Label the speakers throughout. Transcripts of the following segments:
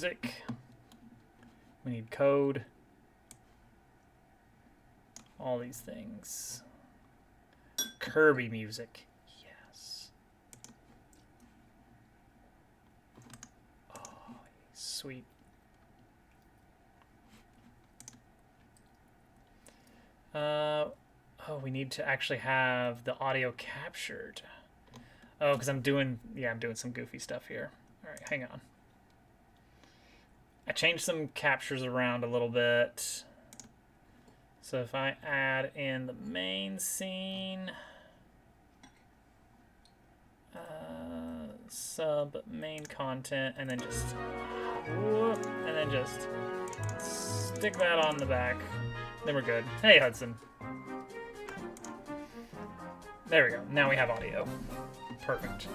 Speaker 1: Music. We need code. All these things. Kirby music. Yes. Oh, sweet. Oh, we need to actually have the audio captured. Oh, because I'm doing some goofy stuff here. All right, hang on. I changed some captures around a little bit. So if I add in the main scene, sub main content, and then just whoop, and then just stick that on the back, then we're good. Hey, Hudson. There we go. Now we have audio. Perfect.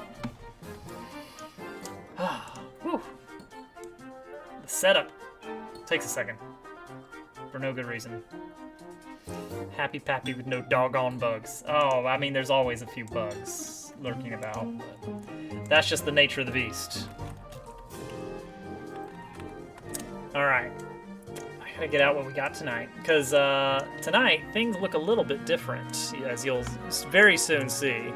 Speaker 1: Whew. The setup takes a second for no good reason. Happy Pappy with no doggone bugs. Oh, I mean, there's always a few bugs lurking about, but that's just the nature of the beast. Alright. I gotta get out what we got tonight, because tonight things look a little bit different, as you'll very soon see.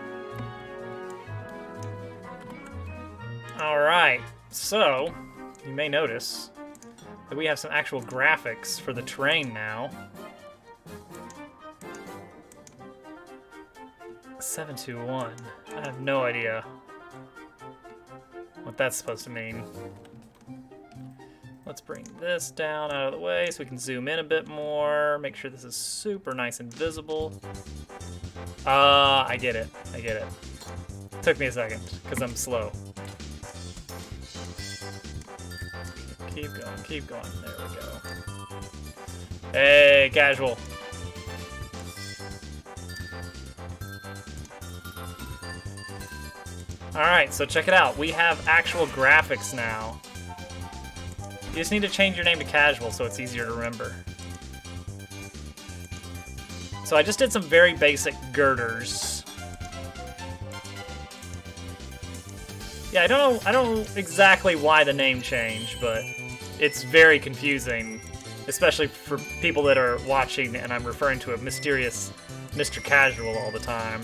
Speaker 1: Alright, so you may notice that we have some actual graphics for the train now. 721. I have no idea what that's supposed to mean. Let's bring this down out of the way so we can zoom in a bit more. Make sure this is super nice and visible. I get it. I get it. Took me a second because I'm slow. Keep going, keep going. There we go. Hey, casual. Alright, so check it out. We have actual graphics now. You just need to change your name to casual so it's easier to remember. So I just did some very basic girders. Yeah, I don't know exactly why the name changed, but it's very confusing, especially for people that are watching and I'm referring to a mysterious Mr. Casual all the time.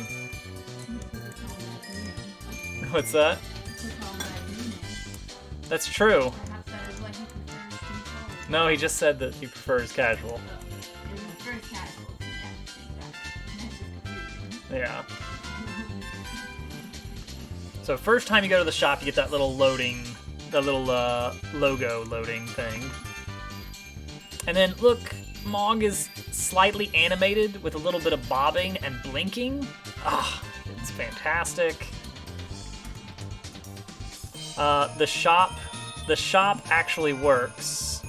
Speaker 1: What's that? That's true. No, he just said that he prefers casual. Yeah. So first time you go to the shop, you get that little loading, the little logo loading thing. And then look, Mog is slightly animated with a little bit of bobbing and blinking. Ah, it's fantastic. The shop actually works.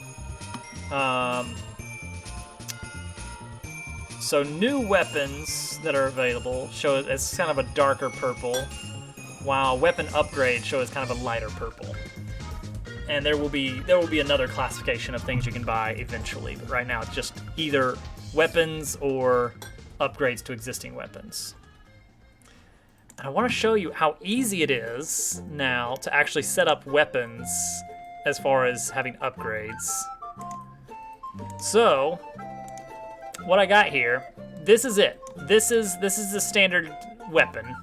Speaker 1: So new weapons that are available show it as kind of a darker purple, while weapon upgrades show as kind of a lighter purple. And there will be another classification of things you can buy eventually, but right now it's just either weapons or upgrades to existing weapons. And I want to show you how easy it is now to actually set up weapons as far as having upgrades. So, what I got here, this is it. This is the standard weapon.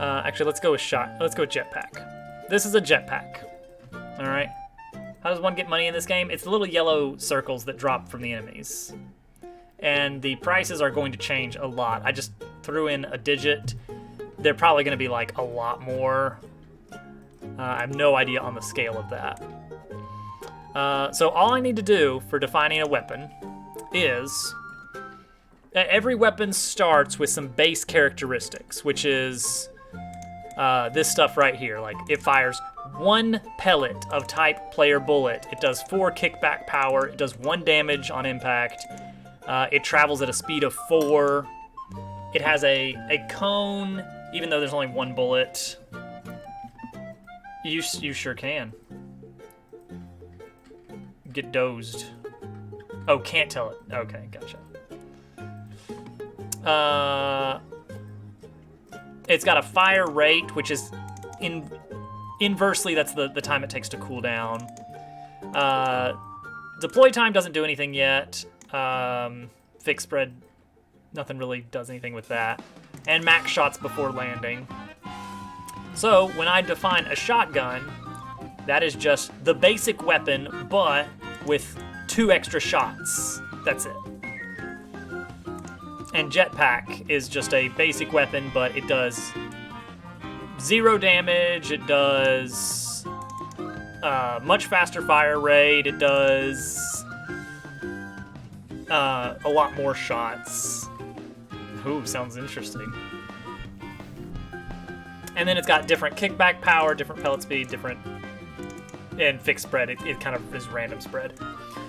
Speaker 1: Actually, let's go with jetpack. This is a jetpack. All right. How does one get money in this game? It's the little yellow circles that drop from the enemies. And the prices are going to change a lot. I just threw in a digit. They're probably going to be like a lot more. I have no idea on the scale of that. So all I need to do for defining a weapon is every weapon starts with some base characteristics, which is this stuff right here. Like it fires 1 pellet of type player bullet. It does 4 kickback power. It does 1 damage on impact. It travels at a speed of 4. It has a cone, even though there's only 1 bullet. You sure can. Get dozed. Oh, can't tell it. Okay, gotcha. It's got a fire rate, which is inversely, that's the time it takes to cool down. Deploy time doesn't do anything yet. Fixed spread, nothing really does anything with that. And max shots before landing. So when I define a shotgun, that is just the basic weapon, but with 2 extra shots. That's it. And jetpack is just a basic weapon, but it does 0 damage. It does much faster fire rate. It does a lot more shots. Ooh, sounds interesting. And then it's got different kickback power, different pellet speed, and fixed spread. It kind of is random spread.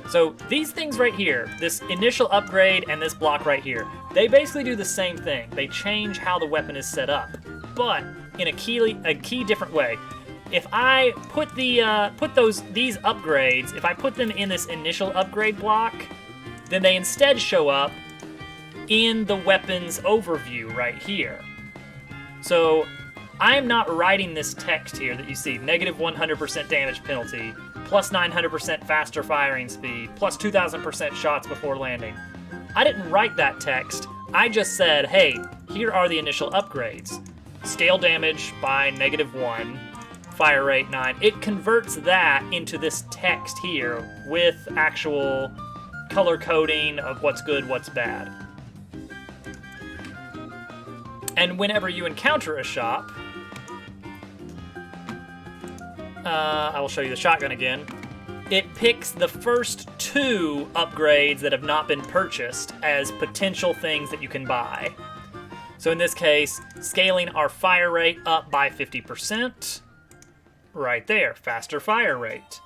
Speaker 1: So these things right here, this initial upgrade and this block right here, they basically do the same thing. They change how the weapon is set up, but in a key different way. If I put these upgrades, if I put them in this initial upgrade block, then they instead show up in the weapon's overview right here. So I'm not writing this text here that you see, negative 100% damage penalty, plus 900% faster firing speed, plus 2,000% shots before landing. I didn't write that text. I just said, hey, here are the initial upgrades. Scale damage by -1, fire rate 9. It converts that into this text here with actual color coding of what's good, what's bad. And whenever you encounter a shop, I will show you the shotgun again. It picks the first 2 upgrades that have not been purchased as potential things that you can buy. So in this case, scaling our fire rate up by 50%. Right there, faster fire rate.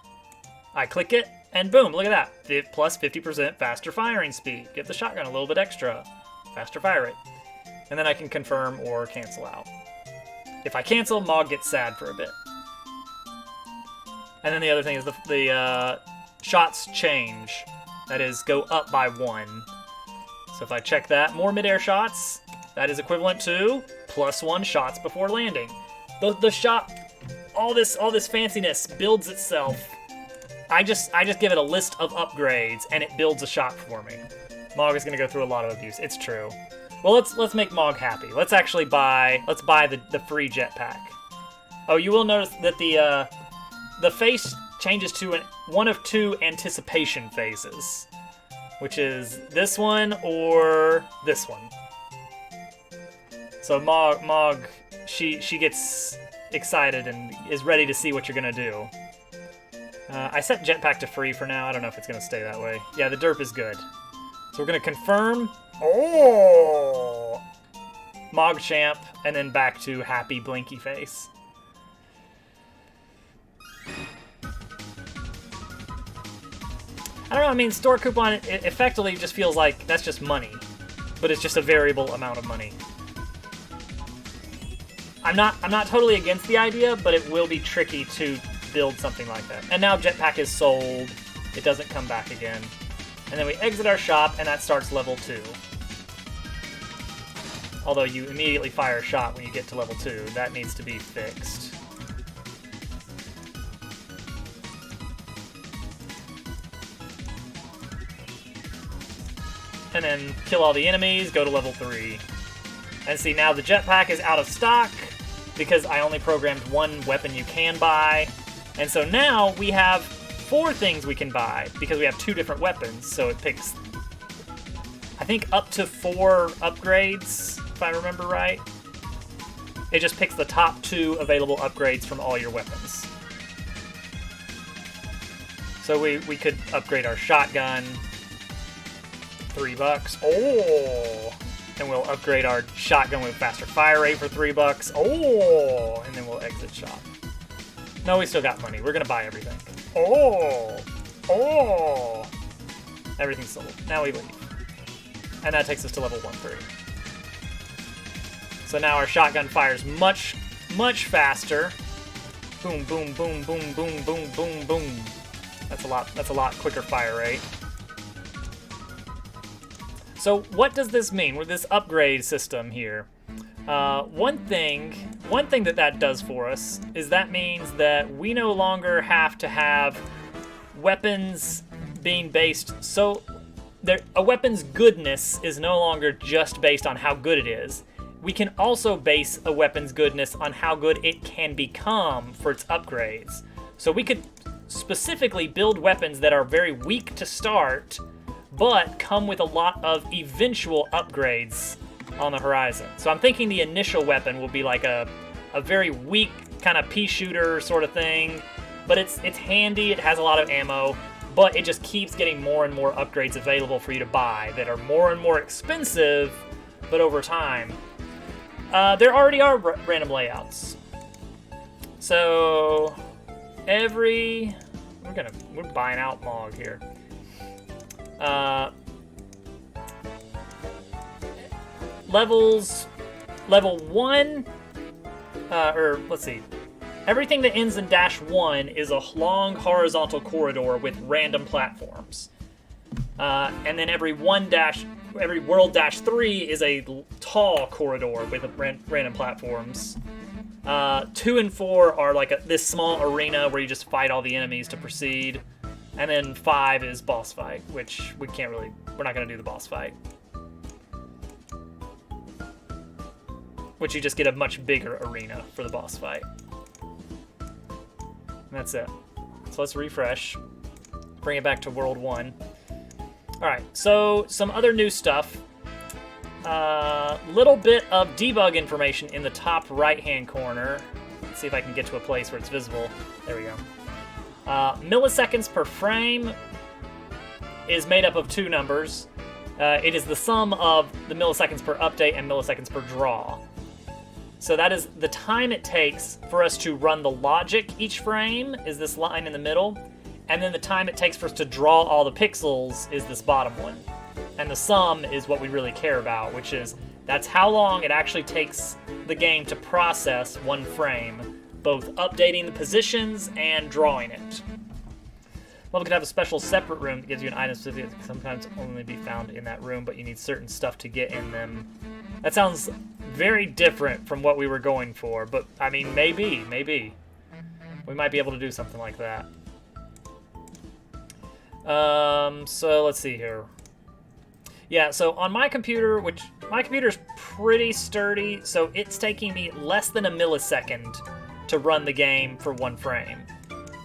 Speaker 1: I click it, and boom, look at that. Plus 50% faster firing speed. Give the shotgun a little bit extra. Faster fire rate. And then I can confirm or cancel out. If I cancel, Mog gets sad for a bit. And then the other thing is the shots change. That is, go up by 1. So if I check that, more midair shots, that is equivalent to +1 shots before landing. The shot, all this fanciness builds itself. I just give it a list of upgrades and it builds a shot for me. Mog is gonna go through a lot of abuse. It's true. Well, let's make Mog happy. Let's actually buy the free jetpack. Oh, you will notice that the face changes to one of 2 anticipation phases, which is this one or this one. So Mog, she gets excited and is ready to see what you're gonna do. I set jetpack to free for now. I don't know if it's gonna stay that way. Yeah, the derp is good. So we're gonna confirm. Oh, Mog champ, and then back to happy blinky face. I don't know, I mean, store coupon, it effectively just feels like that's just money, but it's just a variable amount of money. I'm not totally against the idea, but it will be tricky to build something like that. And now jetpack is sold, it doesn't come back again. And then we exit our shop, and that starts level 2. Although you immediately fire a shot when you get to level 2, that needs to be fixed. And then kill all the enemies, go to level 3. And see, now the jetpack is out of stock because I only programmed 1 weapon you can buy. And so now we have 4 things we can buy because we have 2 different weapons. So it picks, I think, up to 4 upgrades, if I remember right. It just picks the top 2 available upgrades from all your weapons. So we could upgrade our shotgun. $3. Oh! And we'll upgrade our shotgun with faster fire rate for $3. Oh! And then we'll exit shop. No, we still got money. We're gonna buy everything. Oh! Oh! Everything's sold. Now we leave. And that takes us to level 1-3. So now our shotgun fires much, much faster. Boom, boom, boom, boom, boom, boom, boom, boom. That's a lot quicker fire rate. So what does this mean with this upgrade system here? One thing that does for us is that means that we no longer have to have weapons being based so a weapon's goodness is no longer just based on how good it is. We can also base a weapon's goodness on how good it can become for its upgrades. So we could specifically build weapons that are very weak to start, but come with a lot of eventual upgrades on the horizon. So I'm thinking the initial weapon will be like a very weak kind of pea shooter sort of thing, but it's handy, it has a lot of ammo, but it just keeps getting more and more upgrades available for you to buy that are more and more expensive, but over time. There already are random layouts. So we're buying out Mog here. Level 1, or let's see. Everything that ends in -1 is a long horizontal corridor with random platforms. And then every world -3 is a tall corridor with random platforms. 2 and 4 are like this small arena where you just fight all the enemies to proceed. And then 5 is boss fight, which we're not going to do the boss fight. Which you just get a much bigger arena for the boss fight. And that's it. So let's refresh. Bring it back to World 1. Alright, so some other new stuff. Little bit of debug information in the top right-hand corner. Let's see if I can get to a place where it's visible. There we go. Milliseconds per frame is made up of 2 numbers. It is the sum of the milliseconds per update and milliseconds per draw. So that is the time it takes for us to run the logic each frame, is this line in the middle, and then the time it takes for us to draw all the pixels is this bottom one. And the sum is what we really care about, which is that's how long it actually takes the game to process one frame, both updating the positions and drawing it. Level could have a special separate room that gives you an item specific that can sometimes only be found in that room, but you need certain stuff to get in them. That sounds very different from what we were going for, but I mean, maybe. We might be able to do something like that. So let's see here. Yeah, so on my computer, which my computer's pretty sturdy, so it's taking me less than a millisecond to run the game for one frame,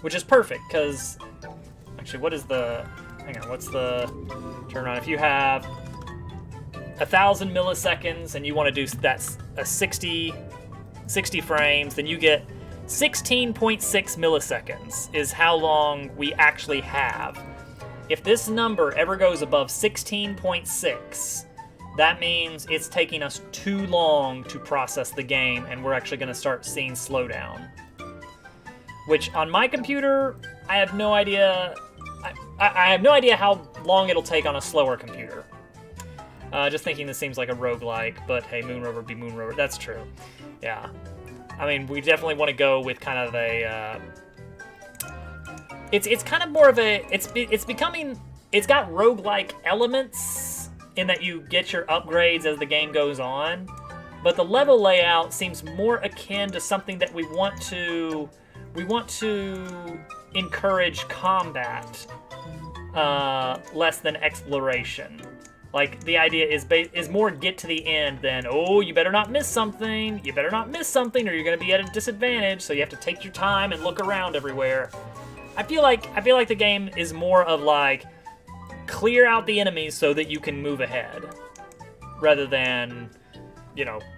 Speaker 1: which is perfect, because actually, what's the turnaround? If you have 1,000 milliseconds and you want to do that 60 frames, then you get 16.6 milliseconds is how long we actually have. If this number ever goes above 16.6, that means it's taking us too long to process the game, and we're actually going to start seeing slowdown. Which, on my computer, I have no idea. I have no idea how long it'll take on a slower computer. Just thinking this seems like a roguelike, but hey, Moonrover be Moonrover. That's true. Yeah. I mean, we definitely want to go with kind of a... It's kind of more of a... It's becoming... It's got roguelike elements in that you get your upgrades as the game goes on, but the level layout seems more akin to something that we want to encourage combat less than exploration. Like, the idea is more get to the end than, oh, you better not miss something, or you're going to be at a disadvantage, so you have to take your time and look around everywhere. I feel like the game is more of like, clear out the enemies so that you can move ahead, rather than,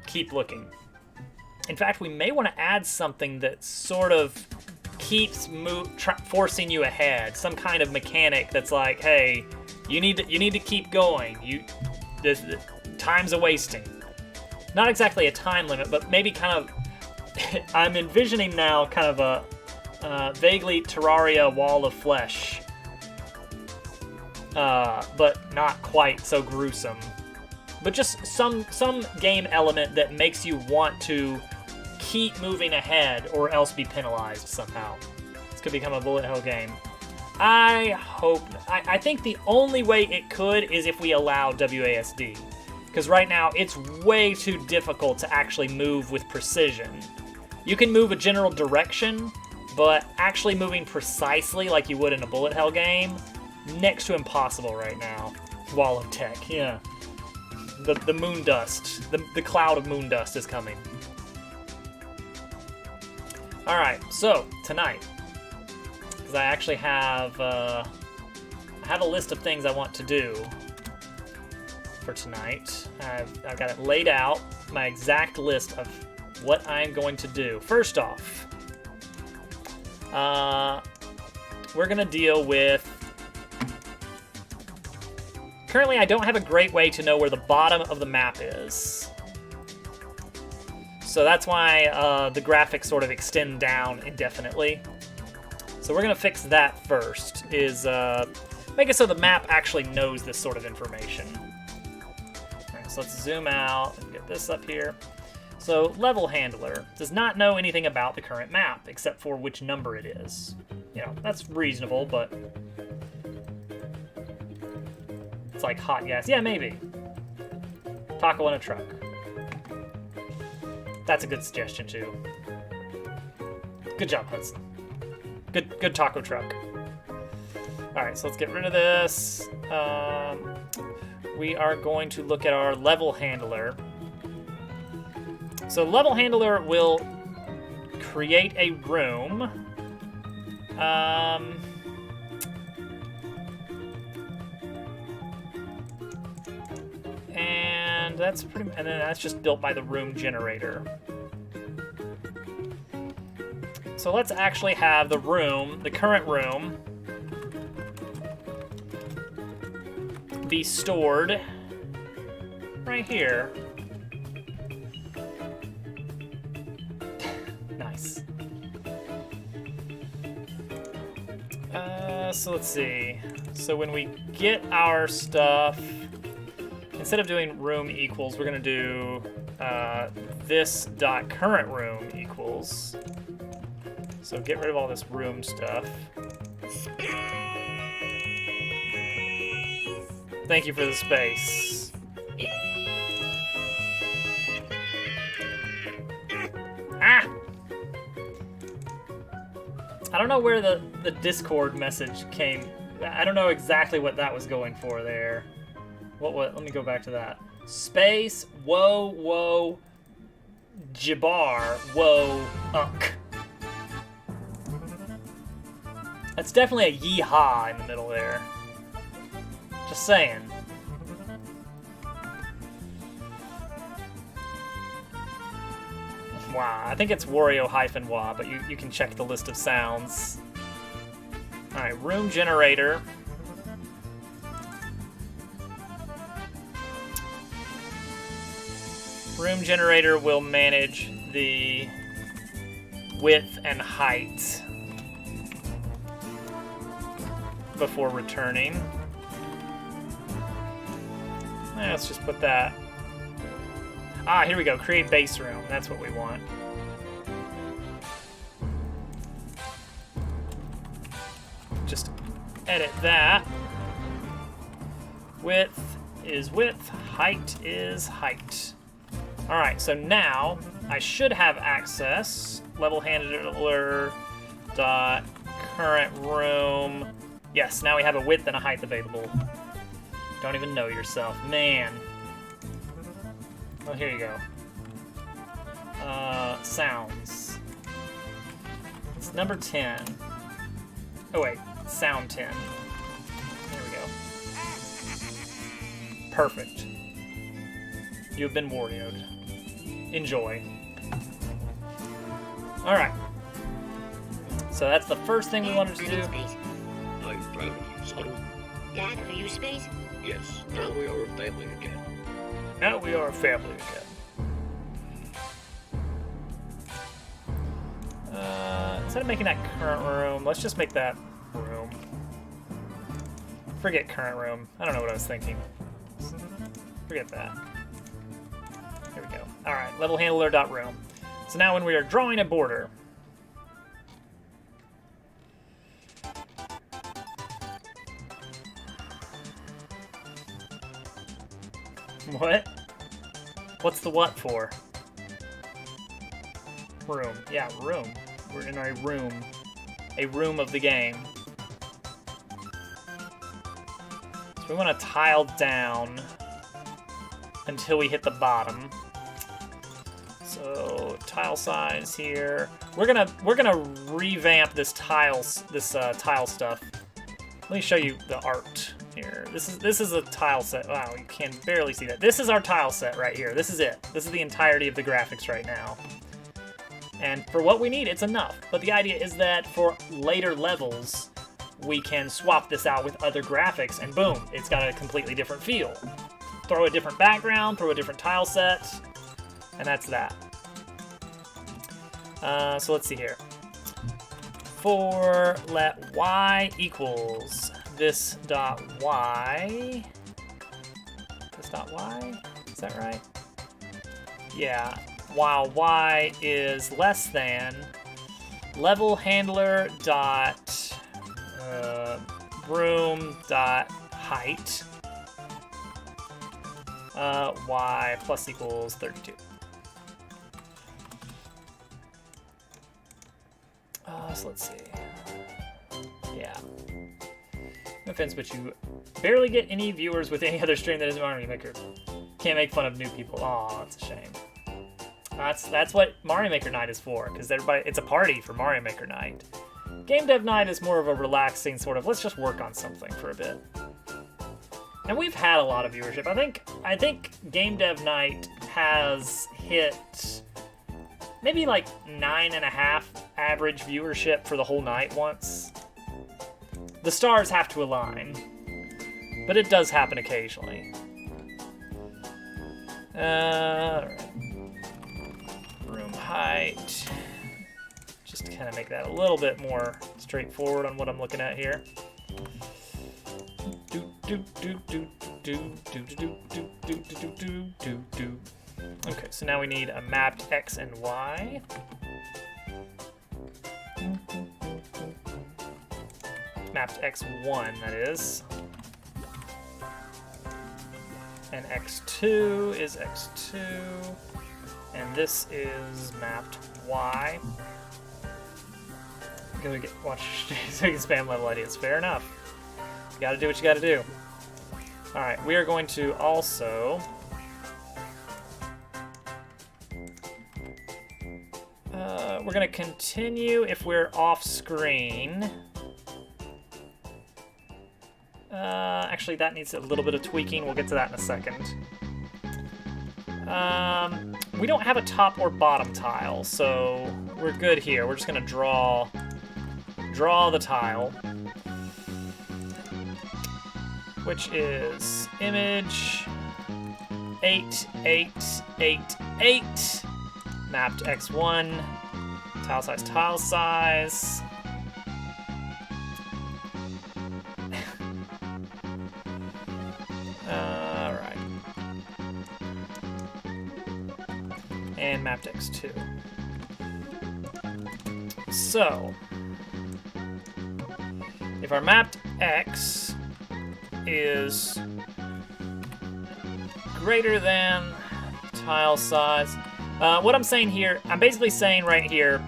Speaker 1: keep looking. In fact, we may want to add something that sort of keeps forcing you ahead. Some kind of mechanic that's like, hey, you need to keep going. The time's a wasting. Not exactly a time limit, but maybe kind of. I'm envisioning now kind of a vaguely Terraria wall of flesh, but not quite so gruesome. But just some game element that makes you want to keep moving ahead or else be penalized somehow. This could become a bullet hell game. I think the only way it could is if we allow WASD. Because right now, it's way too difficult to actually move with precision. You can move a general direction, but actually moving precisely like you would in a bullet hell game, next to impossible right now. Wall of tech, yeah. The moon dust, the cloud of moon dust is coming. All right, so tonight, because I actually have a list of things I want to do for tonight. I've got it laid out, my exact list of what I'm going to do. First off, we're gonna deal with. Currently, I don't have a great way to know where the bottom of the map is. So that's why the graphics sort of extend down indefinitely. So we're gonna fix that first, is make it so the map actually knows this sort of information. All right, so let's zoom out and get this up here. So level handler does not know anything about the current map, except for which number it is. You know, that's reasonable, but it's like hot gas. Yeah, maybe. Taco in a truck. That's a good suggestion, too. Good job, Hudson. Good taco truck. All right, so let's get rid of this. We are going to look at our level handler. So level handler will create a room. And that's and then that's just built by the room generator. So let's actually have the room, the current room, be stored right here. Nice. So let's see. So when we get our stuff, instead of doing room equals, we're gonna do this dot current room equals. So get rid of all this room stuff. Thank you for the space. Ah! I don't know where the Discord message came. I don't know exactly what that was going for there. What? Let me go back to that. Space, whoa, Jabbar, whoa, unk. That's definitely a yeehaw in the middle there. Just saying. Wow, I think it's Wario-Wah, but you can check the list of sounds. Alright, room generator. Room generator will manage the width and height before returning. Let's just put that. Ah, here we go. Create base room. That's what we want. Just edit that. Width is width. Height is height. All right, so now I should have access. Level handler dot current room. Yes, now we have a width and a height available. Don't even know yourself, man. Oh, here you go. Sounds. It's number 10. Oh wait, sound 10. There we go. Perfect. You have been warioed. Enjoy. All right. So that's the first thing we wanted to do.
Speaker 2: I'm proud of you, son.
Speaker 3: Dad, are you space?
Speaker 2: Yes, now we are a family again.
Speaker 1: Now we are a family again. Instead of making that current room, let's just make that room. Forget current room. I don't know what I was thinking. Forget that. Here we go. All right, level handler dot room. So now when we are drawing a border, what? What's the what for? Room. Yeah, room. We're in a room. A room of the game. So we want to tile down until we hit the bottom. So tile size here. We're gonna revamp this tile stuff. Let me show you the art here. This is a tile set. Wow, you can barely see that. This is our tile set right here. This is it. This is the entirety of the graphics right now. And for what we need, it's enough. But the idea is that for later levels, we can swap this out with other graphics, and boom, it's got a completely different feel. Throw a different background, throw a different tile set, and that's that. So let's see here. For let y equals this dot y. This dot y? Is that right? Yeah. While y is less than level handler dot broom dot height y plus equals 32. So let's see. Yeah. No offense, but you barely get any viewers with any other stream that isn't Mario Maker. Can't make fun of new people. Aw, that's a shame. That's what Mario Maker Night is for, because it's a party for Mario Maker Night. Game Dev Night is more of a relaxing sort of, let's just work on something for a bit. And we've had a lot of viewership. I think Game Dev Night has hit maybe like 9.5 average viewership for the whole night once. The stars have to align, but it does happen occasionally. Alright. Room height. Just to kind of make that a little bit more straightforward on what I'm looking at here. Okay, so now we need a mapped X and Y. Mapped X1, that is. And X2 is X2. And this is mapped Y. Watch so you can spam level ideas. Fair enough. You gotta do what you gotta do. Alright, we are going to also we're gonna continue if we're off screen. Actually, that needs a little bit of tweaking. We'll get to that in a second. We don't have a top or bottom tile, so we're good here. We're just gonna draw the tile, which is image 8, 8, 8, 8, mapped X1, tile size. Alright. And mapped X2. So, if our mapped X is greater than tile size, what I'm saying here, I'm basically saying right here,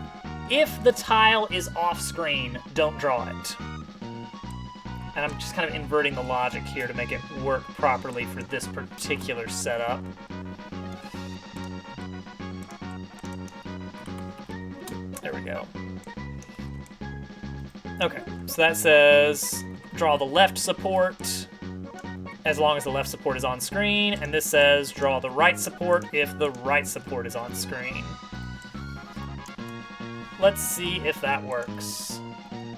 Speaker 1: if the tile is off screen, don't draw it. And I'm just kind of inverting the logic here to make it work properly for this particular setup. There we go. Okay, so that says draw the left support as long as the left support is on screen, and this says draw the right support if the right support is on screen. Let's see if that works.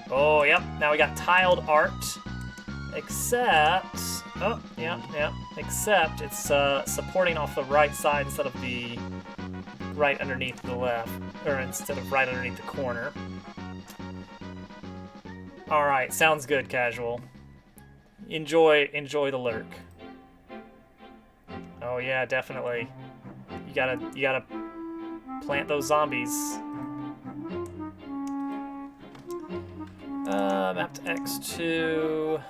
Speaker 1: Oh, yep, now we got tiled art, except, oh, yep, except it's supporting off the right side instead of the right underneath the left, or instead of right underneath the corner. Alright, sounds good, Casual. Enjoy the lurk. Oh yeah, definitely. You gotta plant those zombies. Mapped X2.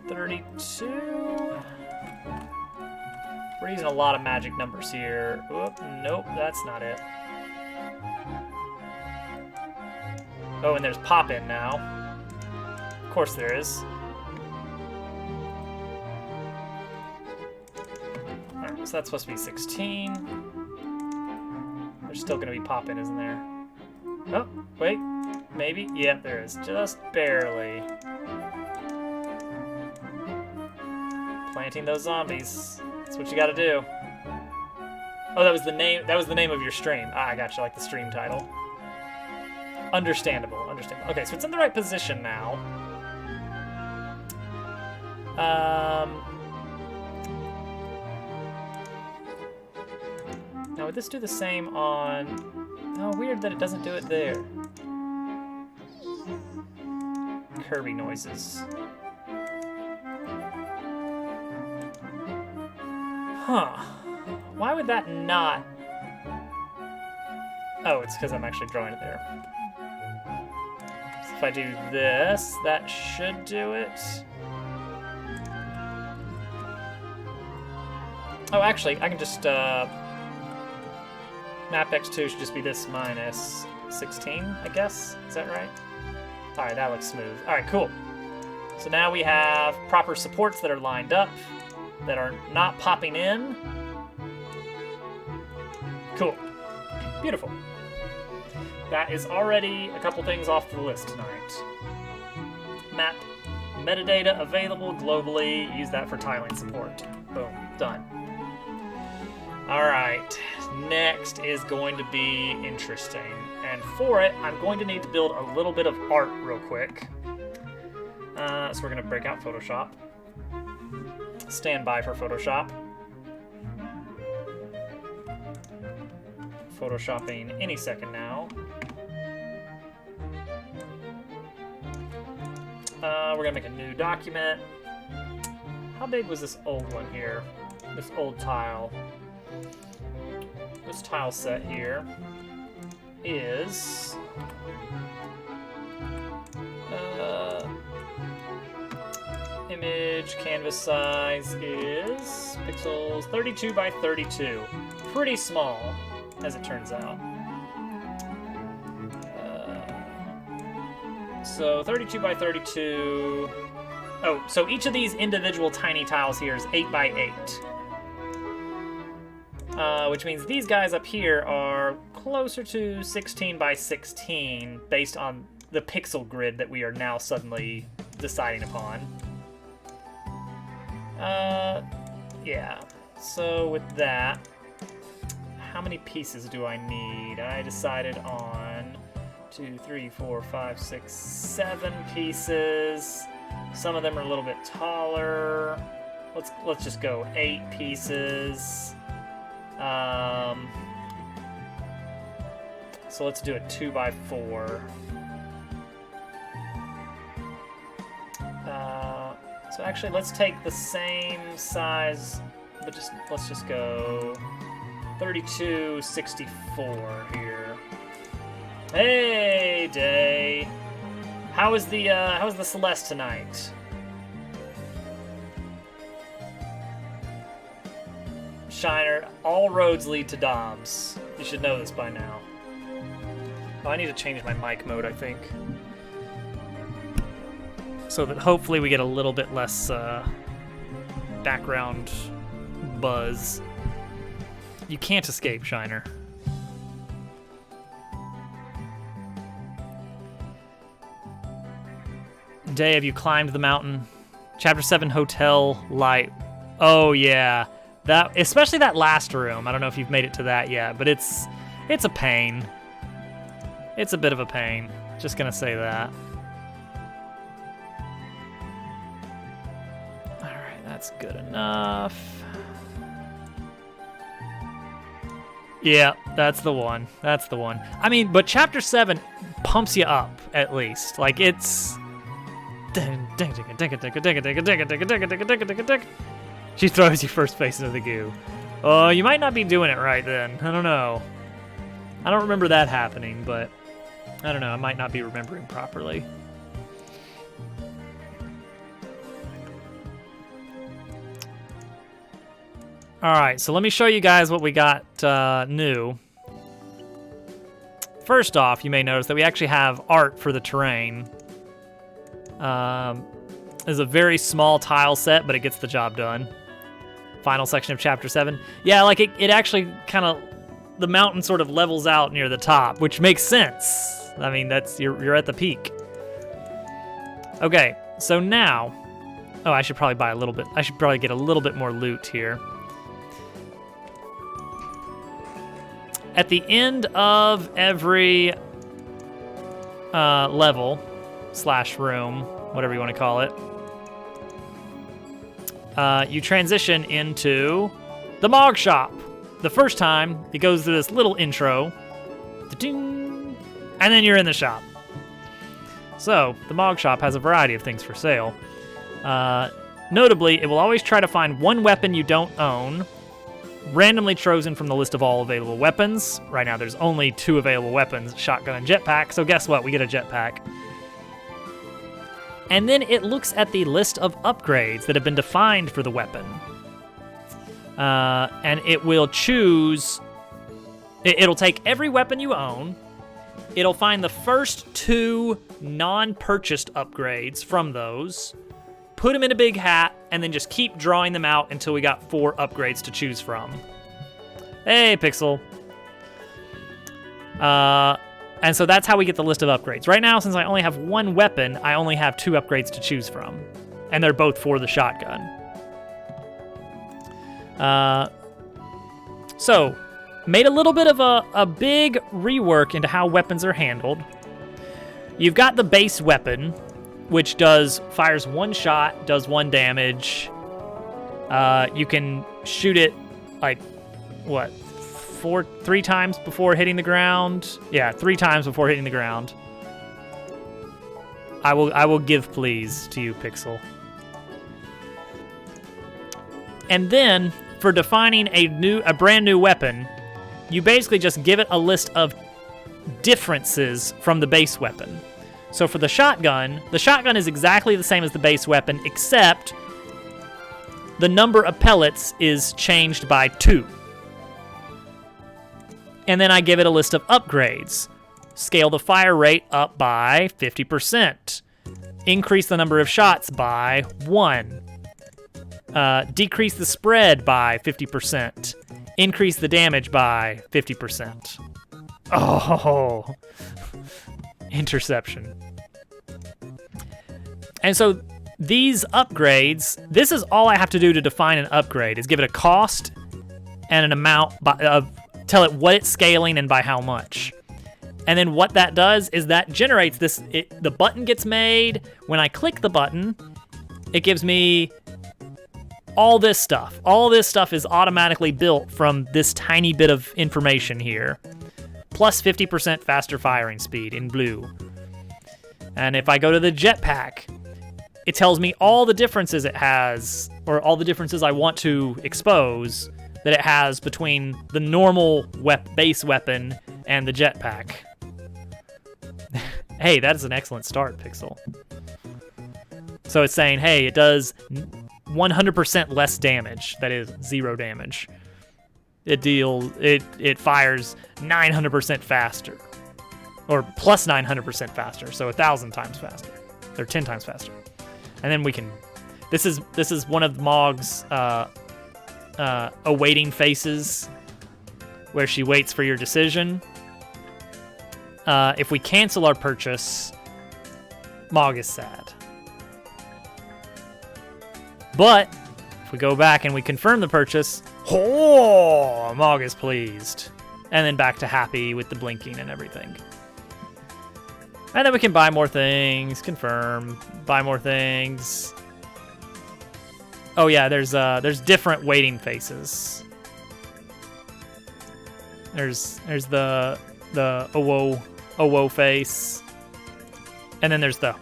Speaker 1: 32. We're using a lot of magic numbers here. Oop, nope, that's not it. Oh, and there's pop-in now. Of course there is. Alright, so that's supposed to be 16. There's still gonna be pop-in, isn't there? Oh, wait. Maybe? Yeah, there is. Just barely. Planting those zombies. That's what you gotta do. Oh, that was the name of your stream. Ah, I gotcha, like the stream title. Understandable, understandable. Okay, so it's in the right position now. Now would this do the same on... Oh, weird that it doesn't do it there. Kirby noises. Huh. Why would that not... Oh, it's because I'm actually drawing it there. So if I do this, that should do it. Oh, actually, I can just... Map X2 should just be this minus 16, I guess? Is that right? Alright, that looks smooth. Alright, cool. So now we have proper supports that are lined up, that are not popping in. Cool. Beautiful. That is already a couple things off the list tonight. Map metadata available globally. Use that for tiling support. Boom. Done. Alright. Next is going to be interesting. And for it, I'm going to need to build a little bit of art real quick. So we're going to break out Photoshop. Stand by for Photoshop. Photoshopping any second now. We're going to make a new document. How big was this old one here? This old tile. This tile set here is image canvas size is pixels 32 by 32. Pretty small, as it turns out. So 32 by 32. Oh, so each of these individual tiny tiles here is 8 by 8. Which means these guys up here are closer to 16 by 16 based on the pixel grid that we are now suddenly deciding upon. Yeah. So with that, how many pieces do I need? I decided on 2, 3, 4, 5, 6, 7 pieces. Some of them are a little bit taller. Let's just go 8 pieces. So let's do a 2 by 4. So actually, let's take the same size, but let's just go 3264 here. Hey, Day. How was the Celeste tonight? Shiner, all roads lead to Dobbs. You should know this by now. Oh, I need to change my mic mode, I think. So that hopefully we get a little bit less background buzz. You can't escape, Shiner. Day, have you climbed the mountain? Chapter 7 Hotel Light. Oh, yeah. That, especially that last room. I don't know if you've made it to that yet, but it's a pain. It's a bit of a pain. Just gonna say that. Alright, that's good enough. Yeah, that's the one. That's the one. I mean, but Chapter 7 pumps you up, at least. Like, it's... She throws you first face into the goo. Oh, you might not be doing it right then. I don't know. I don't remember that happening, but I don't know. I might not be remembering properly. All right, so let me show you guys what we got new. First off, you may notice that we actually have art for the terrain. It's a very small tile set, but it gets the job done. Final section of chapter 7. Yeah, like it actually kind of, the mountain sort of levels out near the top, which makes sense. I mean, you're at the peak. Okay, so now, oh, I should probably buy a little bit. I should probably get a little bit more loot here. At the end of every level / room, whatever you want to call it, you transition into the Mog Shop. The first time, it goes through this little intro, and then you're in the shop. So, the Mog Shop has a variety of things for sale. Notably, it will always try to find one weapon you don't own, randomly chosen from the list of all available weapons. Right now, there's only 2 available weapons, shotgun and jetpack, so guess what? We get a jetpack. And then it looks at the list of upgrades that have been defined for the weapon. And it will choose... It'll take every weapon you own. It'll find the first 2 non-purchased upgrades from those, put them in a big hat, and then just keep drawing them out until we got 4 upgrades to choose from. Hey, Pixel. And so that's how we get the list of upgrades. Right now, since I only have 1 weapon, I only have 2 upgrades to choose from. And they're both for the shotgun. So, made a little bit of a big rework into how weapons are handled. You've got the base weapon, which fires 1 shot, does 1 damage. You can shoot it, like, what, 3 times before hitting the ground? Yeah, 3 times before hitting the ground. I will give please to you, Pixel. And then, for defining a brand new weapon, you basically just give it a list of differences from the base weapon. So for the shotgun is exactly the same as the base weapon, except the number of pellets is changed by 2. And then I give it a list of upgrades. Scale the fire rate up by 50%. Increase the number of shots by 1. Decrease the spread by 50%. Increase the damage by 50%. Oh, interception. And so these upgrades, this is all I have to do to define an upgrade, is give it a cost and an amount, tell it what it's scaling and by how much. And then what that does is that generates this, the button gets made. When I click the button, it gives me all this stuff. All this stuff is automatically built from this tiny bit of information here. Plus 50% faster firing speed in blue. And if I go to the jetpack, it tells me all the differences it has, or all the differences I want to expose that it has between the normal base weapon and the jetpack. Hey, that is an excellent start, Pixel. So it's saying, hey, it does 100% less damage. That is 0 damage. It fires 900% faster, or plus 900% faster, so 1,000 times faster, or 10 times faster. And then we can. This is one of Mog's awaiting faces, where she waits for your decision. If we cancel our purchase, Mog is sad. But if we go back and we confirm the purchase, oh, Mog is pleased. And then back to happy with the blinking and everything. And then we can buy more things, confirm, buy more things. Oh yeah, there's different waiting faces. There's the Owo face. And then there's the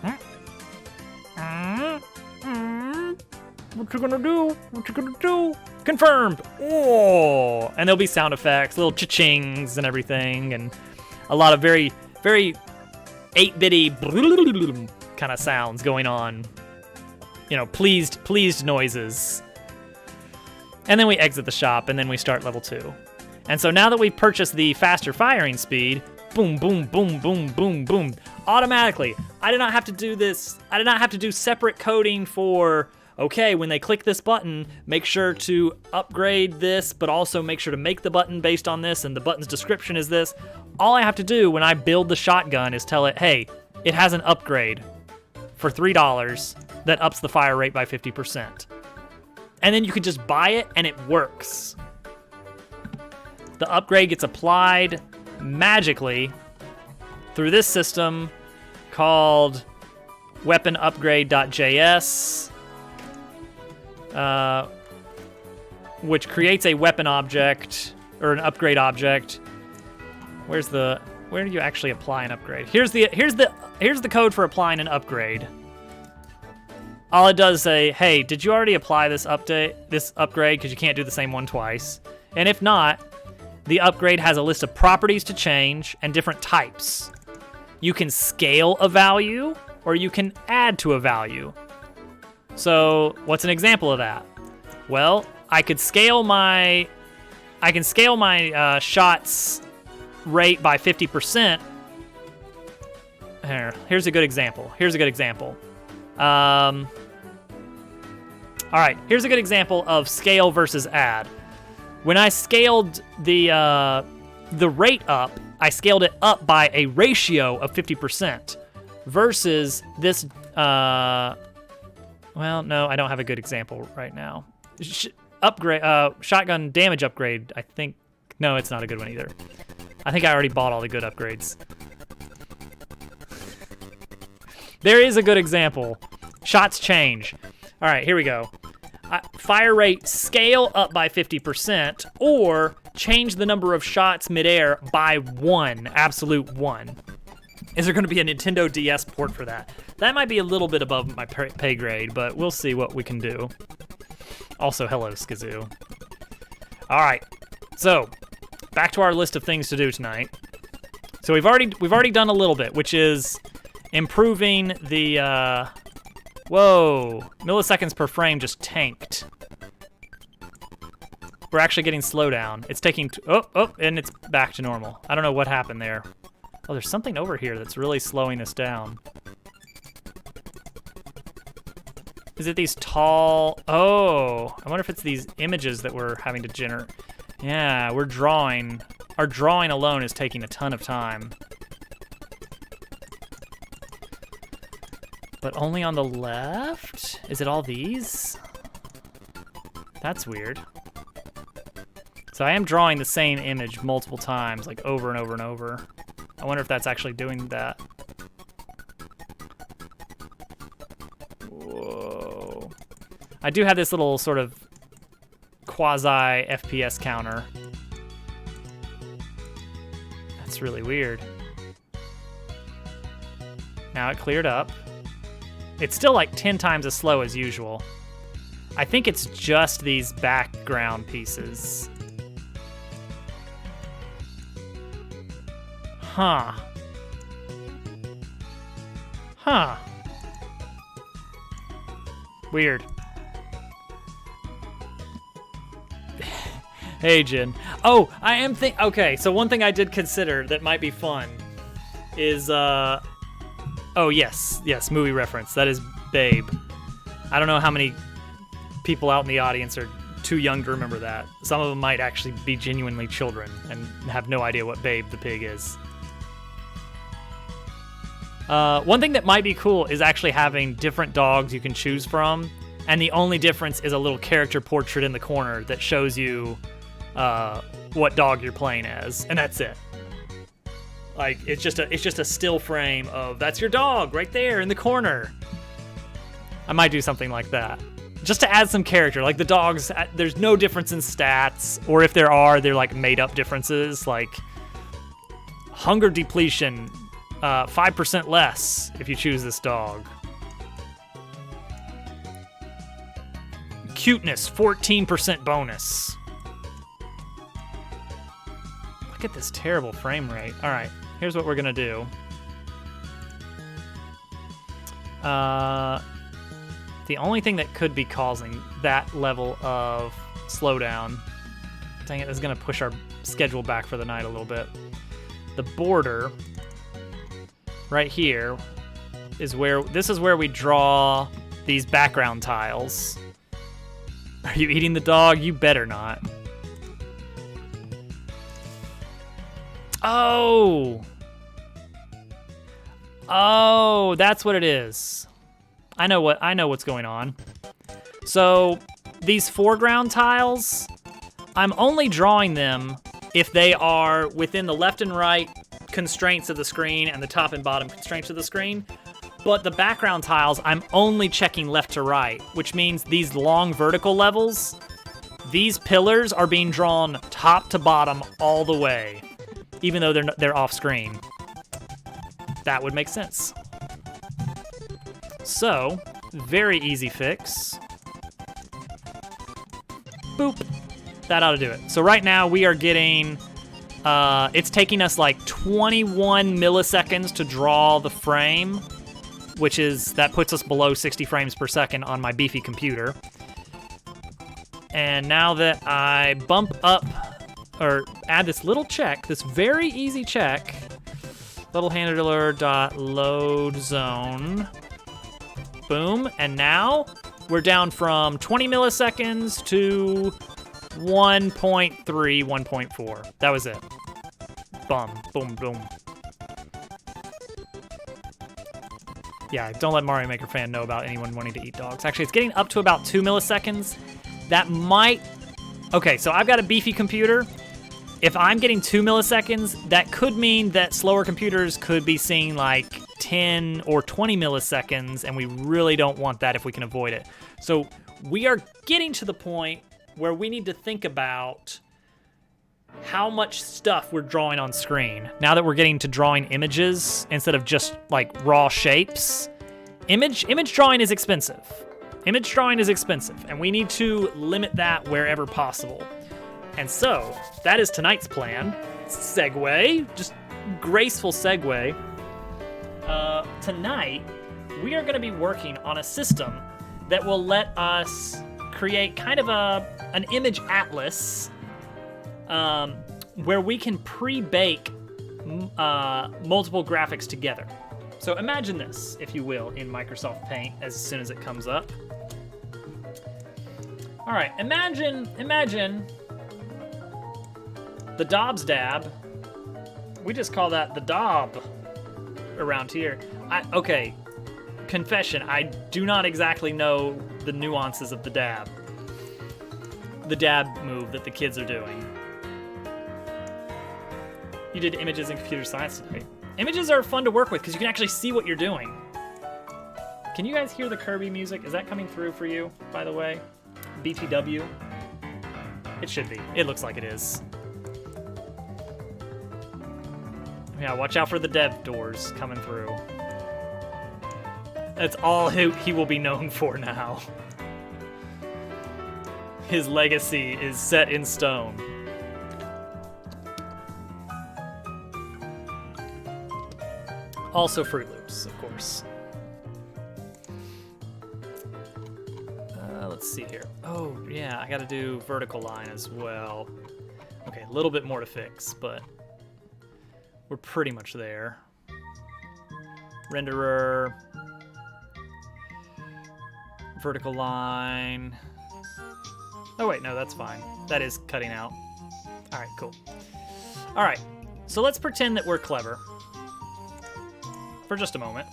Speaker 1: what you gonna do? What you gonna do? Confirmed. Oh, and there'll be sound effects, little cha-chings and everything, and a lot of very, very 8-bitty kind of sounds going on. You know, pleased noises. And then we exit the shop, and then we start level 2. And so now that we've purchased the faster firing speed, boom, boom, boom, boom, boom, boom, automatically, I did not have to do this. I did not have to do separate coding for, okay, when they click this button, make sure to upgrade this, but also make sure to make the button based on this, and the button's description is this. All I have to do when I build the shotgun is tell it, hey, it has an upgrade for $3 that ups the fire rate by 50%. And then you could just buy it, and it works. The upgrade gets applied magically through this system called weaponupgrade.js, which creates a weapon object or an upgrade object. Where do you actually apply an upgrade? Here's the code for applying an upgrade. All it does is say, hey, did you already apply this upgrade? Because you can't do the same one twice. And if not, the upgrade has a list of properties to change and different types. You can scale a value, or you can add to a value. So what's an example of that? Well, I can scale my shots rate by 50%. Here's a good example. All right, here's a good example of scale versus add. When I scaled the rate up, I scaled it up by a ratio of 50% versus this, well, no, I don't have a good example right now. Shotgun damage upgrade, I think, no, it's not a good one either. I think I already bought all the good upgrades. There is a good example. Shots change. All right, here we go. Fire rate scale up by 50%, or change the number of shots midair by 1, absolute 1. Is there going to be a Nintendo DS port for that? That might be a little bit above my pay grade, but we'll see what we can do. Also, hello, Skazoo. All right, so back to our list of things to do tonight. So we've already done a little bit, which is improving the. Whoa, milliseconds per frame just tanked. We're actually getting slowdown. It's taking, and it's back to normal. I don't know what happened there. Oh, there's something over here that's really slowing us down. Is it these tall, oh, I wonder if it's these images that we're having to generate. Yeah, we're drawing. Our drawing alone is taking a ton of time. But only on the left? Is it all these? That's weird. So I am drawing the same image multiple times, like over and over and over. I wonder if that's actually doing that. Whoa. I do have this little sort of quasi FPS counter. That's really weird. Now it cleared up. It's still like 10 times as slow as usual. I think it's just these background pieces. Huh. Weird. Hey, Jin. Oh, I am okay, so one thing I did consider that might be fun is, oh, yes, movie reference. That is Babe. I don't know how many people out in the audience are too young to remember that. Some of them might actually be genuinely children and have no idea what Babe the pig is. One thing that might be cool is actually having different dogs you can choose from, and the only difference is a little character portrait in the corner that shows you what dog you're playing as, and that's it. Like, it's just a still frame of that's your dog right there in the corner. I might do something like that. Just to add some character. Like the dogs, there's no difference in stats, or if there are, they're like made up differences, like hunger depletion, 5% less if you choose this dog. Cuteness, 14% bonus. Look at this terrible frame rate. All right, here's what we're gonna do. The only thing that could be causing that level of slowdown. Dang it, this is gonna push our schedule back for the night a little bit. The border right here is where, this is where we draw these background tiles. Are you eating the dog? You better not. Oh! Oh, that's what it is. I know what's going on. So, these foreground tiles, I'm only drawing them if they are within the left and right constraints of the screen and the top and bottom constraints of the screen. But the background tiles, I'm only checking left to right, which means these long vertical levels, these pillars are being drawn top to bottom all the way, even though they're off screen. That would make sense. So, very easy fix. Boop. That ought to do it. So right now we are getting, it's taking us like 21 milliseconds to draw the frame, which is, that puts us below 60 frames per second on my beefy computer. And now that I bump up, or add this little check, this very easy check, littlehandler.load zone, boom, and now we're down from 20 milliseconds to 1.3, 1.4. That was it. Bum, boom, boom. Yeah, don't let Mario Maker fan know about anyone wanting to eat dogs. Actually, it's getting up to about 2 milliseconds. That might... Okay, so I've got a beefy computer. If I'm getting 2 milliseconds, that could mean that slower computers could be seeing like 10 or 20 milliseconds, and we really don't want that if we can avoid it. So we are getting to the point where we need to think about how much stuff we're drawing on screen. Now that we're getting to drawing images instead of just like raw shapes, image drawing is expensive. Image drawing is expensive, and we need to limit that wherever possible. And so that is tonight's plan. Segue, just graceful segue. Tonight, we are going to be working on a system that will let us create kind of an image atlas where we can pre-bake multiple graphics together. So imagine this, if you will, in Microsoft Paint as soon as it comes up. All right, imagine the Dobbs dab. We just call that the Dob around here. Okay, confession, I do not exactly know the nuances of the dab. The dab move that the kids are doing. You did images in computer science today. Images are fun to work with because you can actually see what you're doing. Can you guys hear the Kirby music? Is that coming through for you, by the way? BTW? It should be. It looks like it is. Yeah, watch out for the dev doors coming through. That's all he will be known for now. His legacy is set in stone. Also Fruit Loops, of course. Let's see here. Oh, yeah, I gotta do vertical line as well. Okay, a little bit more to fix, but we're pretty much there. Renderer. Vertical line. Oh, wait, no, that's fine. That is cutting out. All right, cool. All right, so let's pretend that we're clever. For just a moment.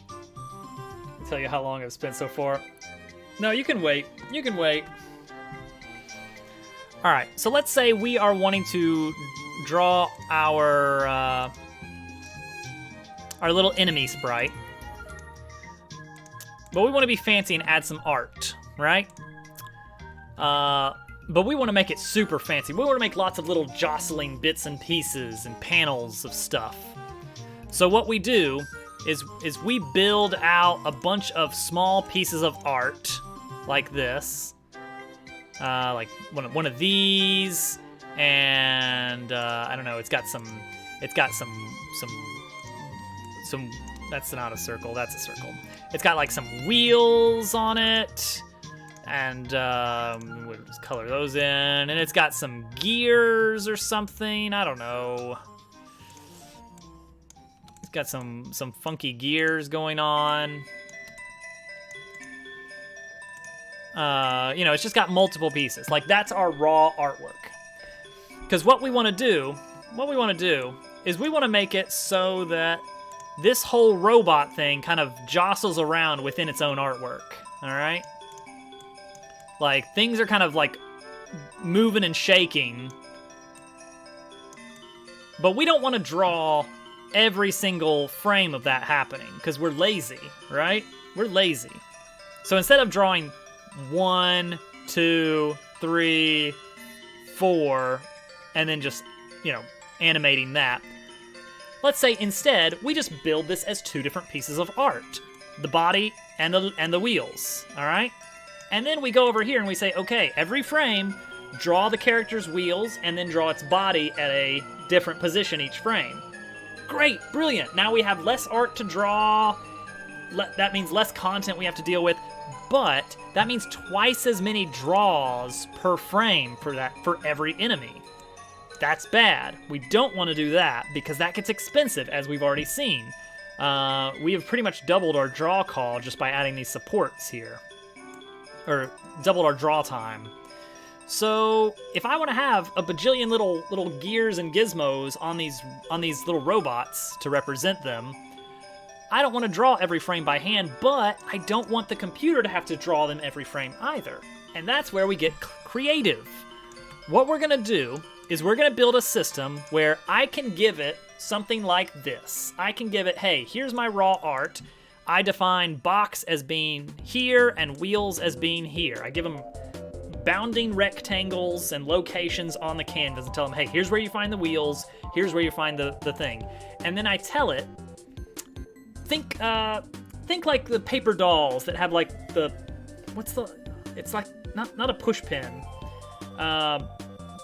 Speaker 1: I'll tell you how long I've spent so far. No, you can wait. You can wait. All right, so let's say we are wanting to draw our little enemy sprite. But we want to be fancy and add some art, right? But we want to make it super fancy. We want to make lots of little jostling bits and pieces and panels of stuff. So what we do is we build out a bunch of small pieces of art like this, like one of these, and I don't know. It's got some. That's not a circle. That's a circle. It's got like some wheels on it. And we'll just color those in. And it's got some gears or something. I don't know. It's got some funky gears going on. You know, it's just got multiple pieces. Like, that's our raw artwork. Because what we want to do is we want to make it so that this whole robot thing kind of jostles around within its own artwork. All right? Like, things are kind of like moving and shaking. But we don't want to draw every single frame of that happening because we're lazy, right? We're lazy. So instead of drawing 1, 2, 3, 4, and then just, you know, animating that, let's say instead we just build this as 2 different pieces of art, the body and the wheels, all right? And then we go over here and we say, okay, every frame, draw the character's wheels and then draw its body at a different position each frame. Great, brilliant. Now we have less art to draw. That means less content we have to deal with, but that means twice as many draws per frame for every enemy. That's bad. We don't want to do that because that gets expensive, as we've already seen. We have pretty much doubled our draw call just by adding these supports here. Or doubled our draw time. So if I want to have a bajillion little gears and gizmos on these little robots to represent them, I don't want to draw every frame by hand, but I don't want the computer to have to draw them every frame either. And that's where we get creative. What we're going to do is we're going to build a system where I can give it something like this. I can give it, hey, here's my raw art. I define box as being here and wheels as being here. I give them bounding rectangles and locations on the canvas and tell them, hey, here's where you find the wheels, here's where you find the thing. And then I tell it, think like the paper dolls that have like it's like, not a push pin.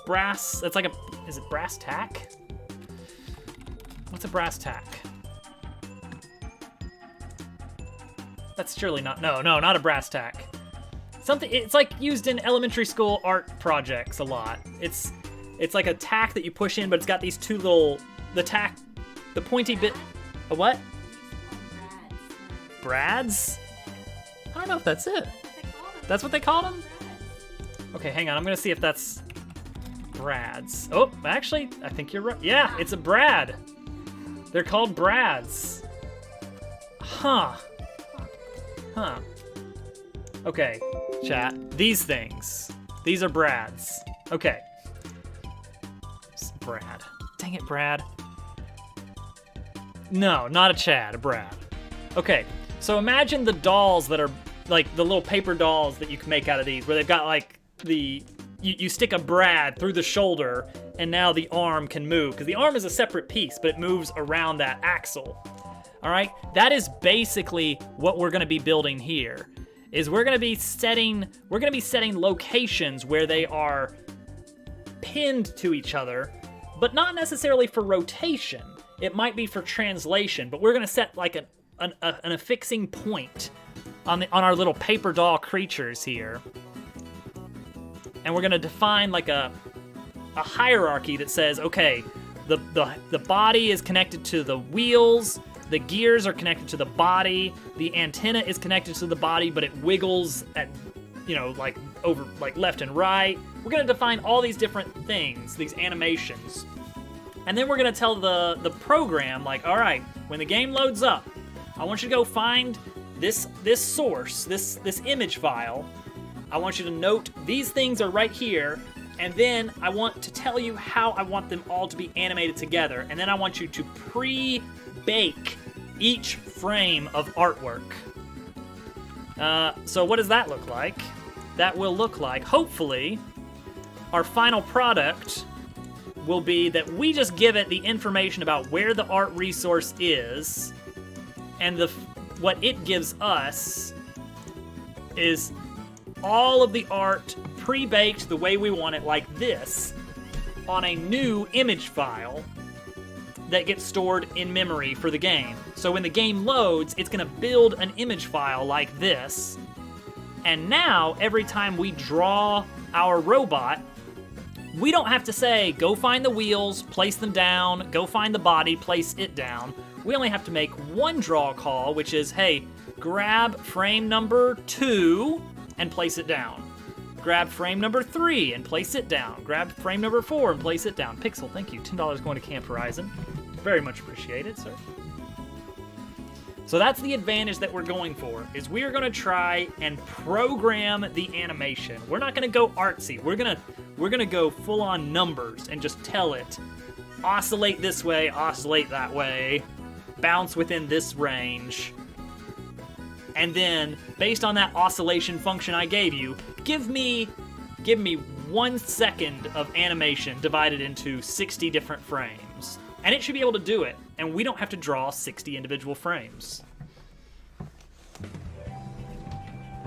Speaker 1: Brass, it's like is it brass tack? What's a brass tack? That's surely not, no, not a brass tack. Something, it's like used in elementary school art projects a lot. It's like a tack that you push in, but it's got these 2 little, the pointy bit, a what? Brads? I don't know if that's it. That's what they called them? Okay, hang on, I'm gonna see if that's brads. Oh, actually, I think you're right. Yeah, it's a brad. They're called brads. Huh. Okay, chat. These things. These are brads. Okay. Brad. Dang it, Brad. No, not a Chad, a Brad. Okay, so imagine the dolls that are like the little paper dolls that you can make out of these, where they've got like you stick a brad through the shoulder and now the arm can move, because the arm is a separate piece, but it moves around that axle. All right, that is basically what we're gonna be building here, is we're gonna be setting locations where they are pinned to each other, but not necessarily for rotation. It might be for translation, but we're gonna set like an affixing point on our little paper doll creatures here. And we're gonna define like a hierarchy that says, okay, the body is connected to the wheels, the gears are connected to the body, the antenna is connected to the body, but it wiggles at, like over, like left and right. We're gonna define all these different things, these animations. And then we're gonna tell the program, like, all right, when the game loads up, I want you to go find this source, this image file. I want you to note these things are right here, and then I want to tell you how I want them all to be animated together, and then I want you to pre-bake each frame of artwork. So what does that look like? That will look like, hopefully, our final product will be that we just give it the information about where the art resource is, and what it gives us is all of the art pre-baked the way we want it, like this, on a new image file that gets stored in memory for the game. So when the game loads, it's gonna build an image file like this, And now, every time we draw our robot, we don't have to say, go find the wheels, place them down, go find the body, place it down. We only have to make one draw call, which is, hey, grab frame number 2 and place it down. Grab frame number 3 and place it down. Grab frame number 4 and place it down. Pixel, thank you. $10 going to Camp Horizon. Very much appreciated, sir. So that's the advantage that we're going for, is we are going to try and program the animation. We're not going to go artsy. We're going to go full on numbers and just tell it, oscillate this way, oscillate that way, bounce within this range. And then, based on that oscillation function I gave you, give me 1 second of animation divided into 60 different frames. And it should be able to do it, and we don't have to draw 60 individual frames.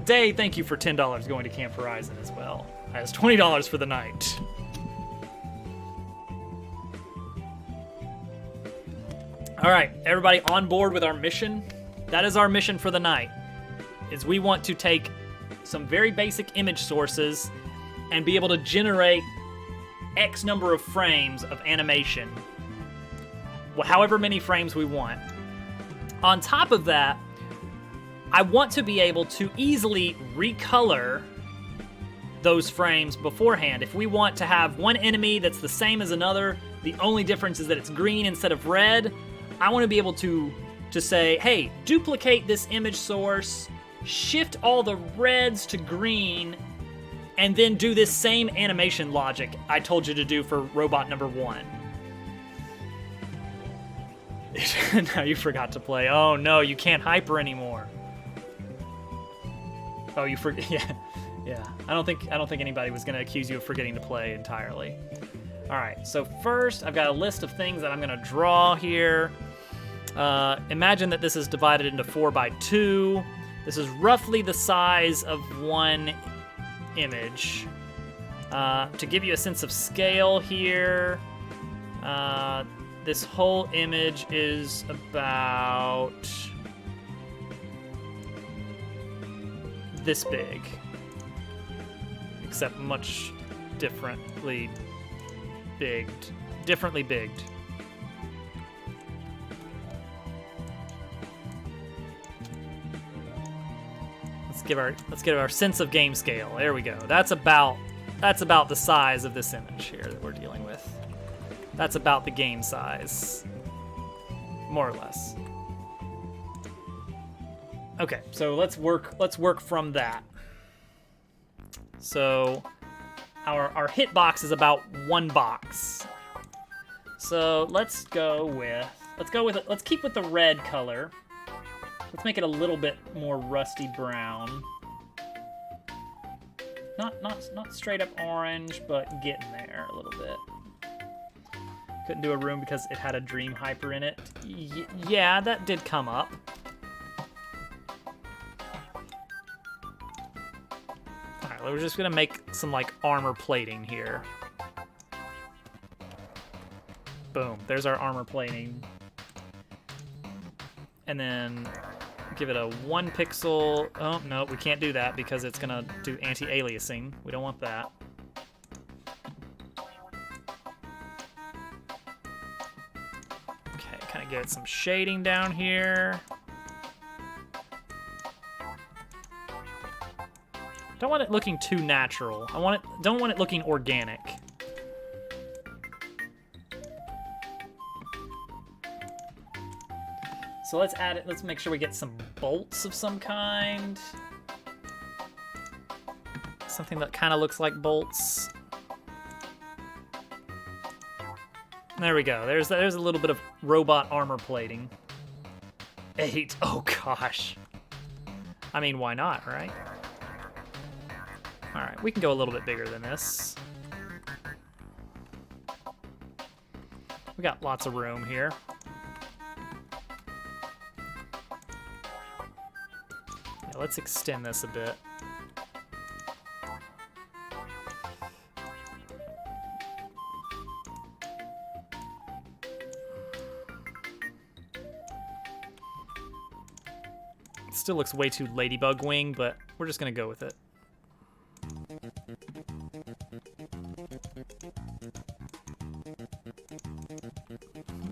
Speaker 1: Day, thank you for $10 going to Camp Horizon as well. That's $20 for the night. All right, everybody on board with our mission? That is our mission for the night, is we want to take some very basic image sources and be able to generate X number of frames of animation, however many frames we want. On top of that, I want to be able to easily recolor those frames beforehand. If we want to have one enemy that's the same as another, the only difference is that it's green instead of red, I want to be able to say, hey, duplicate this image source, shift all the reds to green, and then do this same animation logic I told you to do for robot number 1. Now you forgot to play. Oh no, you can't hyper anymore. Oh, you forget. Yeah. I don't think anybody was gonna accuse you of forgetting to play entirely. All right. So first, I've got a list of things that I'm gonna draw here. Imagine that this is divided into 4x2. This is roughly the size of one image. To give you a sense of scale here, this whole image is about this big, except much differently bigged. Let's get our sense of game scale. There we go. That's about the size of this image here that we're dealing with. That's about the game size, more or less. Okay, so let's work from that. So our hitbox is about 1 box. So let's keep with the red color. Let's make it a little bit more rusty brown. Not straight up orange, but getting there a little bit. Couldn't do a room because it had a Dream Hyper in it. Yeah, that did come up. Alright, we're just gonna make some like armor plating here. Boom, there's our armor plating. And then give it a 1 pixel. Oh, no, we can't do that because it's gonna do anti-aliasing. We don't want that. Okay, kind of get some shading down here. Don't want it looking too natural. Don't want it looking organic. So let's add it. Let's make sure we get some bolts of some kind. Something that kind of looks like bolts. There we go. There's a little bit of robot armor plating. 8. Oh gosh. I mean, why not, right? All right, we can go a little bit bigger than this. We got lots of room here. Yeah, let's extend this a bit. It still looks way too ladybug wing, but we're just gonna go with it.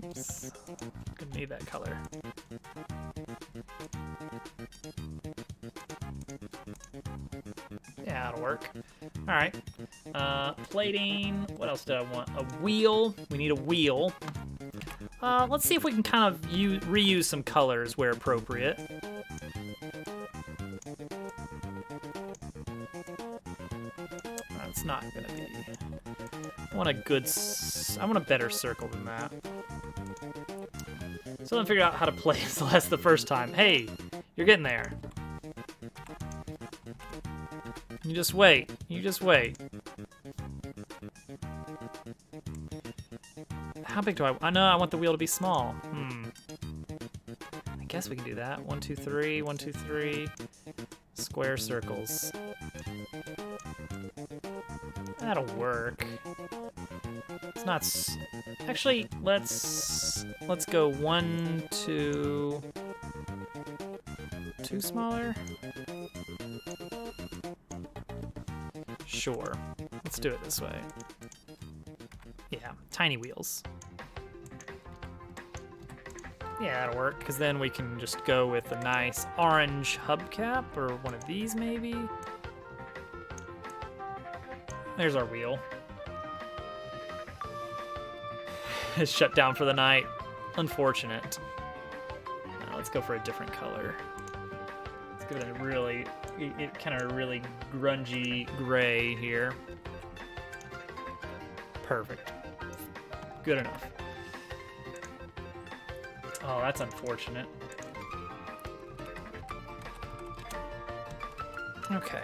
Speaker 1: Oops. Didn't need that color. Yeah, that'll work. All right. Plating. What else do I want? A wheel. We need a wheel. Let's see if we can kind of reuse some colors where appropriate. That's not gonna be. I want a better circle than that. Still haven't figured out how to play Celeste the first time. Hey, you're getting there. You just wait. You just wait. How big do I know I want the wheel to be small. I guess we can do that. 1, 2, 3, 1, 2, 3. Square circles. That'll work. It's not actually, let's go 1, 2. Too smaller? Sure. Let's do it this way. Yeah, tiny wheels. Yeah, that'll work, because then we can just go with a nice orange hubcap, or one of these maybe. There's our wheel. It's shut down for the night. Unfortunate. Now let's go for a different color. Let's give it a really, kind of really grungy gray here. Perfect. Good enough. Oh, that's unfortunate. Okay.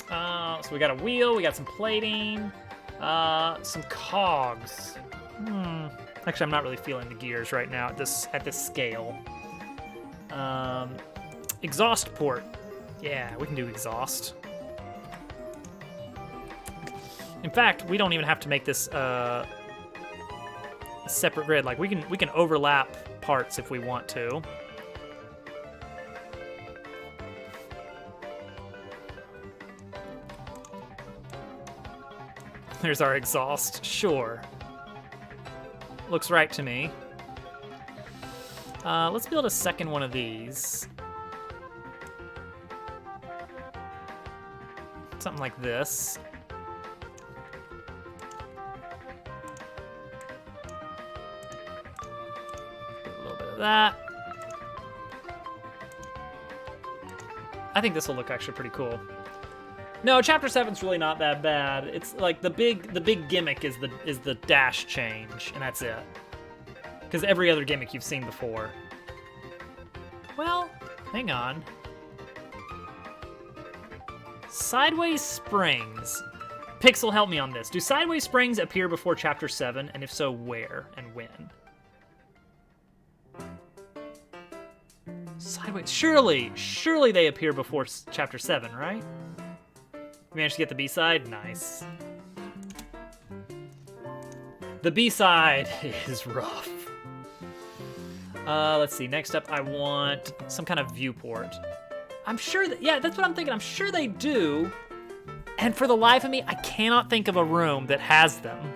Speaker 1: So we got a wheel, we got some plating, some cogs. Actually, I'm not really feeling the gears right now at this scale. Exhaust port. Yeah, we can do exhaust. In fact, we don't even have to make this a separate grid. Like we can overlap parts if we want to. There's our exhaust. Sure. Looks right to me. Let's build a second one of these. Something like this. A little bit of that. I think this will look actually pretty cool. No, Chapter 7's really not that bad. It's like the big gimmick is the dash change, and that's it. Because every other gimmick you've seen before. Well, hang on. Sideways springs. Pixel, help me on this. Do sideways springs appear before Chapter 7, and if so, where and when? Sideways, surely they appear before Chapter 7, right? You managed to get the B-side? Nice. The B-side is rough. Let's see. Next up, I want some kind of viewport. I'm sure that, yeah, that's what I'm thinking. I'm sure they do. And for the life of me, I cannot think of a room that has them.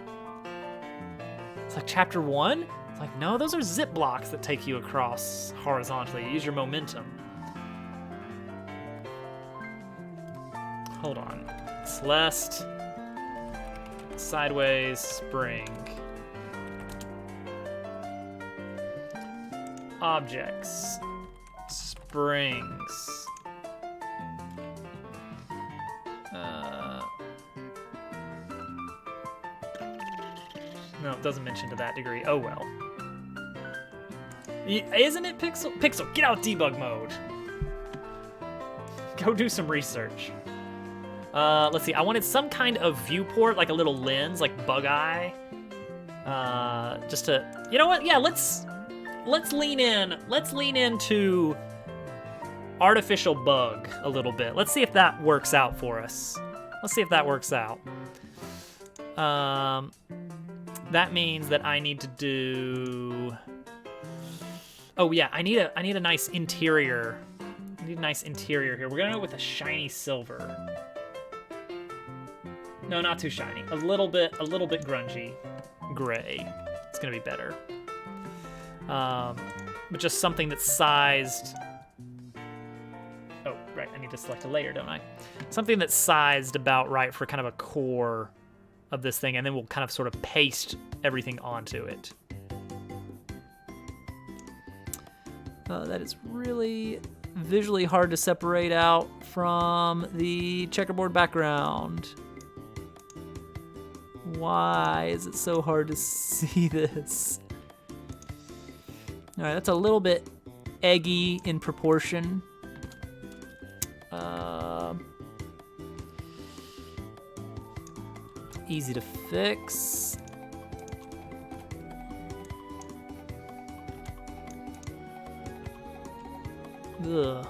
Speaker 1: It's like Chapter 1? It's like, no, those are zip blocks that take you across horizontally. You use your momentum. Hold on. Celeste. Sideways spring. Objects. Springs. No, it doesn't mention to that degree. Oh well. Isn't it, Pixel? Pixel, get out debug mode. Go do some research. Let's see. I wanted some kind of viewport, like a little lens, like bug eye. Just to, you know what? Yeah, let's lean in. Let's lean into artificial bug a little bit. Let's see if that works out for us. Let's see if that works out. That means that I need to do. Oh yeah, I need a nice interior We need a nice interior here. We're gonna go with a shiny silver. No, not too shiny. A little bit grungy. Gray. It's gonna be better. But just something that's sized. Oh, right. I need to select a layer, don't I? Something that's sized about right for kind of a core of this thing, and then we'll kind of sort of paste everything onto it. That is really visually hard to separate out from the checkerboard background. Why is it so hard to see this? All right, that's a little bit eggy in proportion. Easy to fix. Ugh.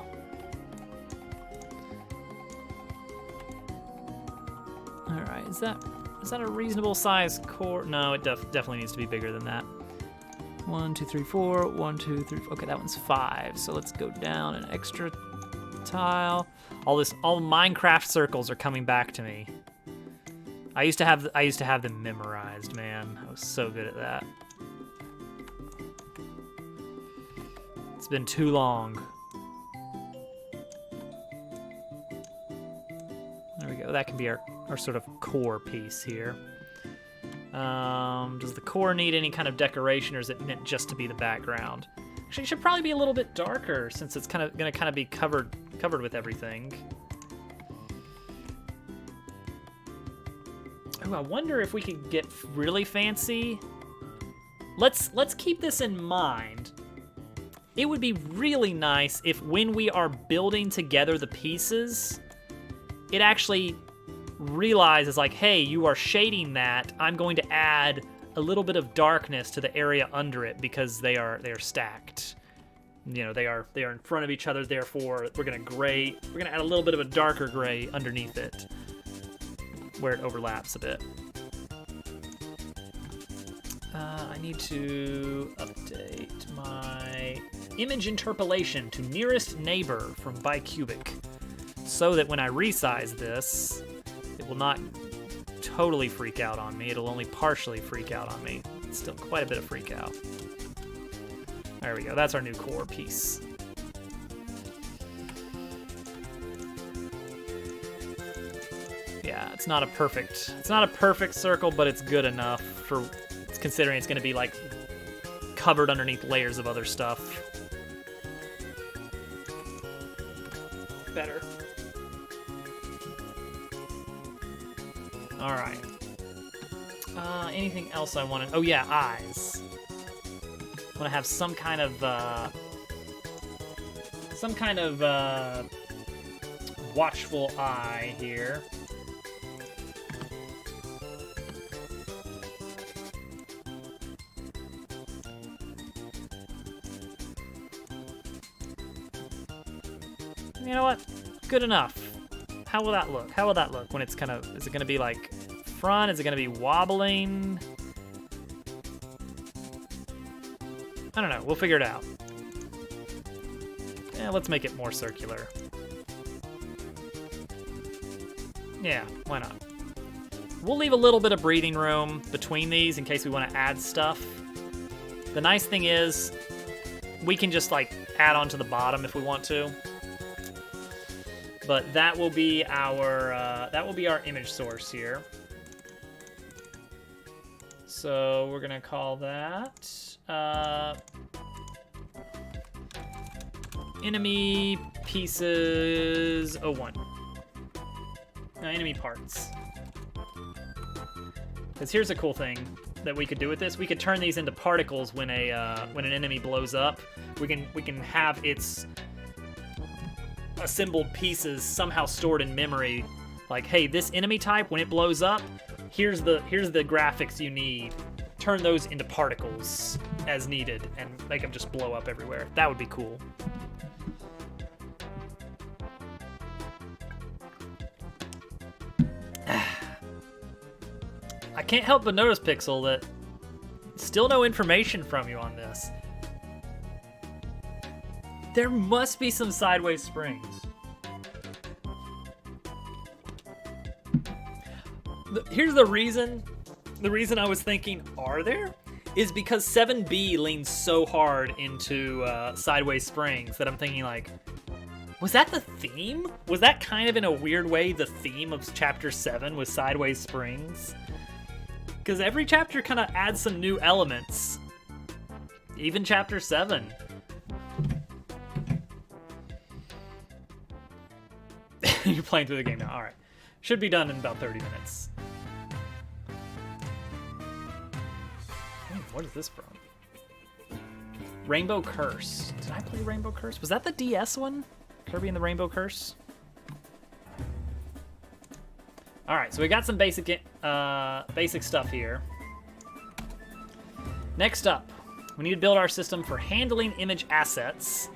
Speaker 1: All right, is that a reasonable size core? No, it definitely needs to be bigger than that. 1, 2, 3, 4. 1, 2, 3. Okay, that one's 5. So let's go down an extra tile. All Minecraft circles are coming back to me. I used to have them memorized, man. I was so good at that. It's been too long. There we go. That can be our sort of core piece here. Does the core need any kind of decoration, or is it meant just to be the background? Actually, it should probably be a little bit darker since it's gonna be covered with everything. Oh, I wonder if we could get really fancy. Let's keep this in mind. It would be really nice if when we are building together the pieces, it actually realizes like, hey, you are shading that. I'm going to add a little bit of darkness to the area under it because they are stacked. You know, they are in front of each other. Therefore, we're gonna add a little bit of a darker gray underneath it, where it overlaps a bit. I need to update my image interpolation to nearest neighbor from bicubic, so that when I resize this, it will not totally freak out on me. It'll only partially freak out on me. It's still quite a bit of freak out. There we go. That's our new core piece. Yeah, it's not a perfect circle, but it's good enough for considering it's going to be like covered underneath layers of other stuff. Better. All right. Anything else I want to? Oh yeah, eyes. I want to have some kind of watchful eye here. You know what? Good enough. How will that look? How will that look when it's kind of, is it going to be like front? Is it going to be wobbling? I don't know. We'll figure it out. Yeah, let's make it more circular. Yeah, why not? We'll leave a little bit of breathing room between these in case we want to add stuff. The nice thing is we can just like add on to the bottom if we want to. But that will be our image source here. So we're gonna call that enemy pieces 01. Enemy parts. Because here's a cool thing that we could do with this. We could turn these into particles when an enemy blows up. We can have its assembled pieces somehow stored in memory. Like, hey, this enemy type, when it blows up, here's the graphics you need. Turn those into particles as needed and make them just blow up everywhere. That would be cool. I can't help but notice, Pixel, that still no information from you on this. There must be some Sideways Springs. Here's the reason. The reason I was thinking, are there? Is because 7B leans so hard into Sideways Springs that I'm thinking like, was that the theme? Was that kind of in a weird way the theme of Chapter 7 was Sideways Springs? Because every chapter kind of adds some new elements. Even Chapter 7. You're playing through the game now. All right. Should be done in about 30 minutes. What is this from? Rainbow Curse. Did I play Rainbow Curse? Was that the DS one? Kirby and the Rainbow Curse? Alright, so we got some basic stuff here. Next up, we need to build our system for handling image assets.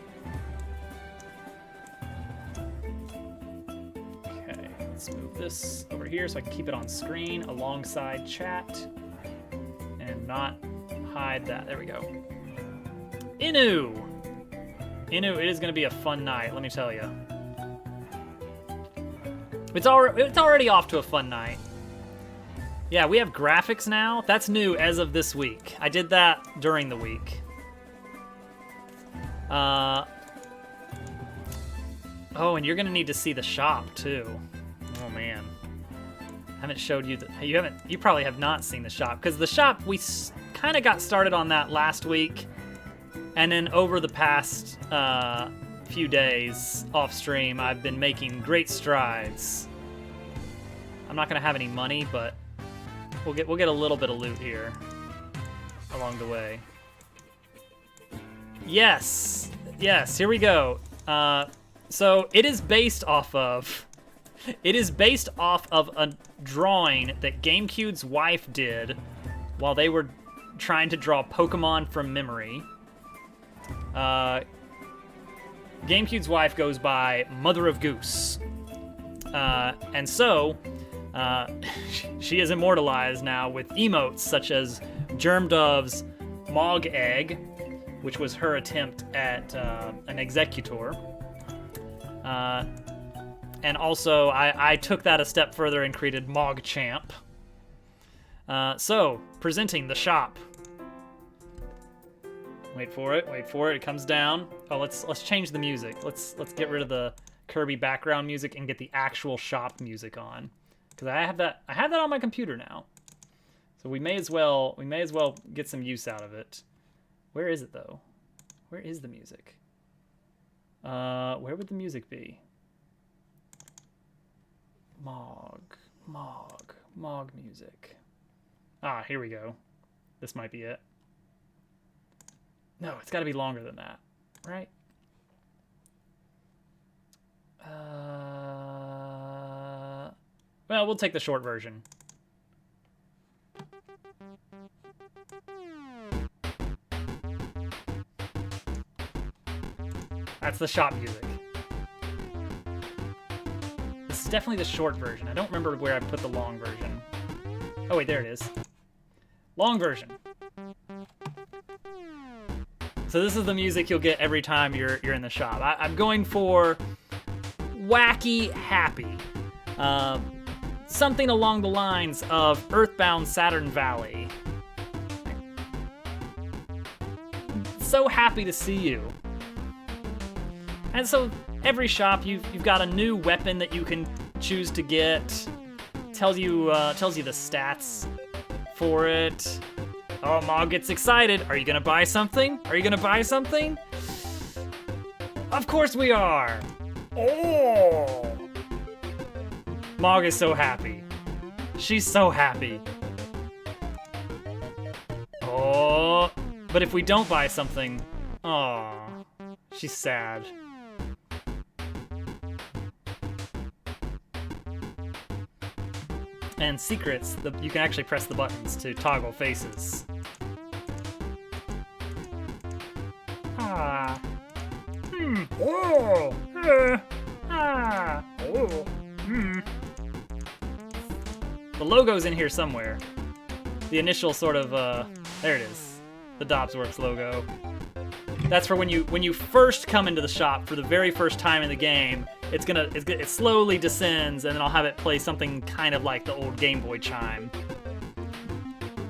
Speaker 1: Okay, let's move this over here so I can keep it on screen alongside chat. And not hide that. There we go. Inu! Inu, it is going to be a fun night, let me tell you. It's already off to a fun night. Yeah, we have graphics now. That's new as of this week. I did that during the week. Oh, and you're going to need to see the shop, too. Oh, man. I haven't showed you you probably have not seen the shop, because the shop, we kind of got started on that last week, and then over the past few days off stream, I've been making great strides. I'm not gonna have any money, but we'll get a little bit of loot here along the way. Yes, here we go. So it is based off of a drawing that GameCube's wife did while they were trying to draw Pokemon from memory. GameCube's wife goes by Mother of Goose. And so, she is immortalized now with emotes such as Germdove's Mog Egg, which was her attempt at an Executor. And also, I took that a step further and created MogChamp. So, presenting the shop. Wait for it, it comes down. Oh, let's change the music. Let's get rid of the Kirby background music and get the actual shop music on. Because I have that on my computer now. So we may as well get some use out of it. Where is it though? Where is the music? Where would the music be? Mog music. Ah, here we go. This might be it. No, it's got to be longer than that, right? Well, we'll take the short version. That's the shop music. This is definitely the short version. I don't remember where I put the long version. Oh wait, there it is. Long version. So this is the music you'll get every time you're in the shop. I'm going for wacky happy. Something along the lines of Earthbound Saturn Valley. So happy to see you. And so every shop you've got a new weapon that you can choose to get. Tells you the stats for it. Oh, Mog gets excited. Are you gonna buy something? Are you gonna buy something? Of course we are. Oh. Mog is so happy. She's so happy. Oh, but if we don't buy something, oh, she's sad. And secrets, you can actually press the buttons to toggle faces. Ah. Oh. Ah. Oh. The logo's in here somewhere. The initial sort of, there it is. The Dobbsworks logo. That's for when you first come into the shop for the very first time in the game. It slowly descends, and then I'll have it play something kind of like the old Game Boy chime.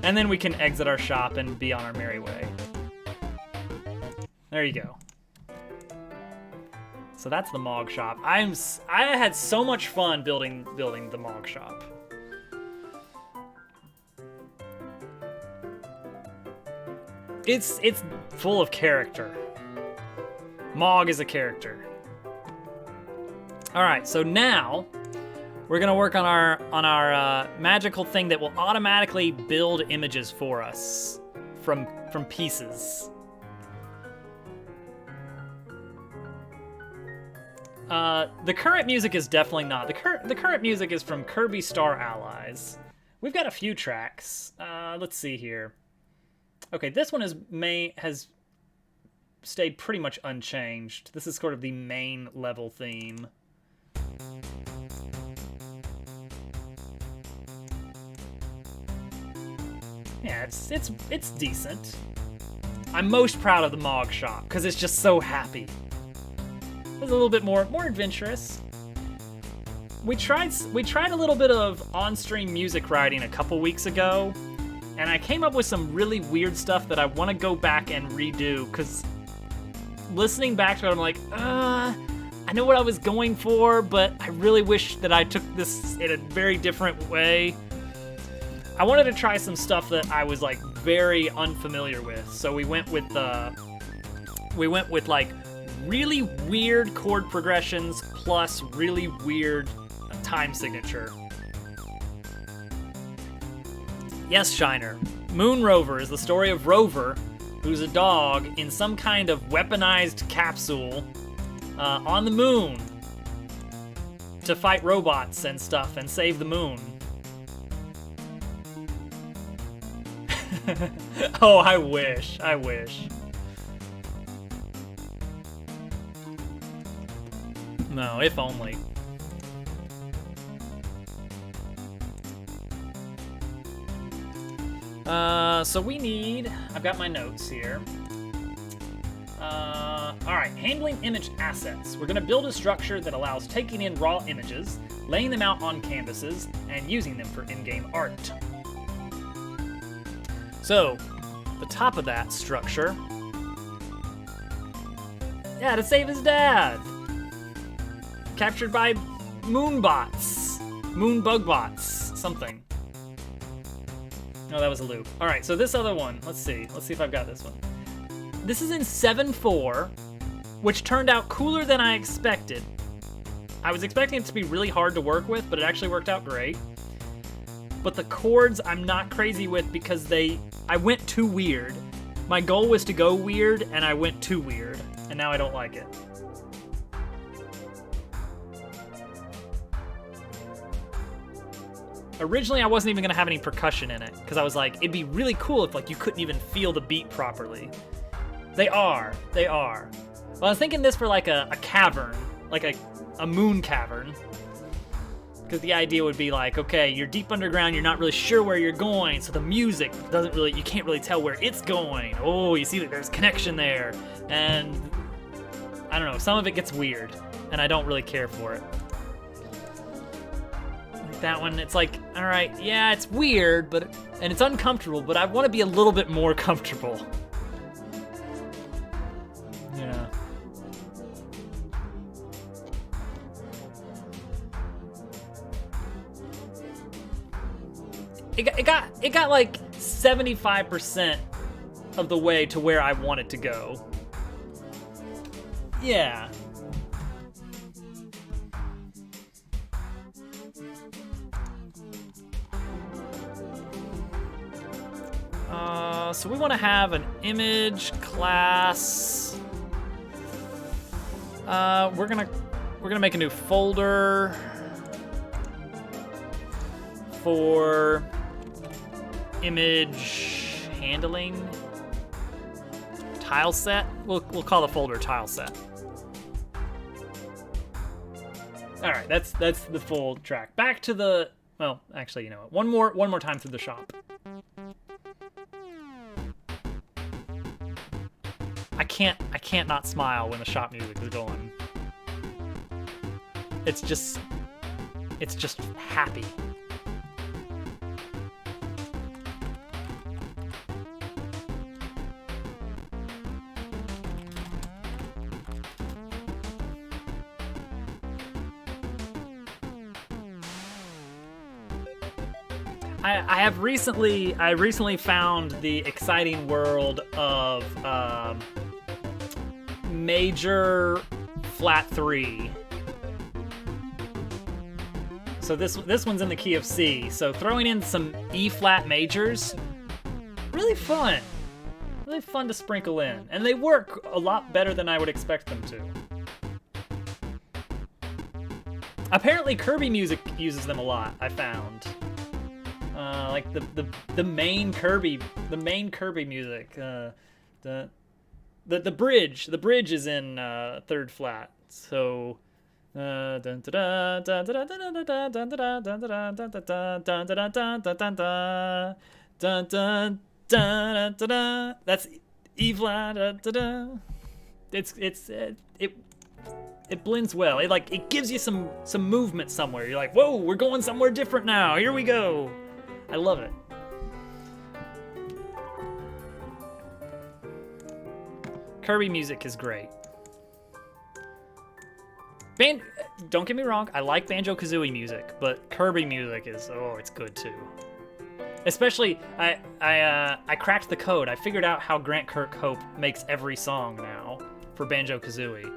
Speaker 1: And then we can exit our shop and be on our merry way. There you go. So that's the Mog shop. I had so much fun building the Mog shop. It's full of character. Mog is a character. All right, so now we're gonna work on our magical thing that will automatically build images for us from pieces. The current music is definitely not. The current music is from Kirby Star Allies. We've got a few tracks. Let's see here. Okay, this one has stayed pretty much unchanged. This is sort of the main level theme. Yeah, it's decent. I'm most proud of the Mog shop because it's just so happy. It's a little bit more adventurous. We tried a little bit of on-stream music writing a couple weeks ago, and I came up with some really weird stuff that I want to go back and redo, because listening back to it, I'm like, I know what I was going for, but I really wish that I took this in a very different way. I wanted to try some stuff that I was like very unfamiliar with, so we went with like really weird chord progressions plus really weird time signature. Yes, Shiner. Moon Rover is the story of Rover, who's a dog in some kind of weaponized capsule on the moon to fight robots and stuff and save the moon. Oh, I wish. No, if only. So we need, I've got my notes here. All right, handling image assets. We're gonna build a structure that allows taking in raw images, laying them out on canvases, and using them for in-game art. So, the top of that structure, yeah, to save his dad. Captured by moonbots, moon bug bots, something. No, that was a loop. All right, so this other one, let's see if I've got this one. This is in 7.4, which turned out cooler than I expected. I was expecting it to be really hard to work with, but it actually worked out great. But the chords I'm not crazy with because I went too weird. My goal was to go weird, and I went too weird, and now I don't like it. Originally, I wasn't even gonna have any percussion in it, because I was like, it'd be really cool if like you couldn't even feel the beat properly. They are. Well, I was thinking this for like a cavern, like a moon cavern. Because the idea would be like, okay, you're deep underground, you're not really sure where you're going, so the music you can't really tell where it's going. Oh, you see that there's connection there. And I don't know, some of it gets weird, and I don't really care for it. Like that one, it's like, all right, yeah, it's weird, and it's uncomfortable, but I want to be a little bit more comfortable. Yeah. It got like 75% of the way to where I want it to go. Yeah. So we want to have an image class. We're gonna make a new folder for image handling tile set. We'll call the folder tile set. All right, that's the full track. Back to the, well, actually, you know what? One more time through the can't not smile when the shop music is going. It's just happy. I recently found the exciting world of major flat 3. So this one's in the key of C. So throwing in some E flat majors, really fun to sprinkle in, and they work a lot better than I would expect them to. Apparently Kirby music uses them a lot, I found. Like the main Kirby music. The bridge is in 3rd flat. So that's E flat. It blends well. It gives you some movement somewhere. You're like, whoa, we're going somewhere different now. Here we go. I love it. Kirby music is great. Don't get me wrong, I like Banjo-Kazooie music, but Kirby music is, it's good too. Especially, I cracked the code. I figured out how Grant Kirkhope makes every song now for Banjo-Kazooie.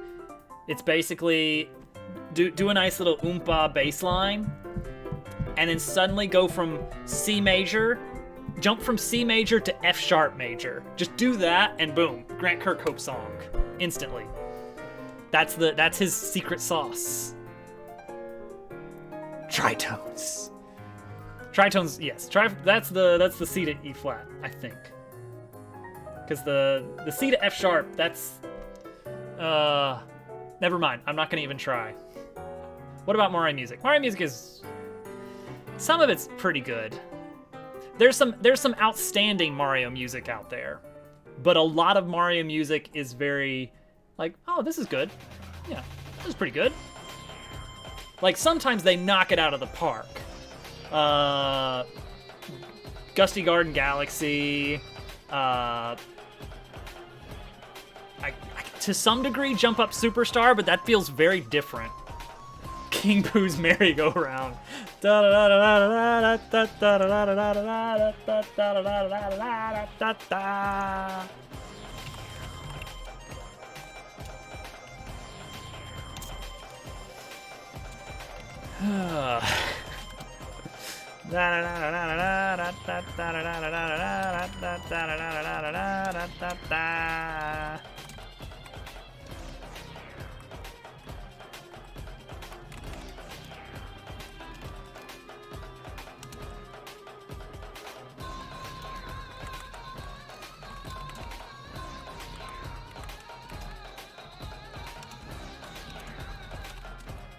Speaker 1: It's basically do a nice little oompa bass line, and then suddenly go from C major, jump from C major to F sharp major. Just do that, and boom, Grant Kirkhope song, instantly. That's his secret sauce. Tritones. Tritones, yes. That's the C to E flat, I think. Because the C to F sharp, that's never mind. I'm not gonna even try. What about Mario music? Mario music is, some of it's pretty good. There's some outstanding Mario music out there, but a lot of Mario music is very like, oh, this is good. Yeah, this is pretty good. Like sometimes they knock it out of the park. Gusty Garden Galaxy. To some degree, Jump Up Superstar, but that feels very different. King Boo's Merry-Go-Round.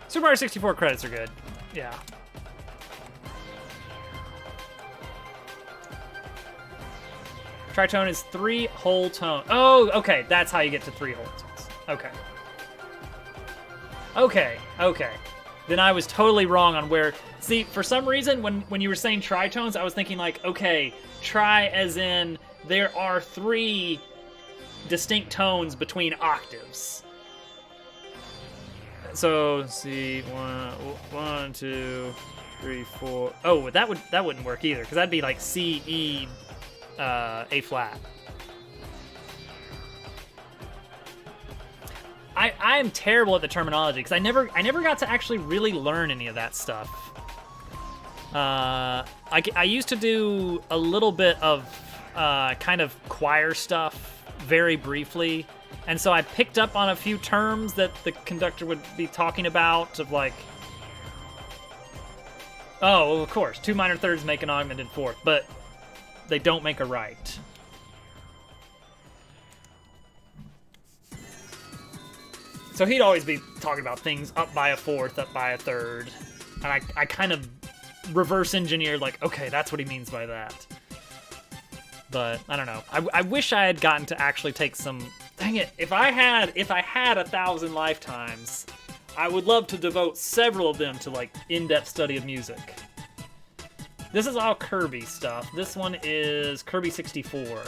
Speaker 1: Super Mario 64 credits are good. Yeah. Tritone is 3 whole tones. Oh, okay. That's how you get to 3 whole tones. Okay. Okay. Then I was totally wrong on where... See, for some reason, when you were saying tritones, I was thinking like, okay, tri as in there are 3 distinct tones between octaves. So, see, 1, 2, 3, 4. Oh, that wouldn't work either, because that'd be like C, E, A flat. I am terrible at the terminology because I never got to actually really learn any of that stuff. I used to do a little bit of kind of choir stuff very briefly, and so I picked up on a few terms that the conductor would be talking about, of like, oh, well, of course, 2 minor thirds make an augmented fourth, but they don't make a right. So he'd always be talking about things up by a fourth, up by a third, and I kind of reverse engineered, like, okay, that's what he means by that. But I don't know. I wish I had gotten to actually take some Dang it! If I had 1,000 lifetimes, I would love to devote several of them to like in-depth study of music. This is all Kirby stuff. This one is Kirby 64,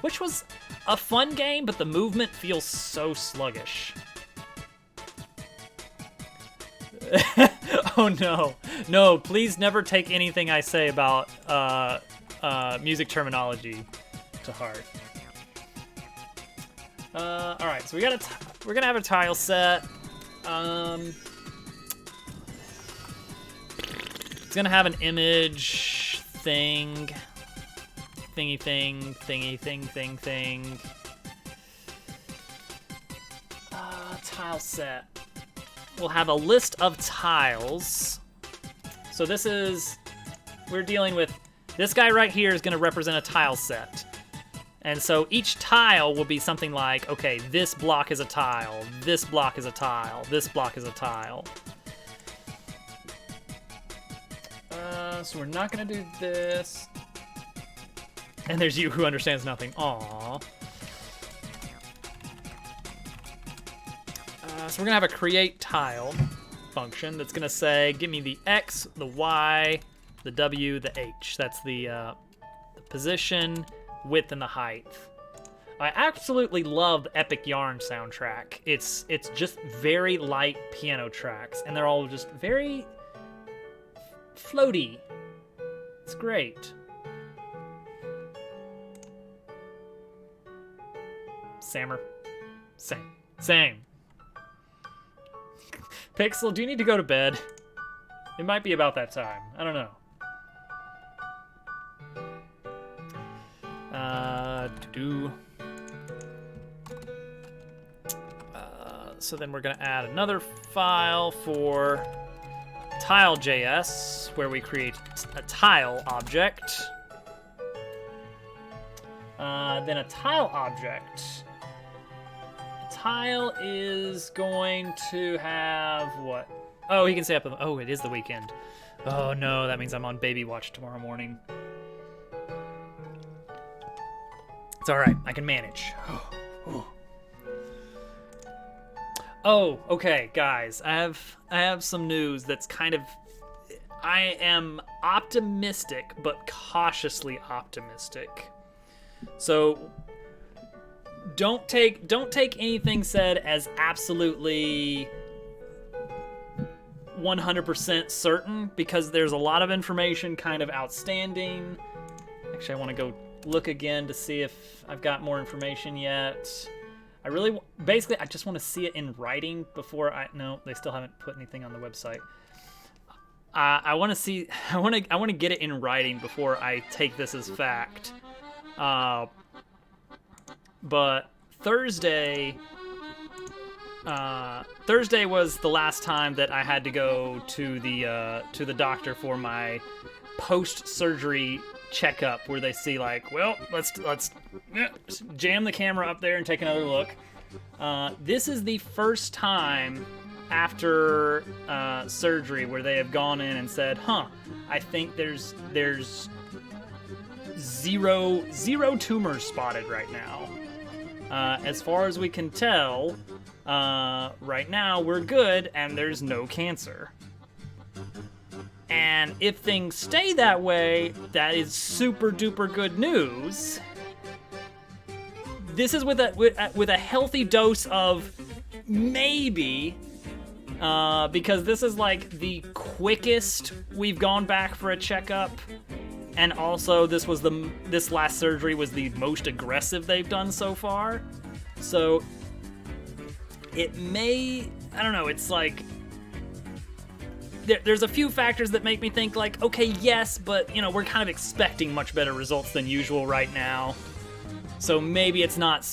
Speaker 1: which was a fun game, but the movement feels so sluggish. Oh no. No, please never take anything I say about music terminology to heart. Alright, so we're gonna have a tile set. It's gonna have an image thing. Thingy thing. Tile set. We'll have a list of tiles. So we're dealing with, this guy right here is gonna represent a tile set. And so each tile will be something like, okay, this block is a tile, this block is a tile, this block is a tile. So we're not gonna do this. And there's you who understands nothing. Aww. So we're gonna have a create tile function that's gonna say, give me the X, the Y, the W, the H. That's the position, width, and the height. I absolutely love the Epic Yarn soundtrack. It's just very light piano tracks, and they're all just very floaty. It's great. Sammer. Same. Pixel, do you need to go to bed? It might be about that time. I don't know. So then we're gonna add another file for tile.js where we create a tile object. Then a tile object. Tile is going to have what? Oh, he can stay up. Oh, it is the weekend. Oh no, that means I'm on baby watch tomorrow morning. It's all right. I can manage. Oh, okay, guys. I have some news that's kind of. I am optimistic, but cautiously optimistic. So don't take anything said as absolutely 100% certain, because there's a lot of information kind of outstanding. Actually, I want to go look again to see if I've got more information yet. Basically, I just want to see it in writing before no, they still haven't put anything on the website. I want to get it in writing before I take this as fact. But Thursday was the last time that I had to go to the doctor for my post-surgery checkup, where they see like, well, let's jam the camera up there and take another look. This is the first time after surgery where they have gone in and said, I think there's zero tumors spotted right now. As far as we can tell, right now we're good and there's no cancer. And if things stay that way, that is super duper good news. This is with a healthy dose of maybe, because this is like the quickest we've gone back for a checkup, and also this last surgery was the most aggressive they've done so far. So it may, I don't know, it's like there's a few factors that make me think like, okay, yes, but we're kind of expecting much better results than usual right now. So maybe it's not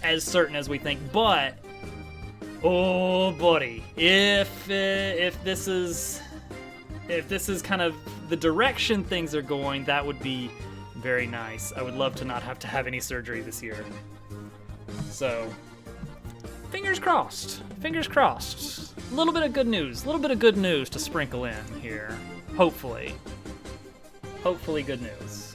Speaker 1: as certain as we think, but oh buddy, if this is kind of the direction things are going, that would be very nice. I would love to not have to have any surgery this year. So fingers crossed. Fingers crossed. A little bit of good news. A little bit of good news to sprinkle in here. Hopefully. Hopefully good news.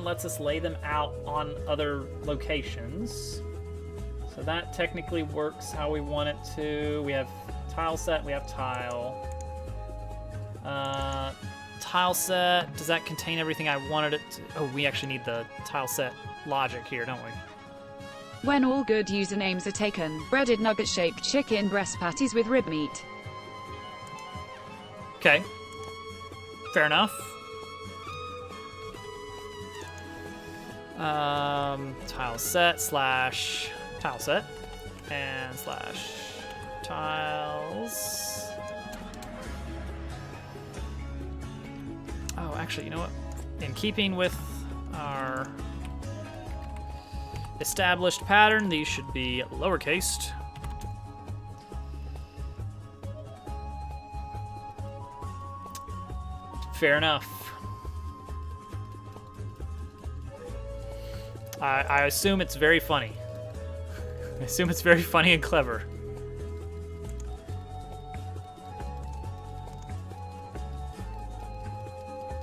Speaker 1: and lets us lay them out on other locations. So that technically works how we want it to. We have tile set, we have tile. Tile set, does that contain everything I wanted it to? Oh, we actually need the tile set logic here, don't we?
Speaker 4: When all good usernames are taken, breaded nugget-shaped chicken breast patties with rib meat.
Speaker 1: Okay. Fair enough. Tile set slash tile set and slash tiles. Oh, actually, you know what? In keeping with our established pattern, these should be lowercased. Fair enough. I assume it's very funny. I assume it's very funny and clever.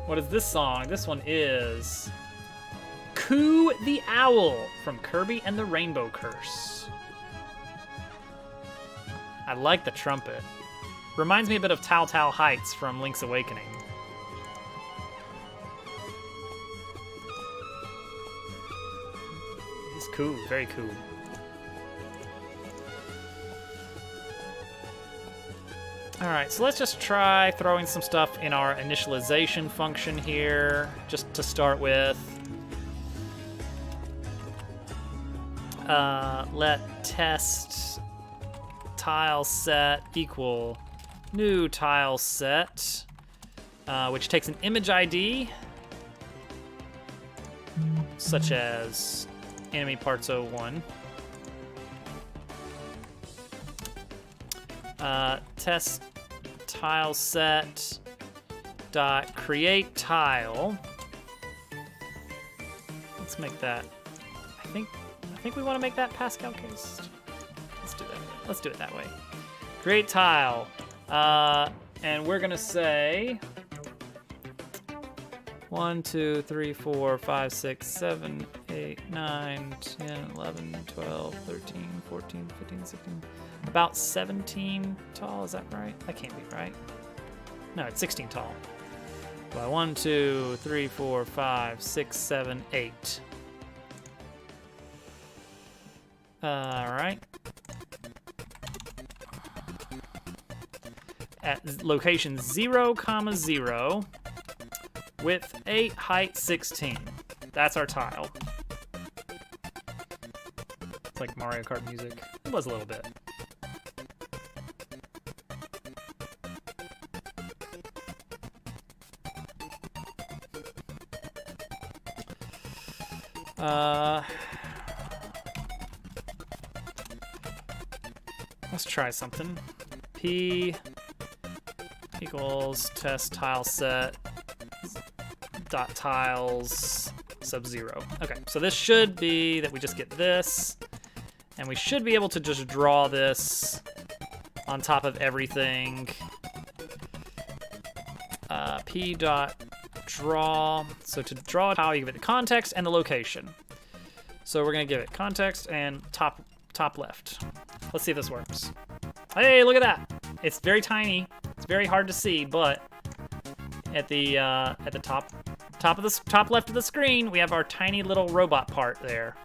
Speaker 1: What is this song? This one is Coo the Owl from Kirby and the Rainbow Curse. I like the trumpet. Reminds me a bit of Tal Tal Heights from Link's Awakening. He's cool, very cool. Alright, so let's just try throwing some stuff in our initialization function here, just to start with. Let test tile set equal new tile set, which takes an image ID, such as enemy parts 01. Test tile set dot create tile. Let's make that. I think we want to make that Pascal case. Let's do that. Let's do it that way. Create tile, and we're gonna say 1, 2, 3, 4, 5, 6, 7, 8, 9, 10, 11, 12, 13, 14, 15, 16. About 17 tall, is that right? That can't be right. No, it's 16 tall. Well, 1, 2, 3, 4, 5, 6, 7, 8. Alright. At location 0, 0, width 8, height 16. That's our tile. It's like Mario Kart music. It was a little bit. Let's try something. P equals test tile set dot tiles sub 0. Okay, so this should be that we just get this, and we should be able to just draw this on top of everything. P dot draw. So to draw a tile, you give it the context and the location. So we're gonna give it context and top left. Let's see if this works. Hey, look at that! It's very tiny. It's very hard to see, but at the top left of the screen, we have our tiny little robot part there.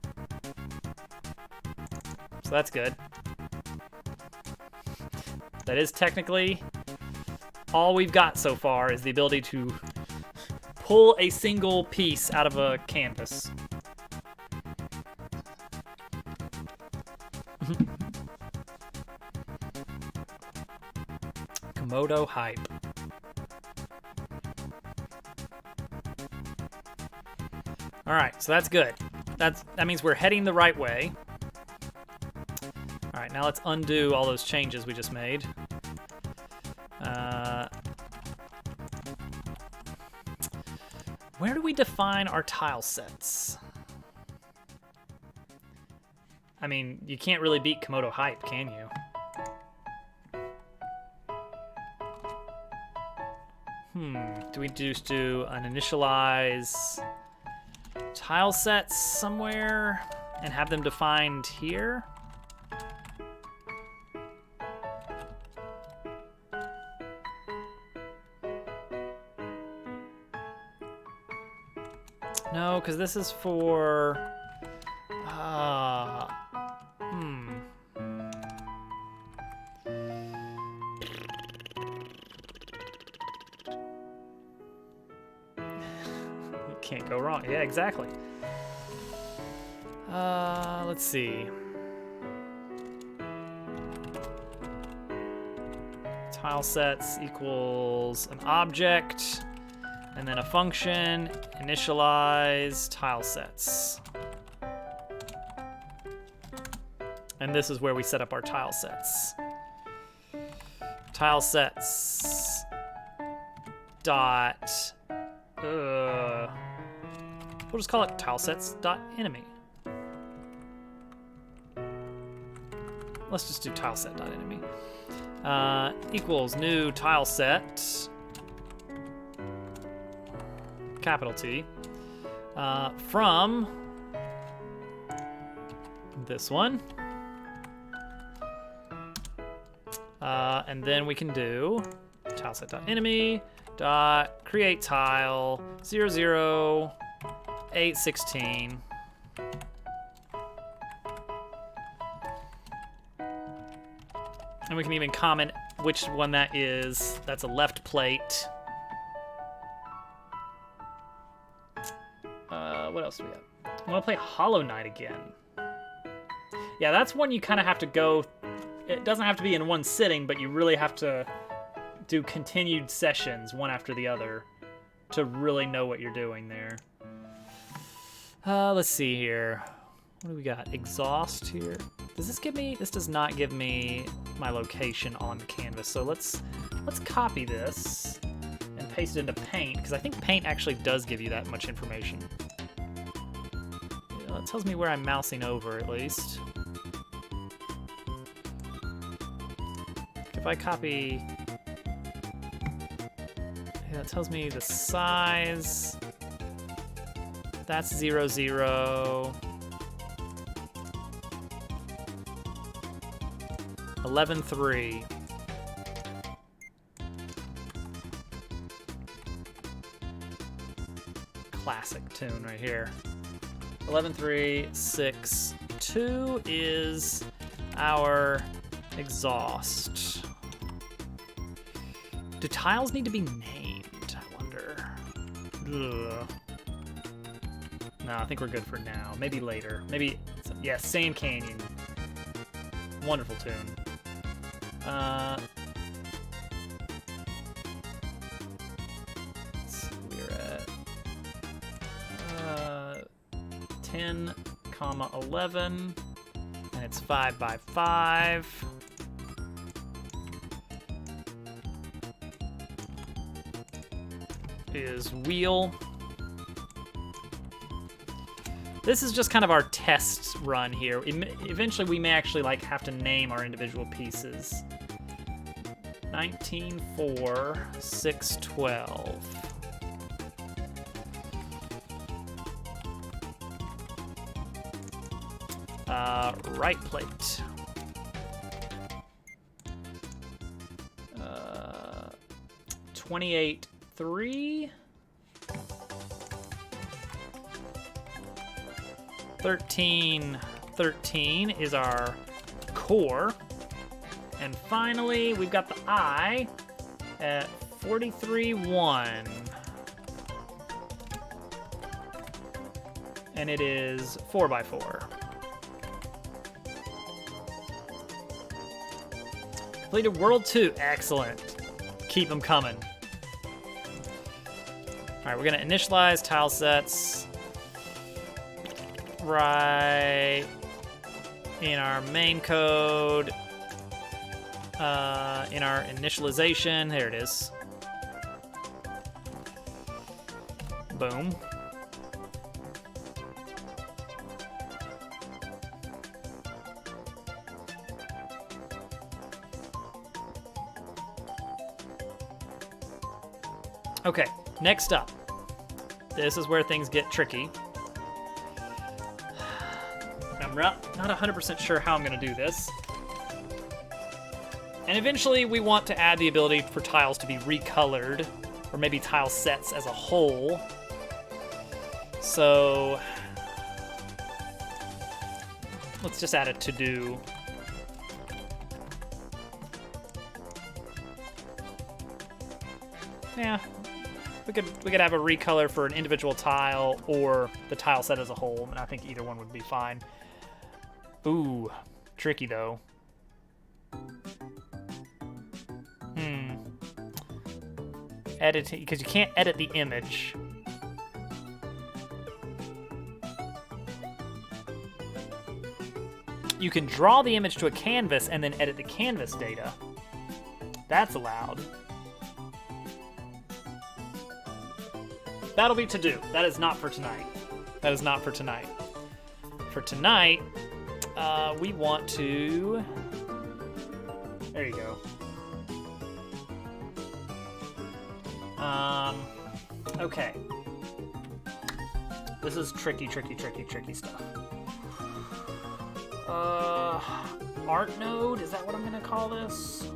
Speaker 1: So that's good. That is technically all we've got so far, is the ability to pull a single piece out of a canvas. Komodo hype. All right, so that's good. That means we're heading the right way. All right, now let's undo all those changes we just made. Where do we define our tile sets? I mean, you can't really beat Komodo hype, can you? Do we just do an initialize tile sets somewhere and have them defined here. No, because this is for... Can't go wrong. Yeah, exactly. Let's see. Tile sets equals an object, and then a function, initialize tile sets. And this is where we set up our tile sets. Tile sets dot, we'll just call it tilesets.enemy. Let's just do tileset.enemy. Equals new tileset, capital T, from this one. And then we can do tileset.enemy dot create tile 00816. And we can even comment which one that is. That's a left plate. What else do we have? I want to play Hollow Knight again. Yeah, that's one you kind of have to go. It doesn't have to be in one sitting, but you really have to do continued sessions, one after the other, to really know what you're doing there. Let's see here. What do we got? Exhaust here. Does this give me? This does not give me my location on the canvas. So let's copy this and paste it into Paint, because I think Paint actually does give you that much information. Yeah, it tells me where I'm mousing over at least. If I copy, yeah, it tells me the size. That's 0, 0. 11.3. Classic tune right here. 11.3.6.2 is our exhaust. Do tiles need to be named? I wonder. Ugh. No, I think we're good for now. Maybe later. Maybe, yeah, Sand Canyon. Wonderful tune. Let's see, we're at 10, 11, and it's 5 by 5. Is wheel. This is just kind of our test run here. Eventually we may actually like have to name our individual pieces. 19.4.6.12. Right plate. 28.3. 13 is our core. And finally, we've got the eye at 43.1. And it is 4 by 4. Completed World 2. Excellent. Keep them coming. All right, we're going to initialize tile sets. Right in our main code, in our initialization, there it is. Boom. Okay, next up. This is where things get tricky. I'm not 100% sure how I'm going to do this. And eventually we want to add the ability for tiles to be recolored, or maybe tile sets as a whole. So let's just add a to-do. Yeah, we could have a recolor for an individual tile or the tile set as a whole, and I think either one would be fine. Ooh, tricky though. Editing, because you can't edit the image. You can draw the image to a canvas and then edit the canvas data. That's allowed. That'll be to do. That is not for tonight. That is not for tonight. For tonight, we want to... There you go. Okay. This is tricky stuff. Art node, is that what I'm gonna call this?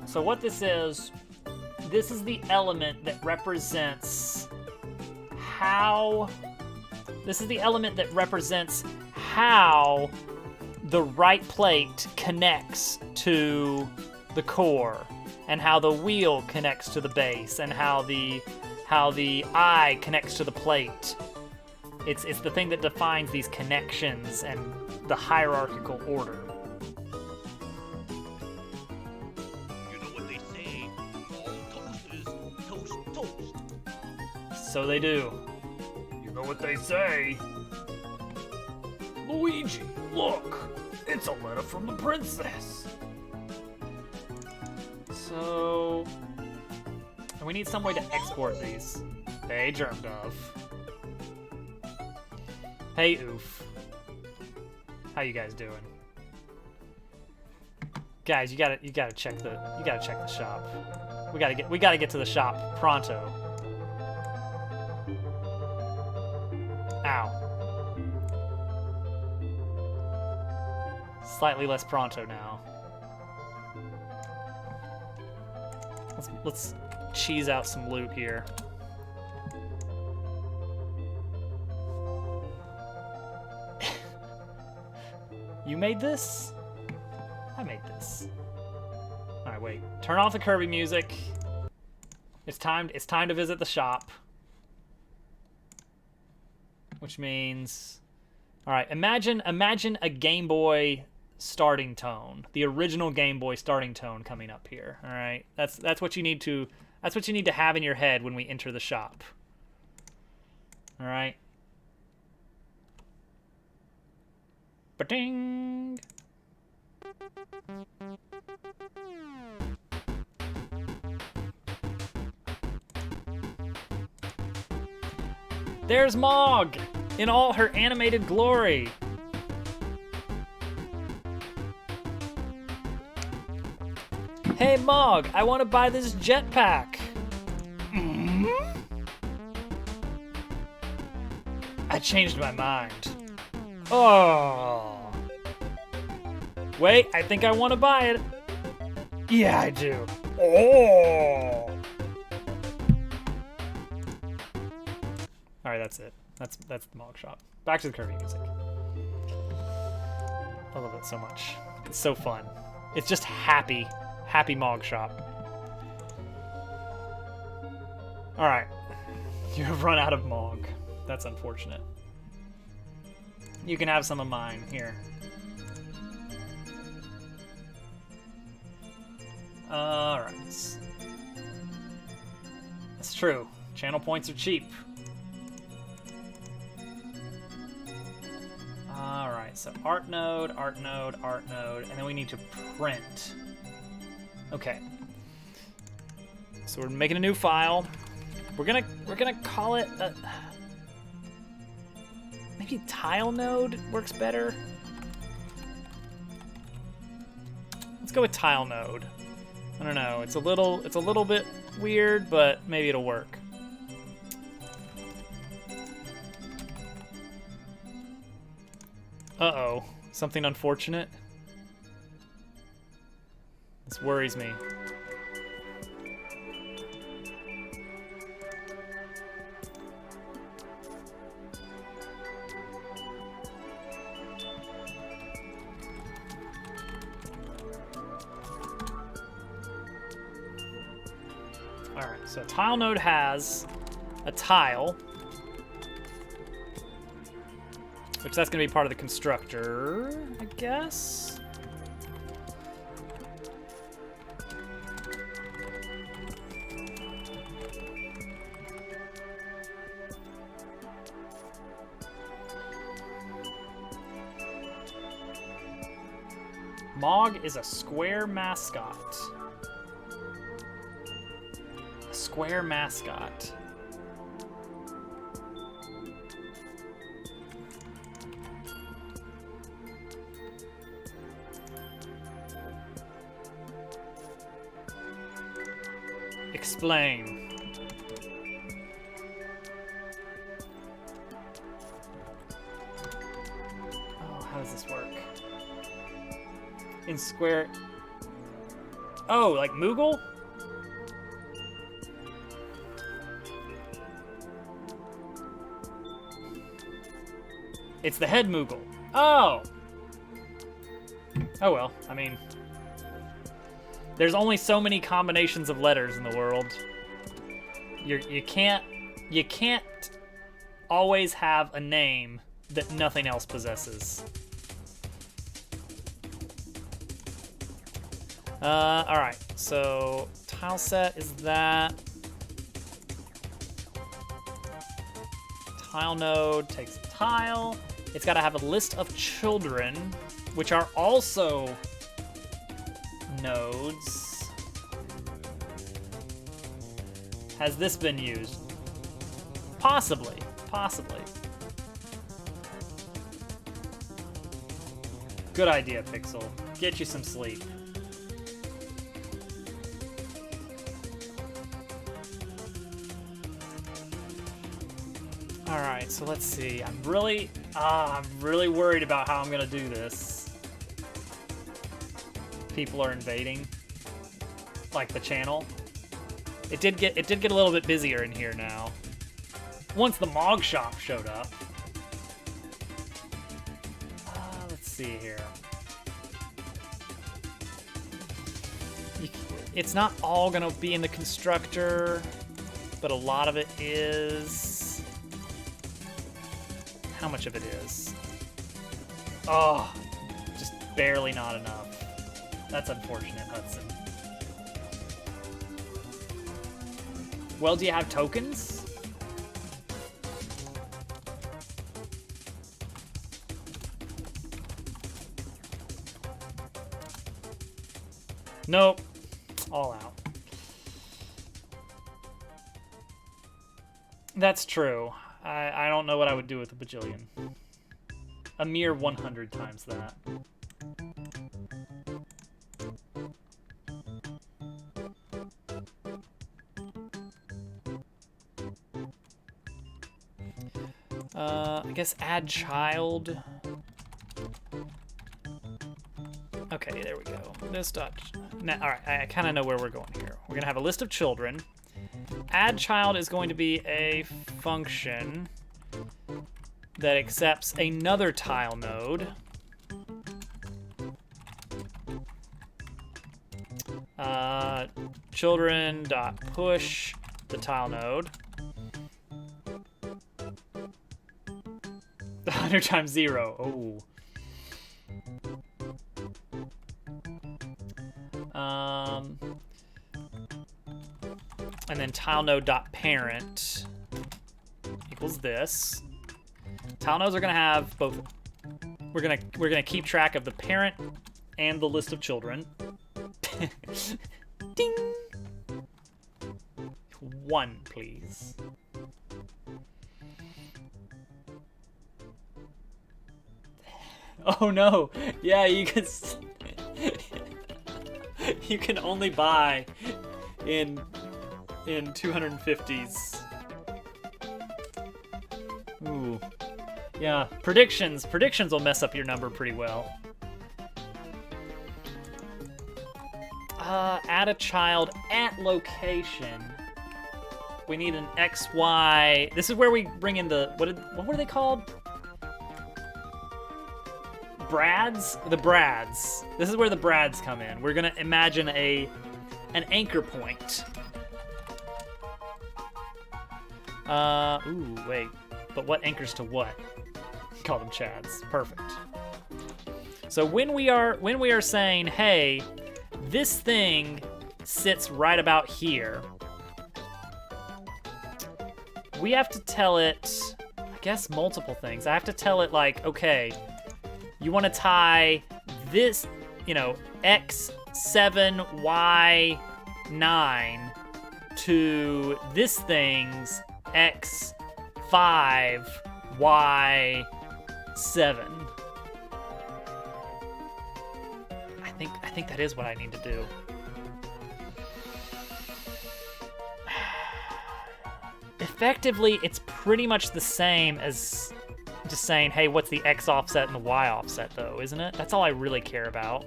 Speaker 1: So what this is the element that represents how the right plate connects to the core, and how the wheel connects to the base, and how the eye connects to the plate. It's the thing that defines these connections and the hierarchical order.
Speaker 2: You know what they say, all toast is toast.
Speaker 1: So they do. You know what they say. Luigi, look! It's a letter from the princess! So... and we need some way to export these. Hey, Germ Dove. Hey, Oof. How you guys doing? Guys, you gotta check the shop. We gotta get to the shop pronto. Ow. Slightly less pronto now. Let's cheese out some loot here. You made this? I made this. All right, wait. Turn off the Kirby music. It's time to visit the shop. Which means, all right. Imagine a Game Boy starting tone, the original Game Boy starting tone coming up here. All right, that's what you need to have in your head when we enter the shop. All right. Ba-ding. There's Mog in all her animated glory. Hey Mog, I want to buy this jetpack. I changed my mind. Oh. Wait, I think I want to buy it. Yeah, I do. Oh. All right, that's it. That's the Mog shop. Back to the Kirby music. I love it so much. It's so fun. It's just happy Mog shop. All right, you have run out of Mog. That's unfortunate. You can have some of mine here. All right. That's true. Channel points are cheap. All right, so art node, and then we need to print. Okay. So we're making a new file. We're gonna call it maybe tile node works better. Let's go with tile node. I don't know. It's a little bit weird, but maybe it'll work. Uh-oh. Something unfortunate? This worries me. Alright, so tile node has a tile, which that's going to be part of the constructor, I guess? Mog is a square mascot. A square mascot. Explain. Oh, how does this work? In square... Oh, like Moogle? It's the head Moogle. Oh! Oh well, I mean... There's only so many combinations of letters in the world. You can't always have a name that nothing else possesses. Alright, so tile set is that. Tile node takes a tile. It's got to have a list of children, which are also nodes. Has this been used? Possibly. Possibly. Good idea, Pixel. Get you some sleep. Alright, so let's see. I'm really worried about how I'm gonna do this. People are invading, like, the channel. It did get a little bit busier in here now. Once the Mog Shop showed up. Let's see here. It's not all gonna be in the constructor, but a lot of it is. How much of it is? Oh, just barely not enough. That's unfortunate, Hudson. Well, do you have tokens? Nope. All out. That's true. I don't know what I would do with a bajillion. A mere 100 times that. I guess add child. Okay, there we go. This dot. Now, all right, I kind of know where we're going here. We're gonna have a list of children. Add child is going to be a function that accepts another tile node. Children.push the tile node. 100 times 0. Oh. And then tile node.parent equals this. Tile nodes are gonna have both. We're gonna keep track of the parent and the list of children. Ding. 1, please. Oh no! Yeah, you can. You can only buy in 250s. Ooh. Yeah, predictions. Predictions will mess up your number pretty well. Add a child at location. We need an XY. This is where we bring in the, what were they called? Brads? The Brads. This is where the Brads come in. We're gonna imagine an anchor point. Ooh, wait. But what anchors to what? Call them Chads. Perfect. So when we are saying, hey, this thing sits right about here, we have to tell it, I guess, multiple things. I have to tell it, like, okay, you want to tie this, you know, X7, Y9 to this thing's X5, Y7. I think that is what I need to do. Effectively, it's pretty much the same as just saying, hey, what's the X offset and the Y offset, though, isn't it? That's all I really care about.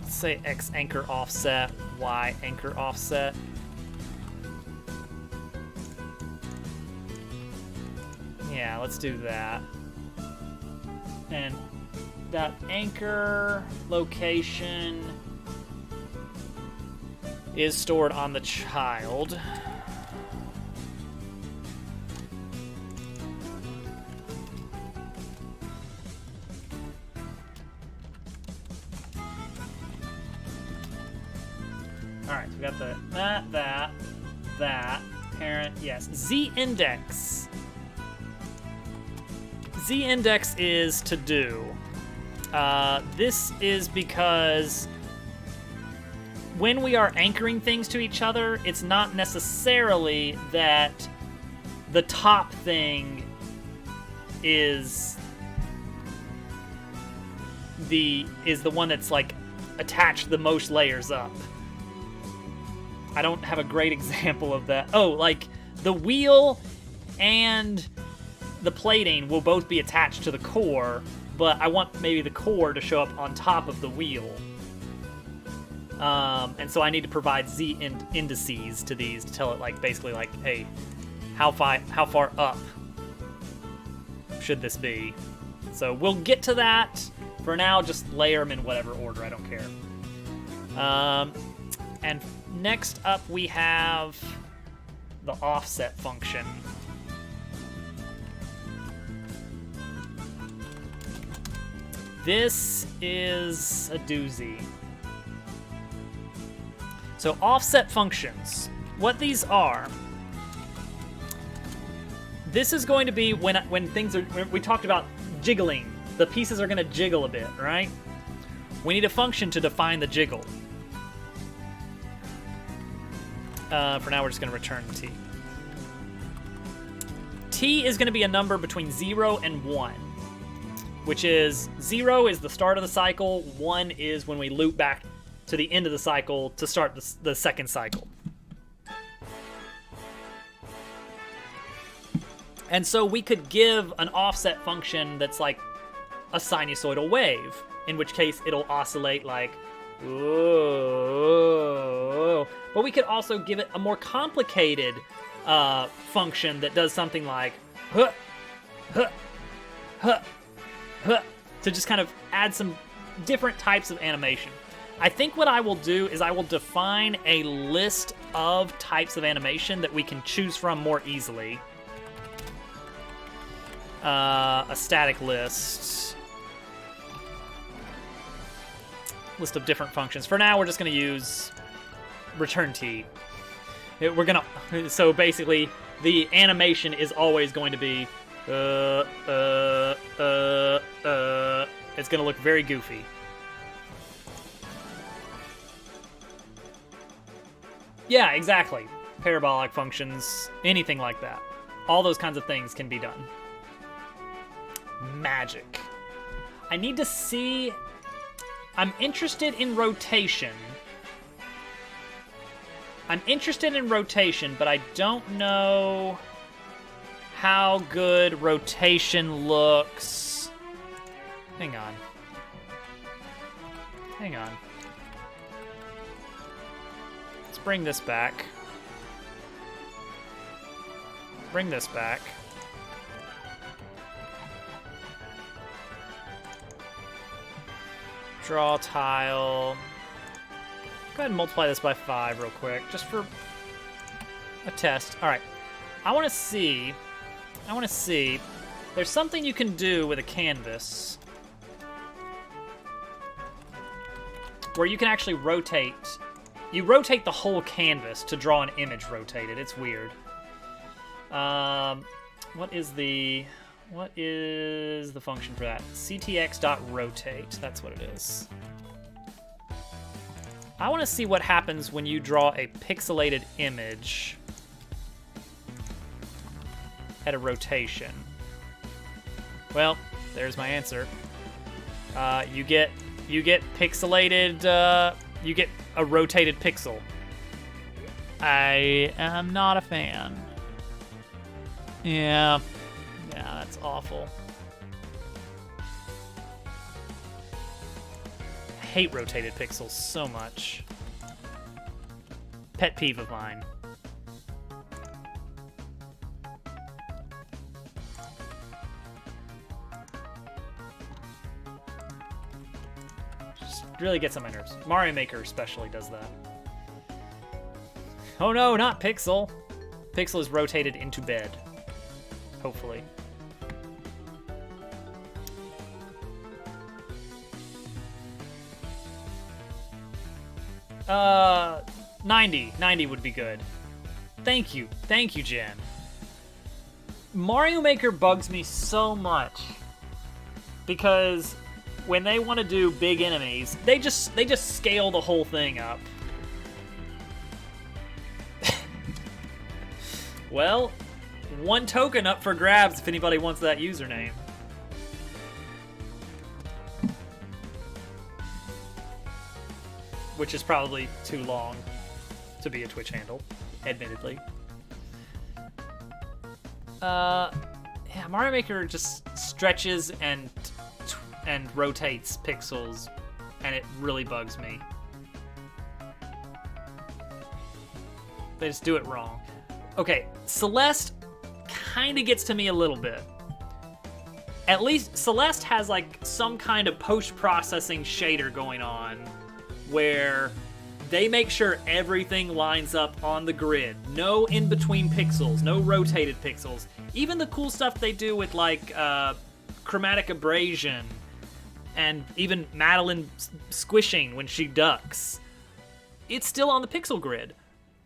Speaker 1: Let's say X anchor offset, Y anchor offset. Yeah, let's do that. And that anchor location is stored on the child. All right, so we got the that parent, yes. Z index. Z index is to do. This is because when we are anchoring things to each other, it's not necessarily that the top thing is the one that's like attached the most layers up. I don't have a great example of that. Oh, like the wheel and the plating will both be attached to the core, but I want maybe the core to show up on top of the wheel. And so I need to provide Z indices to these to tell it, like, basically, like, hey, how far up should this be? So we'll get to that. For now, just layer them in whatever order. I don't care. And next up, we have the offset function. This is a doozy. So offset functions, what these are, this is going to be when things are, we talked about jiggling, the pieces are going to jiggle a bit, right? We need a function to define the jiggle. For now, we're just going to return T. T is going to be a number between 0 and 1. Which is 0 is the start of the cycle, 1 is when we loop back to the end of the cycle to start the second cycle. And so we could give an offset function that's like a sinusoidal wave, in which case it'll oscillate like, whoa. But we could also give it a more complicated function that does something like, huh, huh, huh, to just kind of add some different types of animation. I think what I will do is I will define a list of types of animation that we can choose from more easily. A static list. List of different functions. For now, we're just going to use return T. So basically, the animation is always going to be it's gonna look very goofy. Yeah, exactly. Parabolic functions, anything like that. All those kinds of things can be done. Magic. I need to see... I'm interested in rotation. I'm interested in rotation, but I don't know how good rotation looks. Hang on. Hang on. Let's bring this back. Bring this back. Draw tile. Go ahead and multiply this by 5 real quick, just for a test. All right. I want to see. There's something you can do with a canvas where you can actually rotate. You rotate the whole canvas to draw an image rotated. It's weird. What is the function for that? ctx.rotate. That's what it is. I want to see what happens when you draw a pixelated image at a rotation. Well, there's my answer. You get pixelated. You get a rotated pixel. I am not a fan. Yeah, that's awful. I hate rotated pixels so much. Pet peeve of mine. Just really gets on my nerves. Mario Maker especially does that. Oh no, not Pixel. Pixel is rotated into bed. Hopefully. 90. 90 would be good. Thank you, Jen. Mario Maker bugs me so much because when they want to do big enemies, they just scale the whole thing up. Well, one token up for grabs if anybody wants that username. Which is probably too long to be a Twitch handle, admittedly. Yeah, Mario Maker just stretches and rotates pixels, and it really bugs me. They just do it wrong. Okay, Celeste kind of gets to me a little bit. At least Celeste has like some kind of post-processing shader going on where they make sure everything lines up on the grid. No in-between pixels, no rotated pixels. Even the cool stuff they do with like chromatic abrasion and even Madeline squishing when she ducks. It's still on the pixel grid,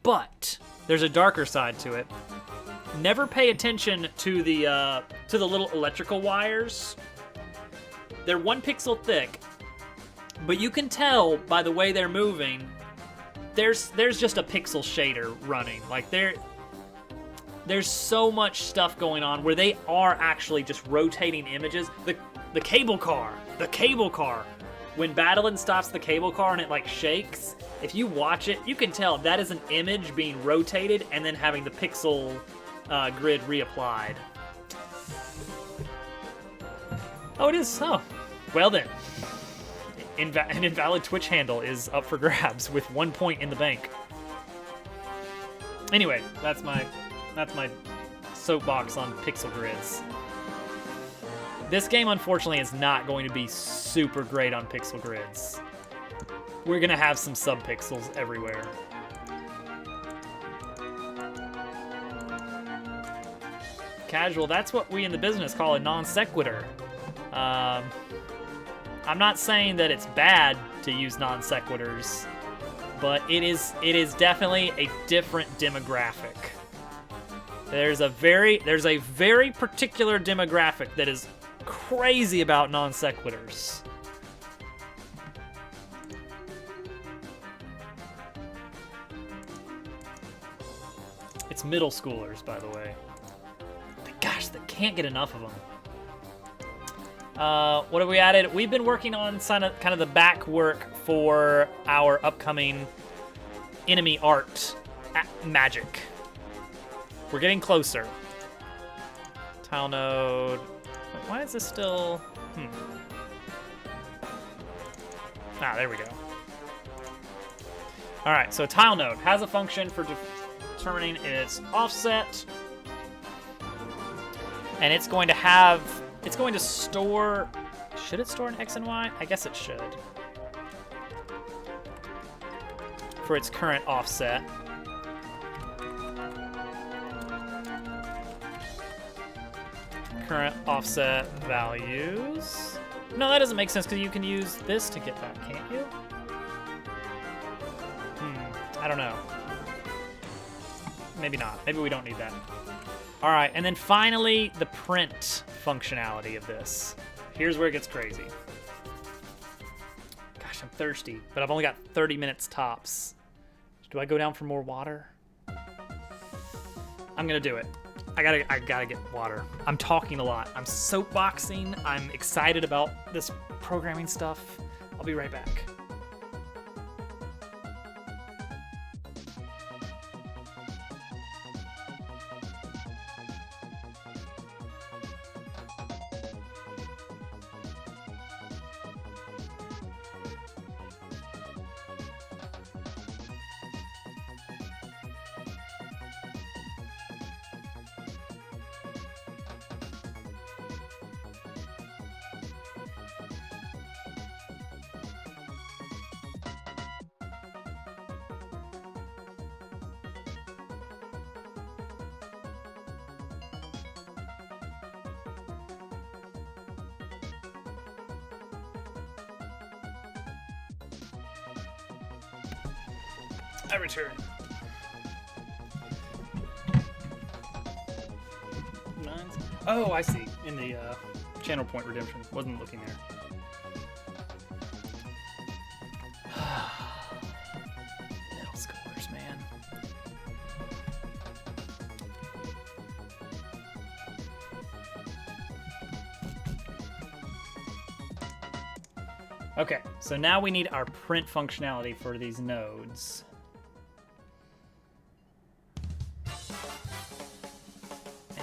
Speaker 1: but there's a darker side to it. Never pay attention to the little electrical wires. They're 1 pixel thick, but you can tell by the way they're moving. There's just a pixel shader running. Like there's so much stuff going on where they are actually just rotating images. The cable car. When Battlein stops the cable car and it like shakes, if you watch it, you can tell that is an image being rotated and then having the pixel grid reapplied. Oh, it is? Oh. Well then. An invalid Twitch handle is up for grabs with 1 point in the bank. Anyway, that's my soapbox on pixel grids. This game, unfortunately, is not going to be super great on pixel grids. We're gonna have some subpixels everywhere. Casual, that's what we in the business call a non sequitur. I'm not saying that it's bad to use non sequiturs, but it is definitely a different demographic. There's a very particular demographic that is crazy about non sequiturs. It's middle schoolers, by the way. Gosh, they can't get enough of them. What have we added? We've been working on kind of the back work for our upcoming enemy art magic. We're getting closer. Tile node. Wait, why is this still? Ah, there we go. All right, so tile node has a function for determining its offset, and it's going to store. Should it store an X and Y? I guess it should. For its current offset. Current offset values. No, that doesn't make sense because you can use this to get that, can't you? I don't know. Maybe not. Maybe we don't need that. All right, and then finally, the print functionality of this. Here's where it gets crazy. Gosh, I'm thirsty, but I've only got 30 minutes tops. Do I go down for more water? I'm gonna do it. I gotta get water. I'm talking a lot. I'm soapboxing. I'm excited about this programming stuff. I'll be right back. I return. Oh, I see. In the channel point redemption. Wasn't looking there. Middle schoolers, man. Okay, so now we need our print functionality for these nodes.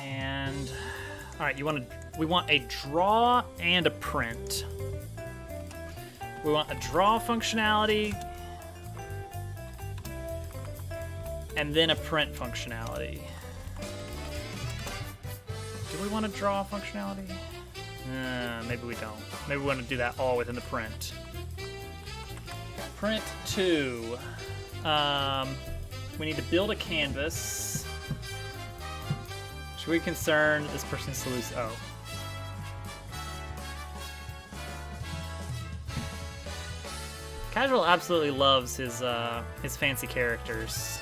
Speaker 1: And all right, we want a draw and a print. We want a draw functionality and then a print functionality. Do we want a draw functionality? Maybe we don't. Maybe we want to do that all within the print. Print 2. We need to build a canvas. Should we concern this person's solution? Oh. Casual absolutely loves his fancy characters.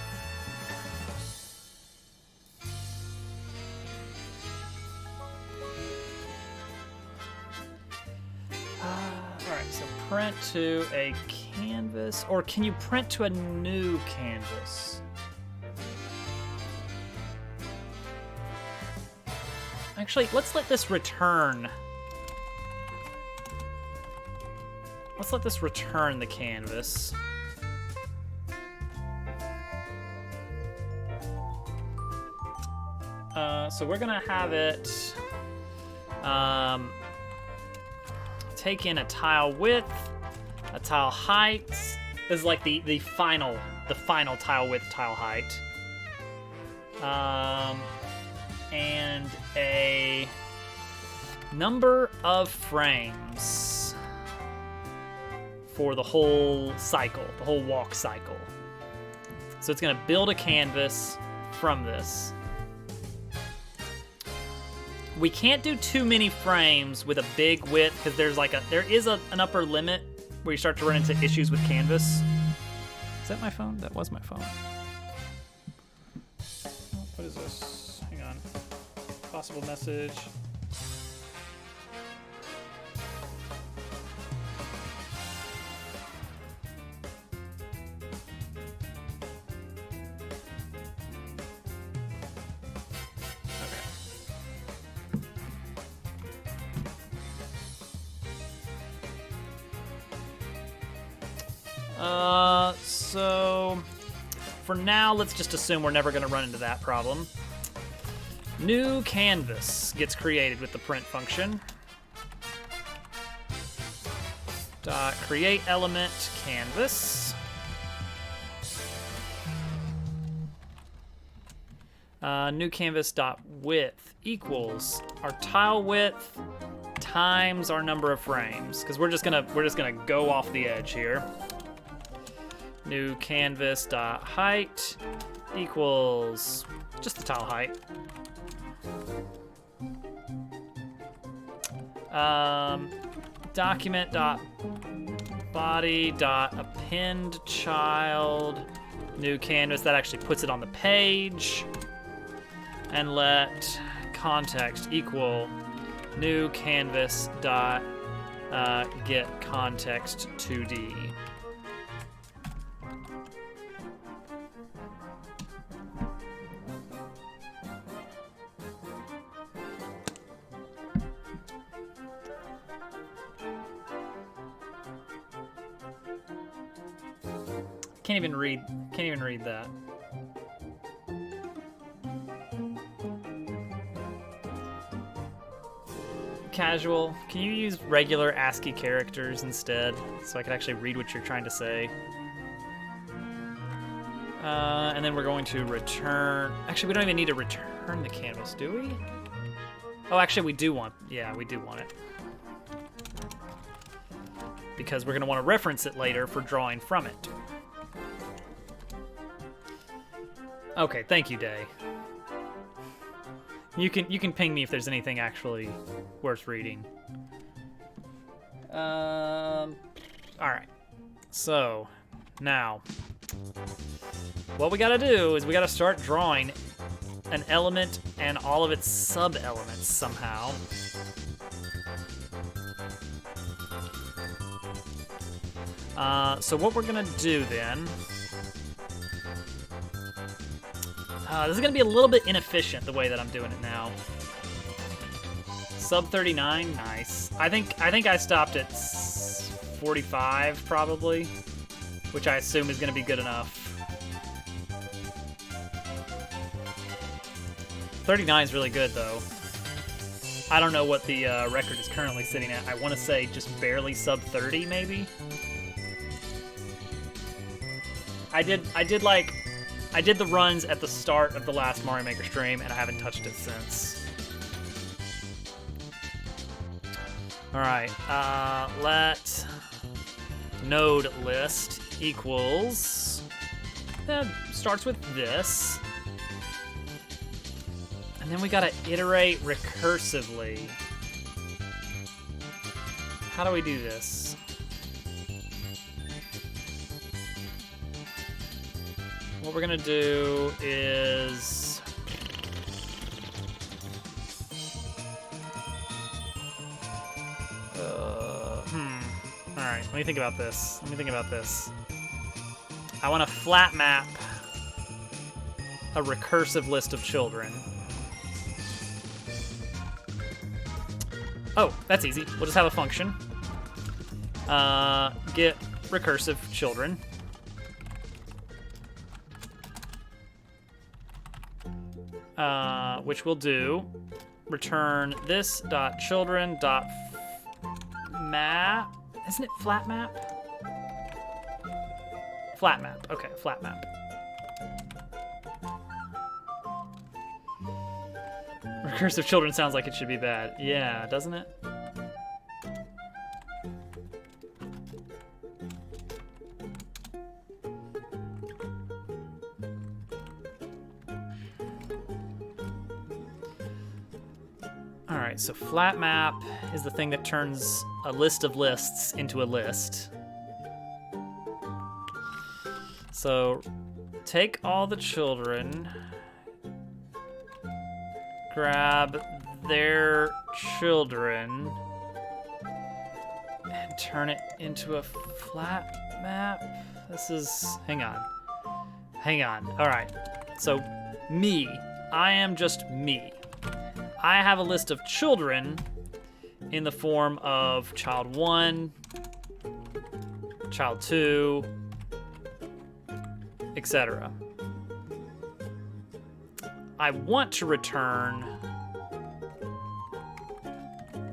Speaker 1: Alright, so print to a canvas, or can you print to a new canvas? Actually, let's let this return. Let's let this return the canvas. So we're gonna have it take in a tile width, a tile height. This is like the final tile width, tile height. And a number of frames for the whole cycle, the whole walk cycle. So it's gonna build a canvas from this. We can't do too many frames with a big width because there is an upper limit where you start to run into issues with canvas. Is that my phone? That was my phone. What is this? Hang on. Possible message. So for now, let's just assume we're never going to run into that problem. New canvas gets created with the print function. Dot create element canvas. New canvas dot width equals our tile width times our number of frames, because we're just gonna go off the edge here. New canvas dot height equals just the tile height. Document dot body dot append child new canvas, that actually puts it on the page. And let context equal new canvas dot get context 2D. Can't even read that. Casual, can you use regular ASCII characters instead so I can actually read what you're trying to say? And then we're going to return. Actually, we don't even need to return the canvas, do we? Oh, actually, we do want. Yeah, we do want it. Because we're going to want to reference it later for drawing from it. Okay, thank you, Day. You can ping me if there's anything actually worth reading. All right. So now, what we gotta do is we gotta start drawing an element and all of its sub-elements somehow. So what we're gonna do then. This is gonna be a little bit inefficient the way that I'm doing it now. Sub 39, nice. I think I stopped at 45 probably, which I assume is gonna be good enough. 39 is really good though. I don't know what the record is currently sitting at. I want to say just barely sub 30 maybe. I did the runs at the start of the last Mario Maker stream, and I haven't touched it since. All right, let node list equals, starts with this. And then we gotta iterate recursively. How do we do this? What we're gonna do is all right, let me think about this. I want to flat map a recursive list of children. Oh, that's easy. We'll just have a function. Get recursive children. Which will do return this dot children dot map. Isn't it flat map? Flat map. Okay, flat map. Recursive children sounds like it should be bad. Yeah, doesn't it? Alright, so flat map is the thing that turns a list of lists into a list. So take all the children, grab their children, and turn it into a flat map. This is, hang on. All right, so me, I am just me. I have a list of children in the form of child 1, child 2, etc. I want to return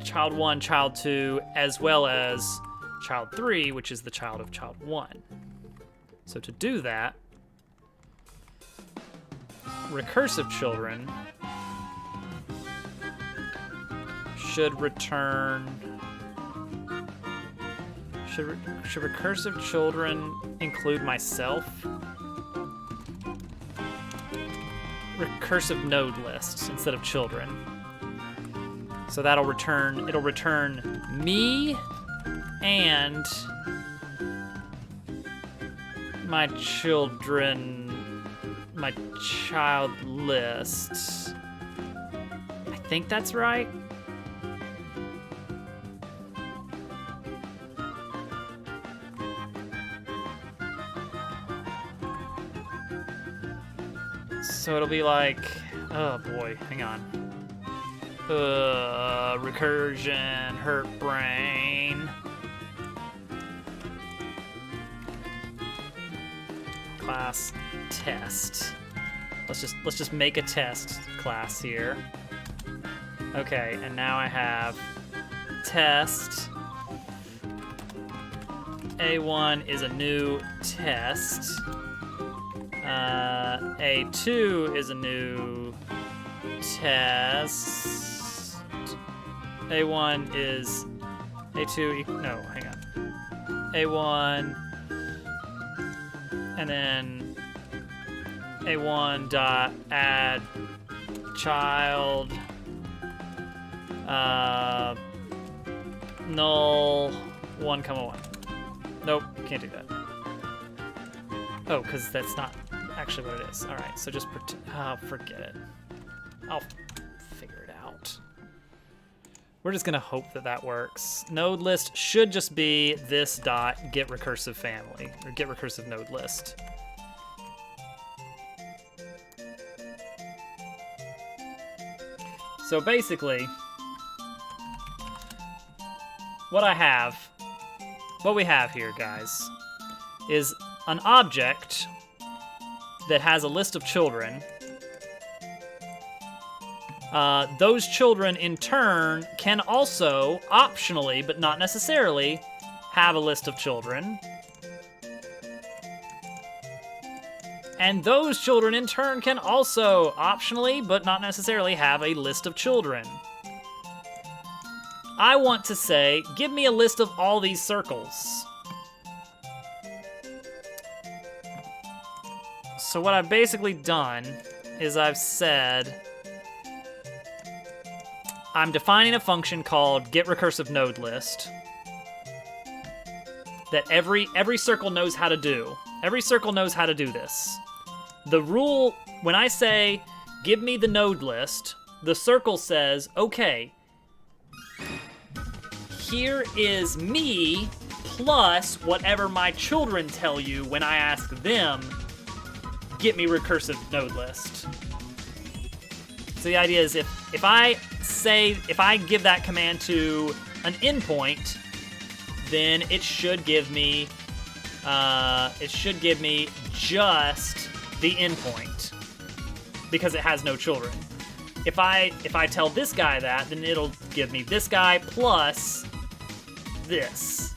Speaker 1: child 1, child 2, as well as child 3, which is the child of child 1. So to do that, recursive children should return. Should recursive children include myself? Recursive node lists instead of children. So that'll return, it'll return me and my children, my child list. I think that's right. So it'll be like, oh boy, hang on. Recursion, hurt brain. Class test. Let's just make a test class here. Okay, and now I have test. A1 is a new test. A2 is a new test. A1 is A2, no, hang on. A1, and then A1 dot add child, null 1, 1. Nope, can't do that. Oh, because that's not actually what it is. All right, so just forget it. I'll figure it out. We're just gonna hope that that works. Node list should just be this dot get recursive family, or get recursive node list. So basically, what we have here, guys, is an object that has a list of children. Those children, in turn, can also, optionally, but not necessarily, have a list of children. And those children, in turn, can also, optionally, but not necessarily, have a list of children. I want to say, give me a list of all these circles. So what I've basically done is I've said, I'm defining a function called getRecursiveNodeList that every circle knows how to do. Every circle knows how to do this. The rule, when I say, give me the node list, the circle says, okay, here is me plus whatever my children tell you when I ask them, get me recursive node list. So the idea is if I give that command to an endpoint, then it should give me just the endpoint because it has no children. If I tell this guy that, then it'll give me this guy plus this.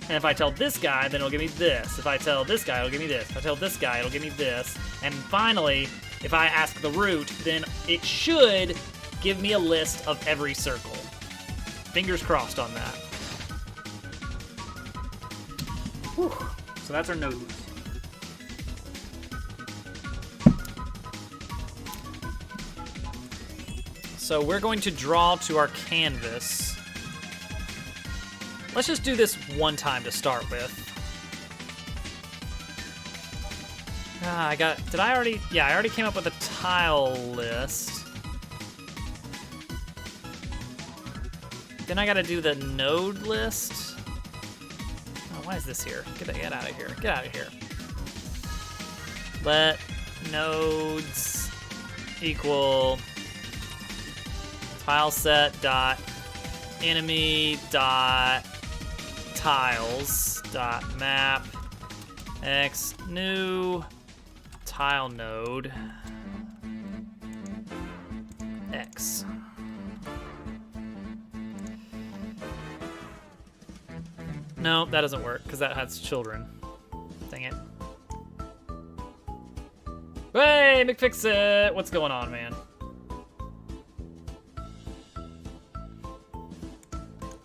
Speaker 1: And if I tell this guy, then it'll give me this. If I tell this guy, it'll give me this. If I tell this guy, it'll give me this. And finally, if I ask the root, then it should give me a list of every circle. Fingers crossed on that. Whew. So that's our node list. So we're going to draw to our canvas. Let's just do this one time to start with. I already came up with a tile list. Then I gotta do the node list. Oh, why is this here? Get out of here. Get out of here. Let nodes equal tile set dot enemy dot tiles dot map x new tile node No, that doesn't work because that has children. Dang it. Hey, McFixit! What's going on, man?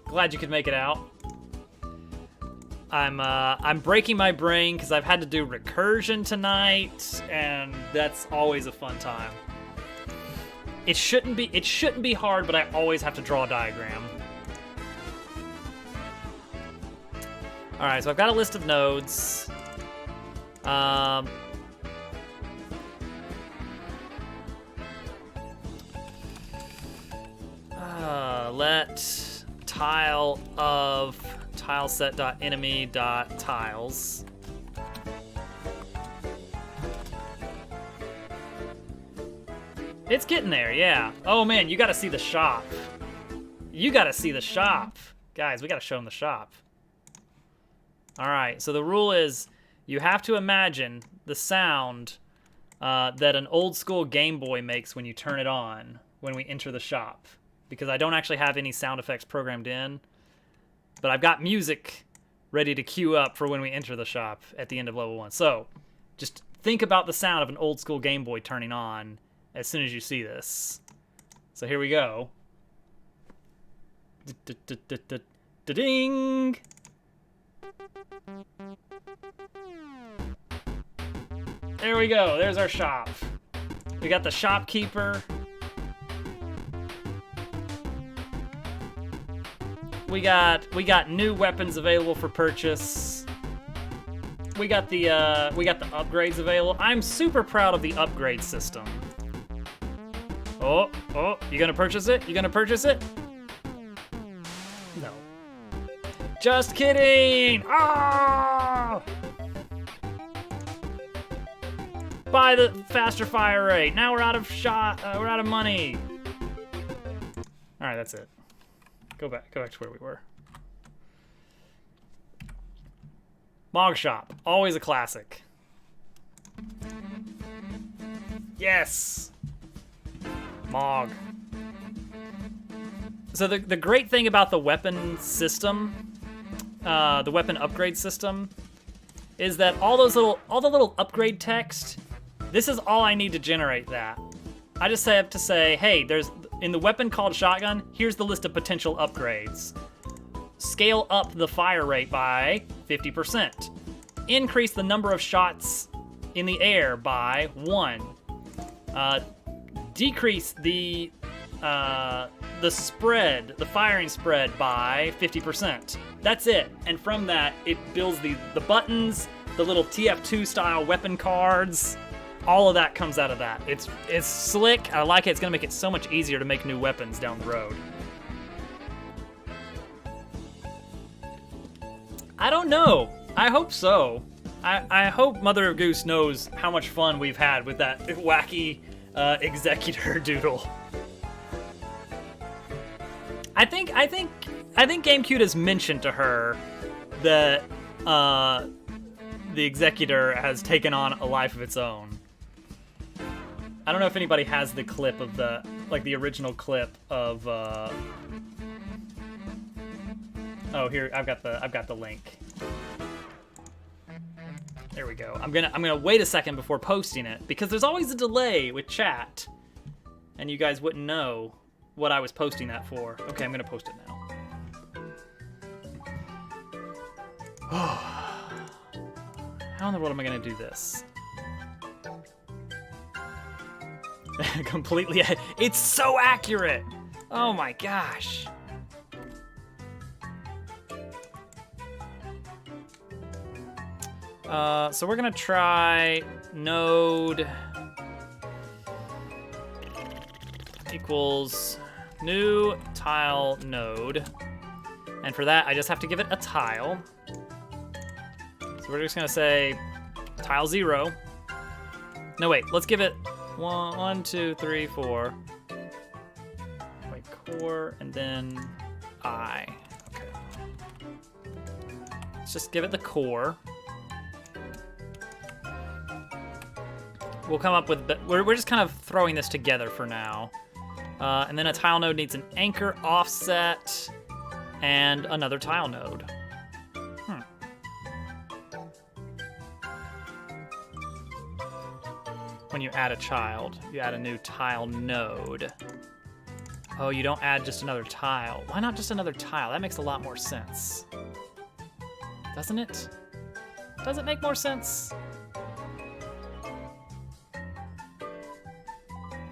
Speaker 1: Glad you could make it out. I'm breaking my brain because I've had to do recursion tonight, and that's always a fun time. It shouldn't be hard, but I always have to draw a diagram. All right, so I've got a list of nodes. Let tile of tileset.enemy.tiles. It's getting there, yeah. Oh man, you gotta see the shop. You gotta see the shop. Guys, we gotta show them the shop. All right, so the rule is you have to imagine the sound that an old school Game Boy makes when you turn it on when we enter the shop. Because I don't actually have any sound effects programmed in, but I've got music ready to cue up for when we enter the shop at the end of level 1. So just think about the sound of an old school Game Boy turning on as soon as you see this. So here we go. Ding! There we go. There's our shop. We got the shopkeeper. We got new weapons available for purchase. We got the upgrades available. I'm super proud of the upgrade system. Oh, you gonna purchase it? You gonna purchase it? No. Just kidding! Ah! Buy the faster fire rate. Now we're out of we're out of money. All right, that's it. Go back to where we were. Mog Shop, always a classic. Yes! Mog. So the great thing about the weapon system, the weapon upgrade system, is that all the little upgrade text, this is all I need to generate that. I just have to say, hey, there's in the weapon called shotgun, here's the list of potential upgrades. Scale up the fire rate by 50%. Increase the number of shots in the air by 1. Decrease the spread, the firing spread by 50%. That's it. And from that, it builds the buttons, the little TF2 style weapon cards. All of that comes out of that. It's slick. I like it. It's gonna make it so much easier to make new weapons down the road. I don't know. I hope so. I hope Mother of Goose knows how much fun we've had with that wacky executor doodle. I think GameCube has mentioned to her that the executor has taken on a life of its own. I don't know if anybody has the clip of the original clip of oh, here I've got the link. There we go. I'm gonna wait a second before posting it because there's always a delay with chat and you guys wouldn't know what I was posting that for. Okay, I'm gonna post it now. How in the world am I gonna do this? Completely. It's so accurate. Oh my gosh. So we're gonna try node equals new tile node. And for that, I just have to give it a tile. So we're just gonna say tile 0. No, wait, let's give it 1, 2, 3, 4. Wait, core, and then I. Okay. Let's just give it the core. We'll come up with, we're just kind of throwing this together for now. And then a tile node needs an anchor offset and another tile node. when you add a child. You add a new tile node. Oh, you don't add just another tile. Why not just another tile? That makes a lot more sense. Doesn't it? Does it make more sense?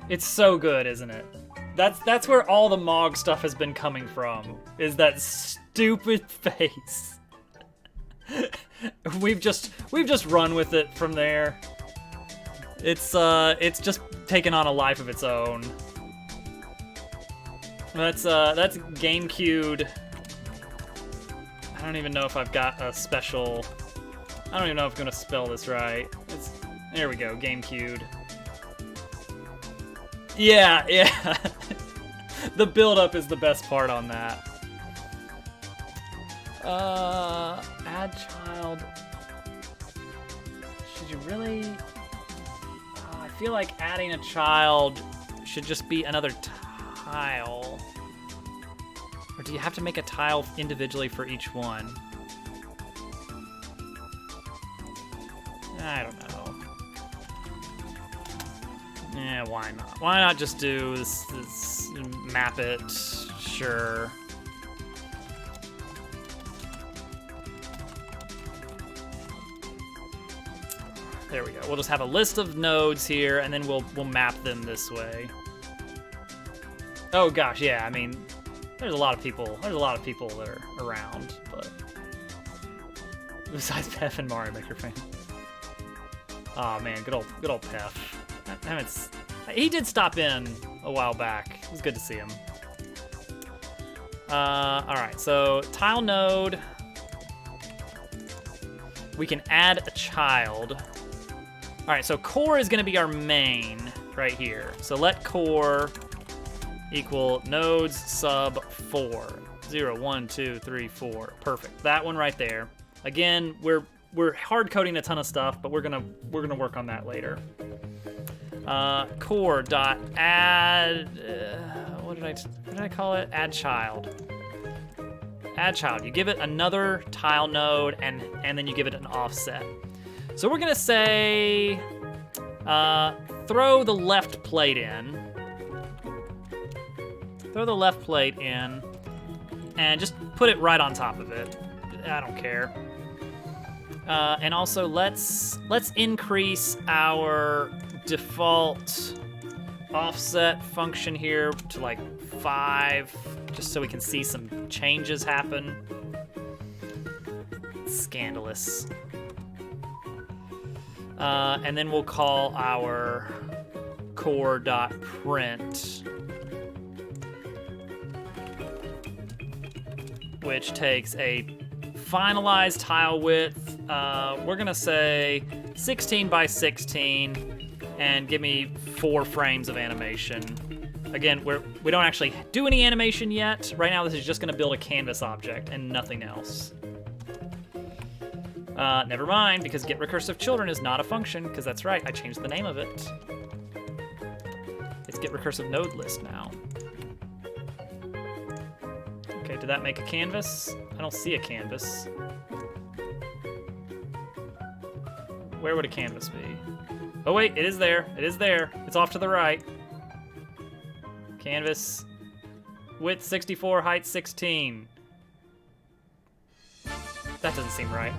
Speaker 1: It's so good, isn't it? That's where all the Mog stuff has been coming from, is that stupid face. We've just run with it from there. It's just taken on a life of its own. That's GameCube. I don't even know if I've got a special. I don't even know if I'm gonna spell this right. There we go, GameCube. Yeah. The build-up is the best part on that. Add child. Should you really? I feel like adding a child should just be another tile. Or do you have to make a tile individually for each one? I don't know. Yeah, why not? Why not just do this map it? Sure. There we go. We'll just have a list of nodes here, and then we'll map them this way. Oh gosh, yeah. I mean, there's a lot of people. There's a lot of people that are around, but besides Pef and Mario Maker fan. Oh man, good old Pef. He did stop in a while back. It was good to see him. All right, so tile node. We can add a child. All right, so core is gonna be our main right here. So let core equal nodes sub 4. 0, 1, 2, 3, 4. Perfect. That one right there. Again, we're hard coding a ton of stuff, but we're gonna work on that later. Core dot add. What did I call it? Add child. Add child. You give it another tile node, and then you give it an offset. So we're gonna say, throw the left plate in. Throw the left plate in, and just put it right on top of it. I don't care. And also let's increase our default offset function here to like 5, just so we can see some changes happen. Scandalous. And then we'll call our core.print, which takes a finalized tile width. We're gonna say 16 by 16, and give me 4 frames of animation. Again, we don't actually do any animation yet. Right now, this is just gonna build a canvas object and nothing else. Never mind, because getRecursiveChildren is not a function, because that's right, I changed the name of it. It's getRecursiveNodeList now. Okay, did that make a canvas? I don't see a canvas. Where would a canvas be? Oh wait, it is there. It is there. It's off to the right. Canvas. Width 64, height 16. That doesn't seem right.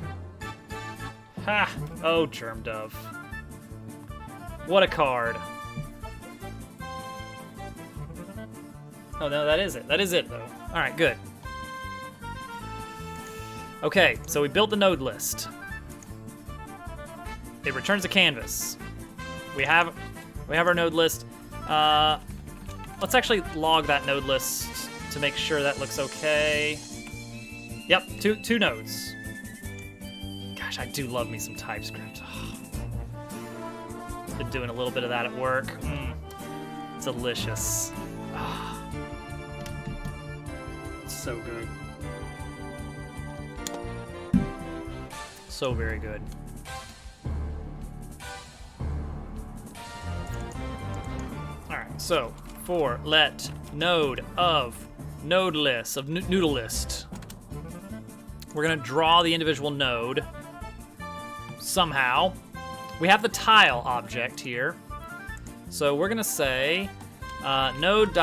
Speaker 1: Ha! Oh, Germ Dove. What a card. Oh no, that is it. That is it though. All right, good. Okay, so we built the node list. It returns a canvas. We have our node list. Let's actually log that node list to make sure that looks okay. Yep, two nodes. Gosh, I do love me some TypeScript. Oh. Been doing a little bit of that at work. Delicious. Oh. It's so good. So very good. Alright, so for let node of node list, of noodle list, we're gonna draw the individual node somehow. We have the tile object here. So we're gonna say node.tile.draw.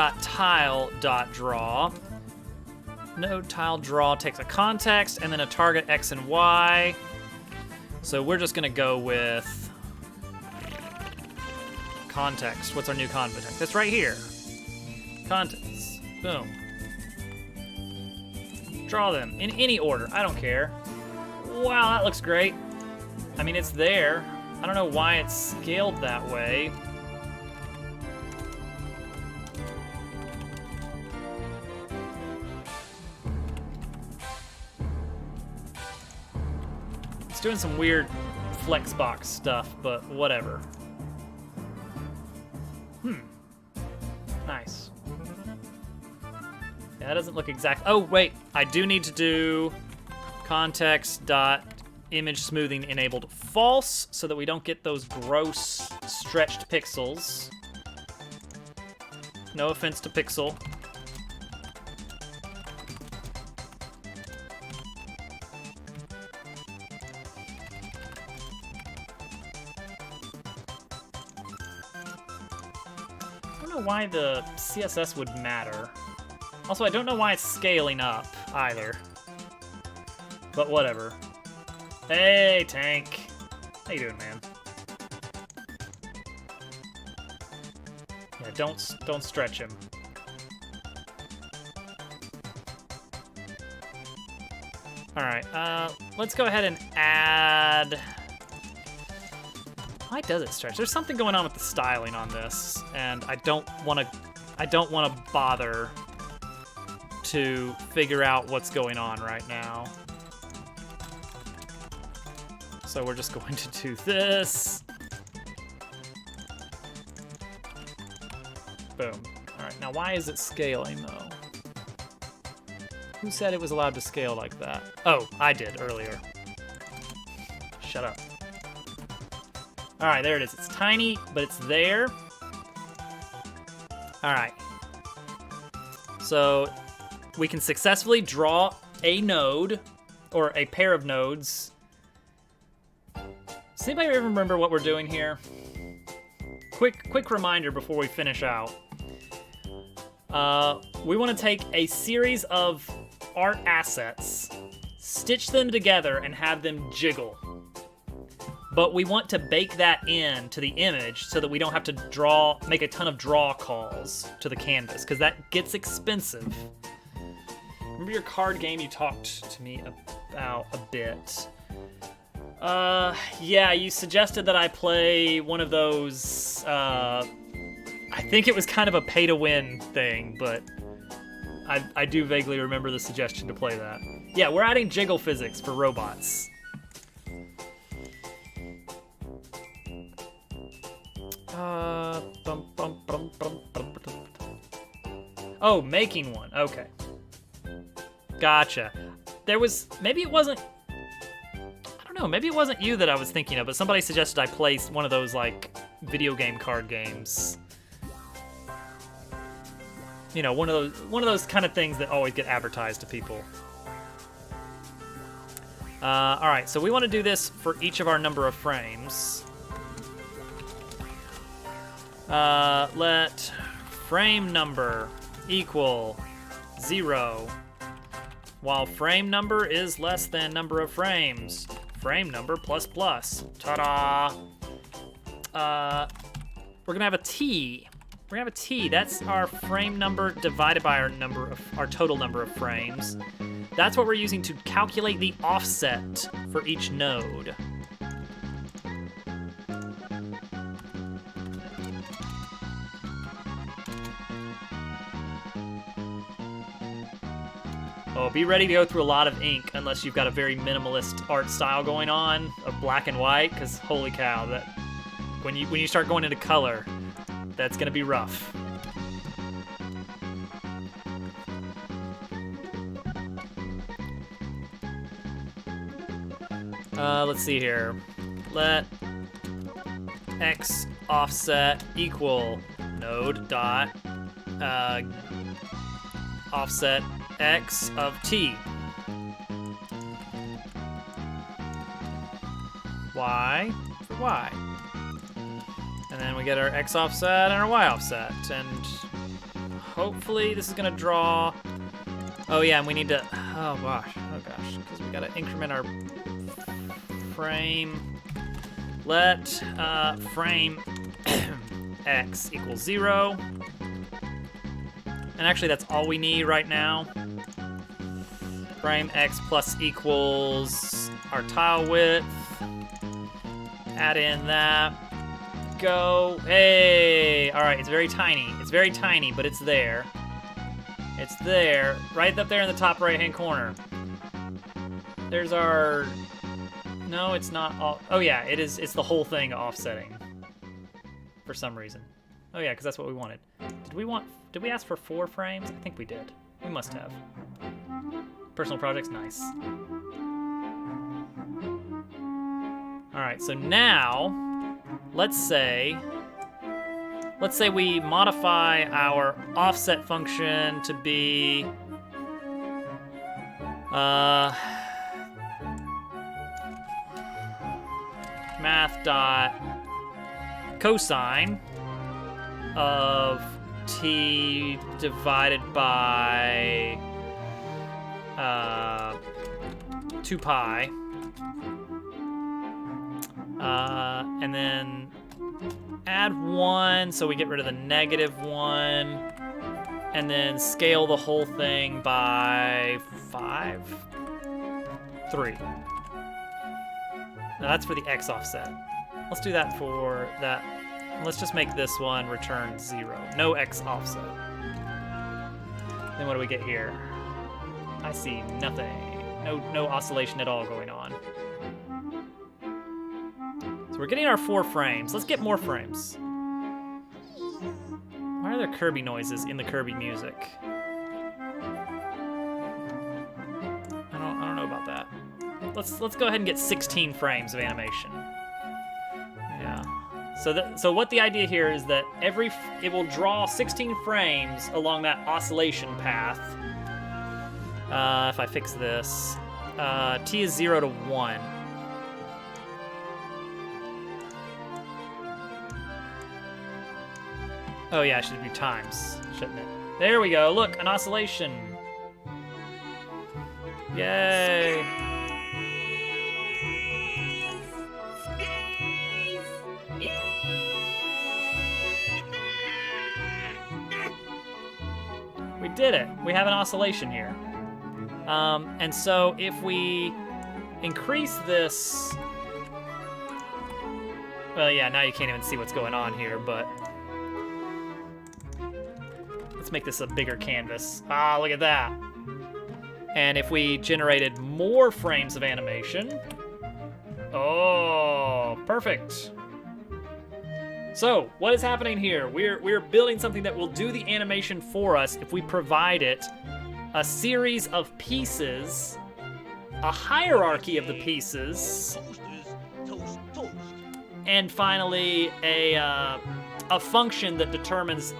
Speaker 1: Node tile draw takes a context and then a target X and Y. So we're just gonna go with context. What's our new context? That's right here. Context. Boom. Draw them in any order. I don't care. Wow, that looks great. I mean, it's there. I don't know why it's scaled that way. It's doing some weird Flexbox stuff, but whatever. Nice. Yeah, that doesn't look exact. Oh, wait. I do need to do context dot image smoothing enabled false so that we don't get those gross stretched pixels. No offense to Pixel. I don't know why the CSS would matter. Also, I don't know why it's scaling up either. But whatever. Hey, Tank. How you doing, man? Yeah, don't stretch him. All right, let's go ahead and add. Why does it stretch? There's something going on with the styling on this, and I don't want to bother to figure out what's going on right now. So we're just going to do this. Boom. All right, now why is it scaling though? Who said it was allowed to scale like that? Oh, I did earlier. Shut up. All right, there it is. It's tiny, but it's there. All right. So we can successfully draw a node or a pair of nodes. Does anybody ever remember what we're doing here? Quick reminder before we finish out. We want to take a series of art assets, stitch them together, and have them jiggle. But we want to bake that in to the image so that we don't have to make a ton of draw calls to the canvas, because that gets expensive. Remember your card game you talked to me about a bit? Yeah, you suggested that I play one of those, I think it was kind of a pay-to-win thing, but I do vaguely remember the suggestion to play that. Yeah, we're adding jiggle physics for robots. Oh, making one. Okay. Gotcha. Maybe it wasn't you that I was thinking of, but somebody suggested I play one of those, like, video game card games. You know, one of those kind of things that always get advertised to people. All right, so we want to do this for each of our number of frames. Let frame number equal 0, while frame number is less than number of frames. Frame number plus plus. Ta-da! We're gonna have a T. We're gonna have a T. That's our frame number divided by our total number of frames. That's what we're using to calculate the offset for each node. Oh, be ready to go through a lot of ink unless you've got a very minimalist art style going on of black and white, because holy cow, that when you start going into color, that's gonna be rough. Let's see here. Let X offset equal node dot offset X of T. Y for Y. And then we we get our X offset and our Y offset. And hopefully this is gonna draw. Oh yeah, and we need to, oh gosh, because we gotta increment our frame. Let frame X equals 0. And actually that's all we need right now. Frame X plus equals our tile width. Add in that. Go. Hey! Alright, it's very tiny. It's very tiny, but it's there. It's there. Right up there in the top right-hand corner. There's our... No, it's not all... Oh yeah, it is. It's the whole thing offsetting. For some reason. Oh yeah, because that's what we wanted. Did we ask for 4 frames? I think we did. We must have. Personal projects, nice. Alright, so now, let's say we modify our offset function to be, math dot cosine of t divided by 2 pi, and then add 1 so we get rid of the -1, and then scale the whole thing by 3. Now that's for the X offset. Let's do that for that. Let's just make this one return 0. No X offset. Then what do we get here? I see nothing. No oscillation at all going on. So we're getting our 4 frames. Let's get more frames. Why are there Kirby noises in the Kirby music? I don't know about that. Let's go ahead and get 16 frames of animation. Yeah. So what the idea here is that it will draw 16 frames along that oscillation path. If I fix this, t is 0 to 1. Oh yeah, it should be times, shouldn't it? There we go, look, an oscillation. Yay. We did it, we have an oscillation here. And so if we increase this, well, yeah, now you can't even see what's going on here, but let's make this a bigger canvas. Ah, look at that. And if we generated more frames of animation, oh, perfect. So what is happening here? We're building something that will do the animation for us if we provide it a series of pieces, a hierarchy of the pieces, and finally a function that determines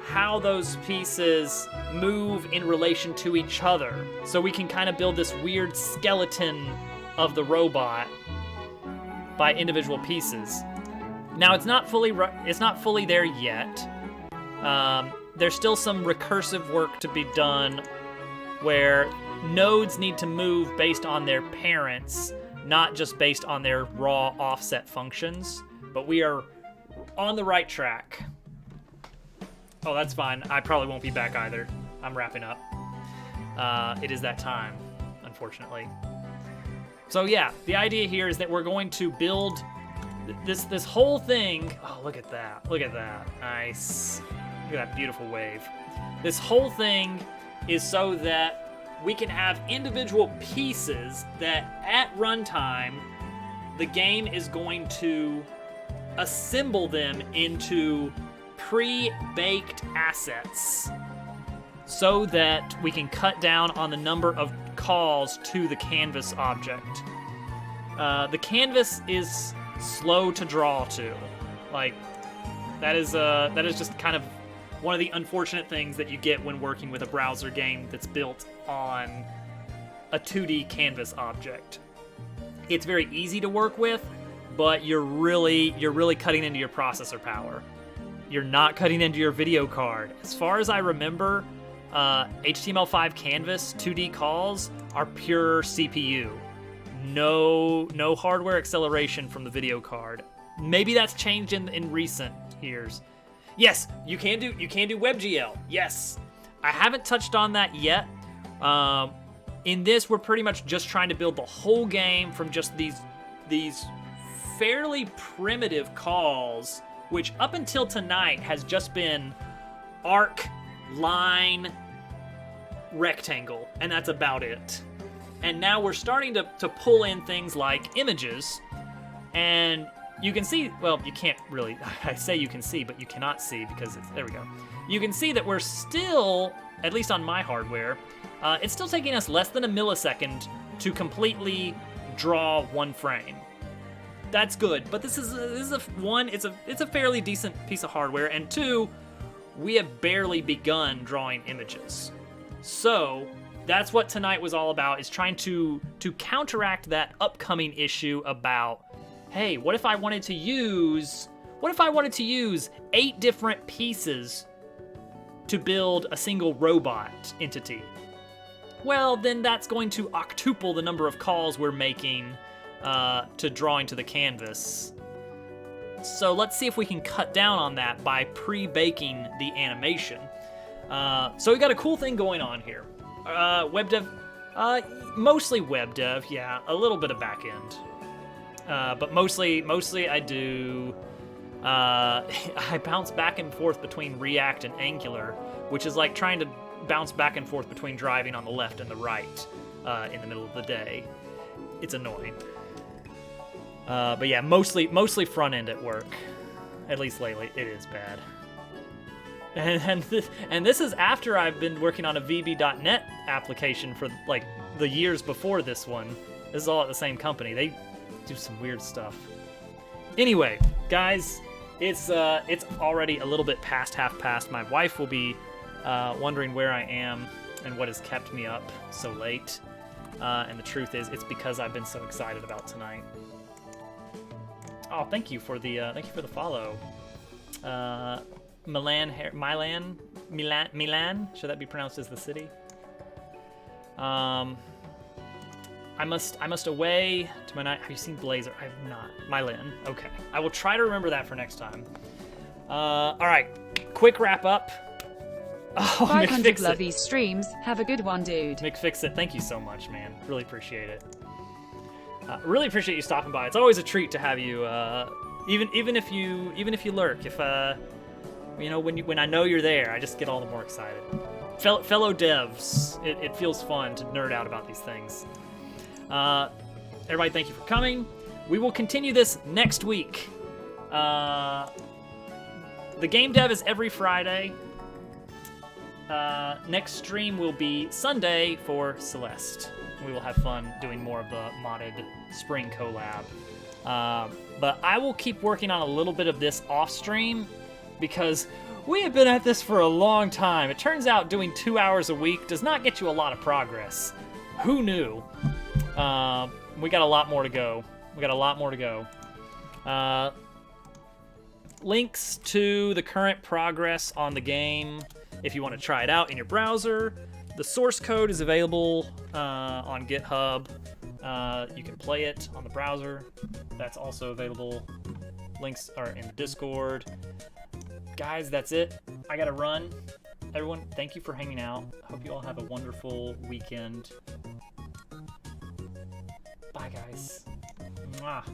Speaker 1: how those pieces move in relation to each other. So we can kind of build this weird skeleton of the robot by individual pieces. Now it's not fully there yet. There's still some recursive work to be done where nodes need to move based on their parents, not just based on their raw offset functions, but we are on the right track. Oh, that's fine. I probably won't be back either. I'm wrapping up. It is that time, unfortunately. So yeah, the idea here is that we're going to build this whole thing. Oh, look at that. Look at that. Nice. Look at that beautiful wave. This whole thing is so that we can have individual pieces that at runtime, the game is going to assemble them into pre-baked assets so that we can cut down on the number of calls to the canvas object. The canvas is slow to draw to. Like, that is just kind of one of the unfortunate things that you get when working with a browser game that's built on a 2D canvas object. It's very easy to work with, but you're really cutting into your processor power. You're not cutting into your video card. As far as I remember, HTML5 Canvas 2D calls are pure CPU. No hardware acceleration from the video card. Maybe that's changed in recent years. Yes, you can do WebGL. Yes, I haven't touched on that yet. In this, we're pretty much just trying to build the whole game from just these fairly primitive calls, which up until tonight has just been arc, line, rectangle, and that's about it. And now we're starting to pull in things like images, and you can see, well, you can't really, I say you can see, but you cannot see because there we go. You can see that we're still, at least on my hardware, it's still taking us less than a millisecond to completely draw one frame. That's good, but this is it's a fairly decent piece of hardware, and two, we have barely begun drawing images. So that's what tonight was all about, is trying to counteract that upcoming issue about, hey, what if I wanted to use 8 different pieces to build a single robot entity? Well, then that's going to octuple the number of calls we're making to drawing to the canvas. So let's see if we can cut down on that by pre-baking the animation. So we got a cool thing going on here. Web dev, mostly web dev, yeah, a little bit of back end. But mostly I do, I bounce back and forth between React and Angular, which is like trying to bounce back and forth between driving on the left and the right in the middle of the day. It's annoying. But yeah, mostly front end at work. At least lately, it is bad. And this is after I've been working on a VB.NET application for like the years before this one. This is all at the same company. They do some weird stuff. Anyway, guys, it's already a little bit past half past. My wife will be wondering where I am and what has kept me up so late. And the truth is, it's because I've been so excited about tonight. Oh, thank you for the follow. Milan, should that be pronounced as the city? I must away to my night. Have you seen Blazer? I have not. Milan. Okay. I will try to remember that for next time. All right. Quick wrap up. Oh,
Speaker 4: 500 love these streams. Have a good one, dude.
Speaker 1: McFixit, thank you so much, man. Really appreciate it. Really appreciate you stopping by. It's always a treat to have you. Even if you lurk. If when I know you're there, I just get all the more excited. Fellow devs, it feels fun to nerd out about these things. Everybody, thank you for coming. We will continue this next week. The game dev is every Friday. Next stream will be Sunday for Celeste. We will have fun doing more of the modded spring collab. But I will keep working on a little bit of this off stream because we have been at this for a long time. It turns out doing 2 hours a week does not get you a lot of progress. Who knew? We got a lot more to go. Links to the current progress on the game if you want to try it out in your browser. The source code is available on GitHub. You can play it on the browser. That's also available. Links are in the Discord. Guys, that's it. I gotta run. Everyone, thank you for hanging out. Hope you all have a wonderful weekend. Bye, guys. Mwah.